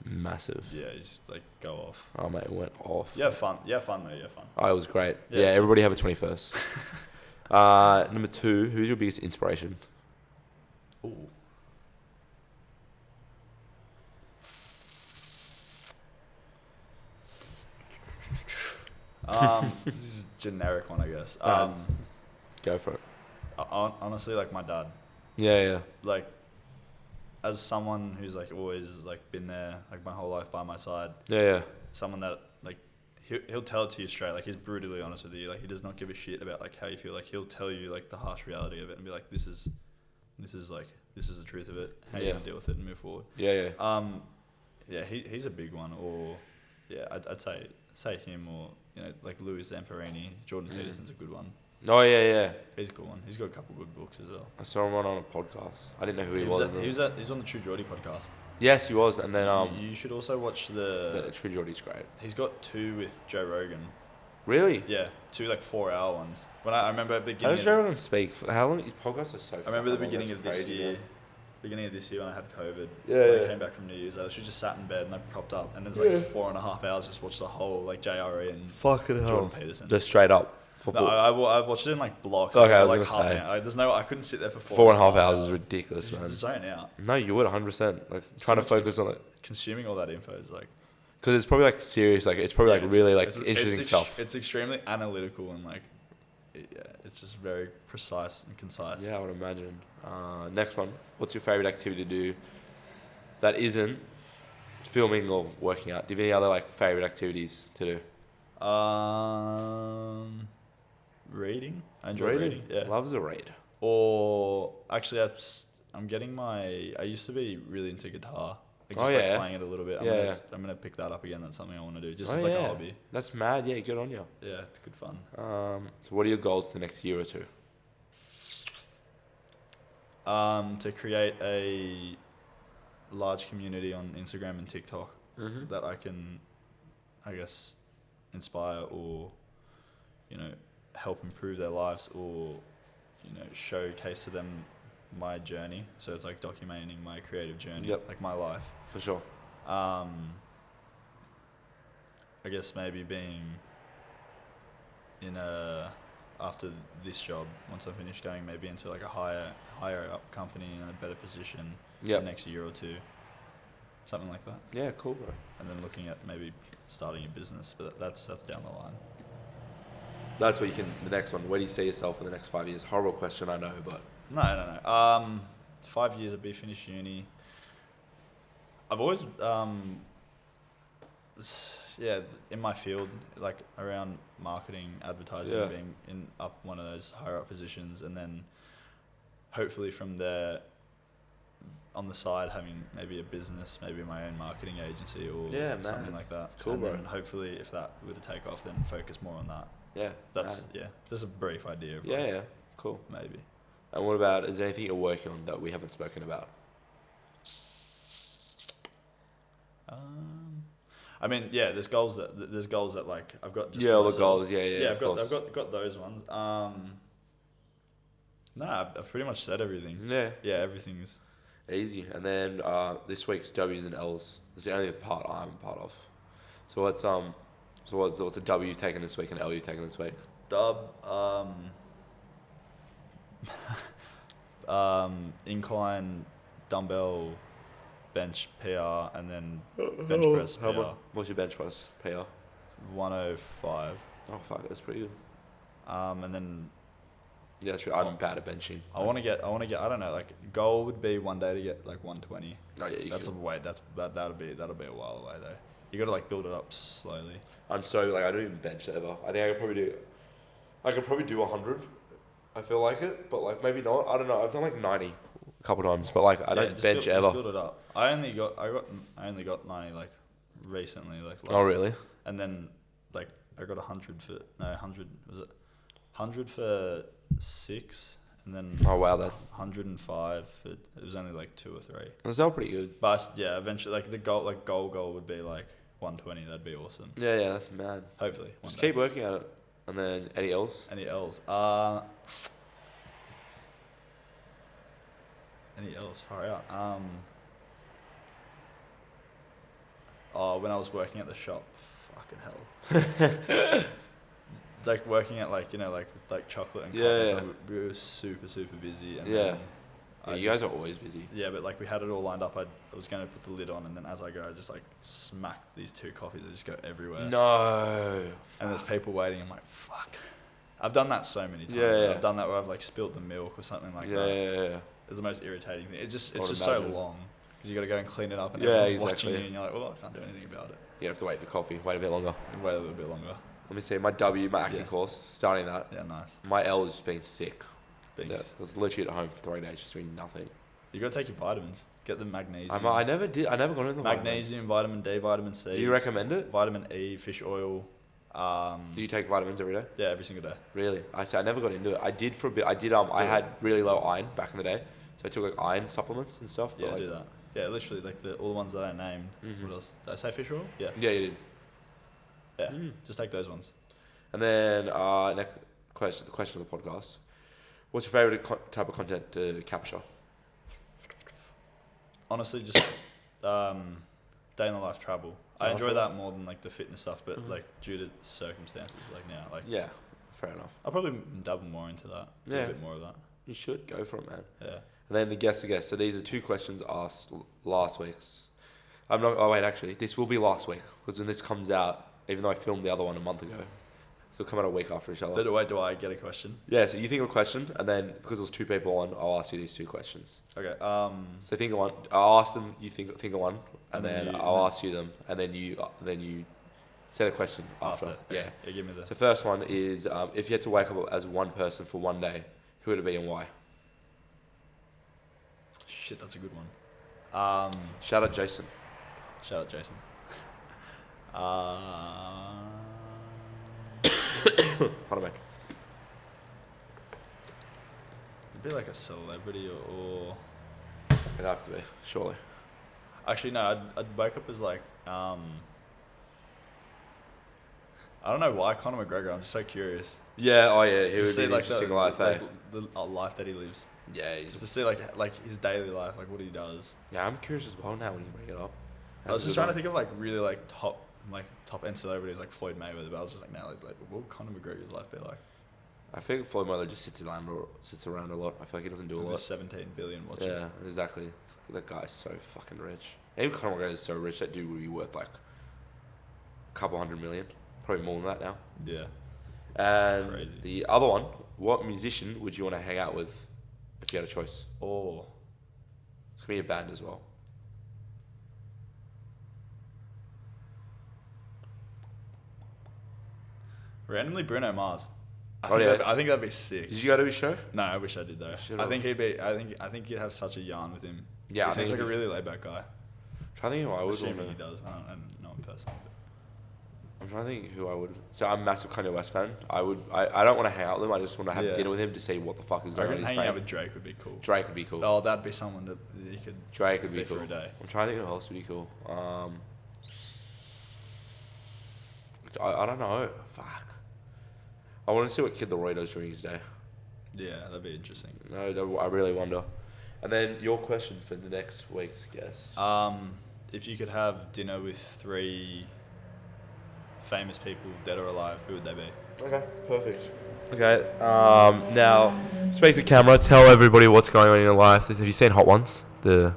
Speaker 3: massive.
Speaker 6: Yeah, you just like go off.
Speaker 3: Oh mate, it went off.
Speaker 6: Yeah, fun. Yeah, fun though. Yeah, fun.
Speaker 3: Oh, it was great.
Speaker 6: Yeah,
Speaker 3: Yeah,
Speaker 6: it's-
Speaker 3: everybody have a 21st. Number 2, who's your biggest inspiration?
Speaker 6: Ooh. This is a generic one, I guess.
Speaker 3: Go for it.
Speaker 6: Honestly, like my dad.
Speaker 3: Yeah.
Speaker 6: Like, as someone who's like always like been there like my whole life by my side,
Speaker 3: Yeah.
Speaker 6: someone that like he'll tell it to you straight. Like, he's brutally honest with you. Like, he does not give a shit about like how you feel. Like, he'll tell you like the harsh reality of it and be like, this is the truth of it. How you gonna deal with it and move forward.
Speaker 3: Yeah.
Speaker 6: Yeah, he's a big one. Or yeah, I'd say him, or like Louis Zamperini. Jordan Peterson's a good one.
Speaker 3: Oh yeah.
Speaker 6: He's a good one. He's got a couple good books as well.
Speaker 3: I saw him on a podcast. I didn't know who he was.
Speaker 6: He's on the True Geordie podcast.
Speaker 3: Yes, he was, and then
Speaker 6: You should also watch
Speaker 3: the True Geordie's great.
Speaker 6: He's got 2 with Joe Rogan.
Speaker 3: Really?
Speaker 6: Yeah, 2 like 4-hour ones. When I remember at the
Speaker 3: How
Speaker 6: beginning.
Speaker 3: does Joe Rogan speak? How long? His podcasts are so.
Speaker 6: I remember the
Speaker 3: fucking long.
Speaker 6: beginning
Speaker 3: That's
Speaker 6: of this
Speaker 3: crazy,
Speaker 6: year.
Speaker 3: man.
Speaker 6: Beginning of this year when I had COVID.
Speaker 3: Yeah,
Speaker 6: when I
Speaker 3: yeah.
Speaker 6: came back from New Year's, I literally just sat in bed and I propped up, and it's like 4.5 hours just watched the whole like JRE and
Speaker 3: Fucking
Speaker 6: Jordan Peterson.
Speaker 3: Just straight up.
Speaker 6: No, I watched it in like blocks.
Speaker 3: Okay, I was
Speaker 6: like
Speaker 3: gonna
Speaker 6: half
Speaker 3: say.
Speaker 6: an hour. Like, I couldn't sit there for
Speaker 3: 4.5 hours is ridiculous,
Speaker 6: Just
Speaker 3: man.
Speaker 6: zone out.
Speaker 3: No, you would 100%. Like trying to
Speaker 6: much
Speaker 3: focus on it
Speaker 6: Consuming all that info is like.
Speaker 3: because it's probably like serious. Like it's probably like really like interesting stuff.
Speaker 6: It's extremely analytical and like, it's just very precise and concise.
Speaker 3: Yeah, I would imagine. Next one. What's your favorite activity to do that isn't filming or working out? Do you have any other like favorite activities to do?
Speaker 6: Reading. I enjoy reading. Yeah.
Speaker 3: Loves a read.
Speaker 6: Or actually, I'm getting I used to be really into guitar. Like, just like playing it a little bit. I'm gonna pick that up again. That's something I want to do, just as like a hobby.
Speaker 3: That's mad. Yeah, good on you.
Speaker 6: Yeah, it's good fun.
Speaker 3: So what are your goals for the next year or two?
Speaker 6: To create a large community on Instagram and TikTok that I can, I guess, inspire or, help improve their lives, or, showcase to them my journey. So it's like documenting my creative journey, like my life.
Speaker 3: For sure.
Speaker 6: I guess maybe being in after this job, once I finish going maybe into like a higher up company in a better position the next year or two. Something like that.
Speaker 3: Yeah, cool, bro.
Speaker 6: And then looking at maybe starting a business, but that's down the line.
Speaker 3: That's what you can. The next one. Where do you see yourself in the next 5 years? Horrible question, I know, but
Speaker 6: No. 5 years I'll be finished uni. I've always, in my field, like around marketing, advertising, being in up one of those higher up positions, and then hopefully from there, on the side, having maybe a business, maybe my own marketing agency or something like that.
Speaker 3: Cool,
Speaker 6: and
Speaker 3: bro.
Speaker 6: then hopefully, if that were to take off, then focus more on that.
Speaker 3: yeah,
Speaker 6: That's just a brief idea. Of
Speaker 3: yeah, cool.
Speaker 6: maybe.
Speaker 3: And what about? Is there anything you're working on that we haven't spoken about?
Speaker 6: I mean, there's goals that like I've got. Just
Speaker 3: All the
Speaker 6: myself.
Speaker 3: goals. Yeah.
Speaker 6: I've got those ones. No, I've pretty much said everything.
Speaker 3: Yeah.
Speaker 6: Everything's
Speaker 3: Easy. And then this week's W's and L's. It's the only part I'm a part of. So what's a W you've taken this week and L you've taken this week?
Speaker 6: dub. Incline, dumbbell, bench PR, and then bench press
Speaker 3: How
Speaker 6: PR.
Speaker 3: much? What's your bench press PR?
Speaker 6: 105.
Speaker 3: Oh fuck, that's pretty good.
Speaker 6: And then
Speaker 3: Yeah, that's true. I'm bad at benching.
Speaker 6: I want to get. I don't know. Like goal would be one day to get like 120.
Speaker 3: Oh yeah, you
Speaker 6: That's a
Speaker 3: could.
Speaker 6: way. That'll be a while away though. You got to like build it up slowly.
Speaker 3: I'm so like I don't even bench ever. I think I could probably do 100. I feel like it, but like maybe not. I don't know. I've done like 90 a couple times, but like I don't
Speaker 6: just
Speaker 3: bench
Speaker 6: build,
Speaker 3: ever.
Speaker 6: Just build it up. I only got 90 like recently like.
Speaker 3: Oh really?
Speaker 6: And then like I got 100 for 100 for 6, and then
Speaker 3: Oh wow, that's
Speaker 6: 105 for it was only like 2 or 3.
Speaker 3: that's all pretty good.
Speaker 6: But yeah, eventually like the goal would be like 120. That'd be awesome.
Speaker 3: Yeah, that's mad.
Speaker 6: Hopefully. One
Speaker 3: Just
Speaker 6: day.
Speaker 3: keep working at it, and then any else?
Speaker 6: Any L's? Any L's? Far out. Oh, when I was working at the shop, fucking hell. Like working at like like chocolate and
Speaker 3: Yeah,
Speaker 6: so we were super busy. And
Speaker 3: Yeah.
Speaker 6: then
Speaker 3: Yeah, you guys are always busy.
Speaker 6: Yeah, but like we had it all lined up. I was going to put the lid on, and then as I go, I just like smack these 2 coffees. They just go everywhere.
Speaker 3: No.
Speaker 6: And there's people waiting. I'm like, fuck. I've done that so many times.
Speaker 3: Yeah.
Speaker 6: I've done that where I've like spilt the milk or something like
Speaker 3: Yeah,
Speaker 6: that.
Speaker 3: yeah.
Speaker 6: It's the most irritating thing. It's just
Speaker 3: I'd
Speaker 6: so
Speaker 3: imagine.
Speaker 6: long because you got to go and clean it up, and
Speaker 3: Yeah,
Speaker 6: everyone's
Speaker 3: exactly.
Speaker 6: watching you, and you're like, well, I can't do anything about it.
Speaker 3: You have to wait for coffee. Wait a bit longer.
Speaker 6: Wait a little bit longer.
Speaker 3: Let me see. My acting
Speaker 6: Yeah.
Speaker 3: course, starting that.
Speaker 6: Yeah, nice.
Speaker 3: My L has just been sick.
Speaker 6: Big.
Speaker 3: Yeah, I was literally at home for 3 days just doing nothing.
Speaker 6: You got to take your vitamins. Get the magnesium.
Speaker 3: I never did. I never got in the
Speaker 6: Magnesium, vitamin D, vitamin C.
Speaker 3: vitamins. Do you recommend it?
Speaker 6: Vitamin E, fish oil.
Speaker 3: Do you take vitamins every day?
Speaker 6: Yeah, every single day.
Speaker 3: Really? I never got into it. I did for a bit. I had really low iron back in the day, so I took like iron supplements and stuff.
Speaker 6: Yeah,
Speaker 3: but, like,
Speaker 6: do that. Yeah, literally like all the ones that I named.
Speaker 3: Mhm.
Speaker 6: What else? Did I say fish oil? Yeah.
Speaker 3: Yeah, you did.
Speaker 6: Yeah.
Speaker 3: Mm.
Speaker 6: Just take those ones.
Speaker 3: And then next question, the question of the podcast: what's your favorite type of content to capture?
Speaker 6: Honestly, just day in the life travel. I enjoy that more than like the fitness stuff, but like due to circumstances, like now, like
Speaker 3: Yeah, fair enough.
Speaker 6: I'll probably dabble more into that. Do
Speaker 3: Yeah.
Speaker 6: a bit more of that.
Speaker 3: You should go for it, man.
Speaker 6: Yeah.
Speaker 3: And then the guess. So these are 2 questions asked last week's. I'm not. Oh wait, actually, this will be last week because when this comes out, even though I filmed the other one a month ago, it'll come out a week after each other.
Speaker 6: So do I get a question?
Speaker 3: Yeah. So you think of a question, and then because there's 2 people on, I'll ask you these 2 questions.
Speaker 6: Okay.
Speaker 3: So think of one. I'll ask them. You think of one, and
Speaker 6: And then
Speaker 3: then
Speaker 6: you-
Speaker 3: I'll ask you them, and then you say the question after.
Speaker 6: Okay.
Speaker 3: Yeah.
Speaker 6: Yeah. Give me the.
Speaker 3: So first one is if you had to wake up as one person for one day, who would it be and why?
Speaker 6: Shit, that's a good one.
Speaker 3: Shout out Jason.
Speaker 6: Shout out Jason.
Speaker 3: Pardon me.
Speaker 6: It'd be like a celebrity or
Speaker 3: It'd have to be, surely.
Speaker 6: actually no. I'd wake up as like I don't know why Conor McGregor. I'm just so curious.
Speaker 3: Yeah. Oh yeah. He
Speaker 6: Just
Speaker 3: would
Speaker 6: see
Speaker 3: be an
Speaker 6: like
Speaker 3: interesting life, eh?
Speaker 6: the life that he lives.
Speaker 3: Yeah.
Speaker 6: Just to see like his daily life, like what he does.
Speaker 3: Yeah. I'm curious as well now when you bring it up.
Speaker 6: I was just trying to think of like really like top end celebrities like Floyd Mayweather, but I was just like, now like what would Conor McGregor's life be like?
Speaker 3: I think Floyd Mayweather just sits around a lot. I feel like he doesn't do a
Speaker 6: With
Speaker 3: lot.
Speaker 6: 17 billion watches.
Speaker 3: Yeah, exactly. That guy's so fucking rich. Even Conor McGregor is so rich. That dude would be worth like a couple $100 million, probably more than that now.
Speaker 6: Yeah.
Speaker 3: And
Speaker 6: Crazy.
Speaker 3: the other one, what musician would you want to hang out with if you had a choice?
Speaker 6: Oh,
Speaker 3: It's gonna be a band as well.
Speaker 6: randomly Bruno Mars.
Speaker 3: Oh, yeah.
Speaker 6: I think that'd be sick.
Speaker 3: Did you go to his show?
Speaker 6: No, I wish I did though.
Speaker 3: Should've.
Speaker 6: I think he'd be. I think you'd have such a yarn with him.
Speaker 3: Yeah,
Speaker 6: he
Speaker 3: I
Speaker 6: seems
Speaker 3: think
Speaker 6: like a
Speaker 3: he'd be-
Speaker 6: really laid back guy.
Speaker 3: I'm trying to think who I would
Speaker 6: Assuming
Speaker 3: want
Speaker 6: he
Speaker 3: to.
Speaker 6: does. I don't know him personally.
Speaker 3: I'm trying to think who I would. So I'm a massive Kanye West fan. I don't want to hang out with him. I just want to have
Speaker 6: Yeah.
Speaker 3: dinner with him to see what the fuck is
Speaker 6: I
Speaker 3: going on
Speaker 6: reckon
Speaker 3: in his
Speaker 6: hanging
Speaker 3: brain.
Speaker 6: out with Drake would be cool.
Speaker 3: Drake would be cool.
Speaker 6: Oh, that'd be someone that you could.
Speaker 3: Drake would be
Speaker 6: live for
Speaker 3: cool.
Speaker 6: a day.
Speaker 3: I'm trying to think who else would be cool. I don't know. Fuck. I want to see what Kid Leroy does during his day.
Speaker 6: Yeah, that'd be interesting.
Speaker 3: No, I really wonder. And then your question for the next week's guest.
Speaker 6: If you could have dinner with 3 famous people, dead or alive, who would they be?
Speaker 3: Okay, perfect. Okay. Now, speak to camera. Tell everybody what's going on in your life. Have you seen Hot Ones, the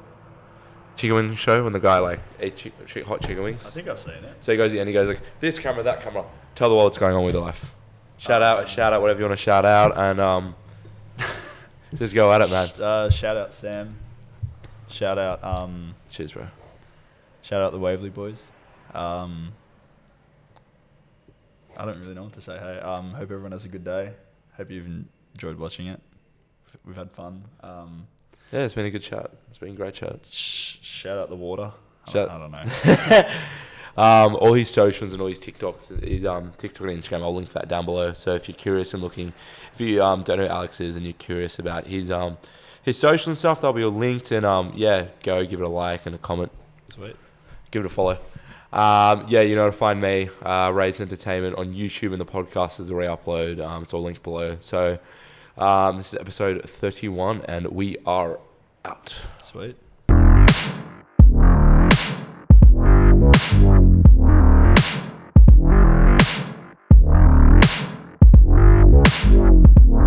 Speaker 3: chicken wing show, when the guy like eats hot chicken wings?
Speaker 6: I think I've seen it.
Speaker 3: So he goes and he goes like, this camera, that camera. Tell the world what's going on with your life. Shout out, whatever you want to shout out, and just go at it, man.
Speaker 6: Shout out Sam. Shout out
Speaker 3: Cheers, bro.
Speaker 6: shout out the Waverley boys. I don't really know what to say. Hey, hope everyone has a good day. Hope you've enjoyed watching it. We've had fun.
Speaker 3: Yeah, it's been a good chat. It's been a great chat.
Speaker 6: Shout out the water. I
Speaker 3: Shout-
Speaker 6: don't know.
Speaker 3: All his socials and all his TikToks, his TikTok and Instagram, I'll link that down below. So if you're curious and looking, if you don't know who Alex is and you're curious about his social and stuff, they'll be all linked. And yeah, go give it a like and a comment.
Speaker 6: Sweet.
Speaker 3: Give it a follow. Yeah, you know how to find me, Raise Entertainment, on YouTube, and the podcast is the Reupload. It's all linked below. So this is episode 31, and we are out.
Speaker 6: Sweet.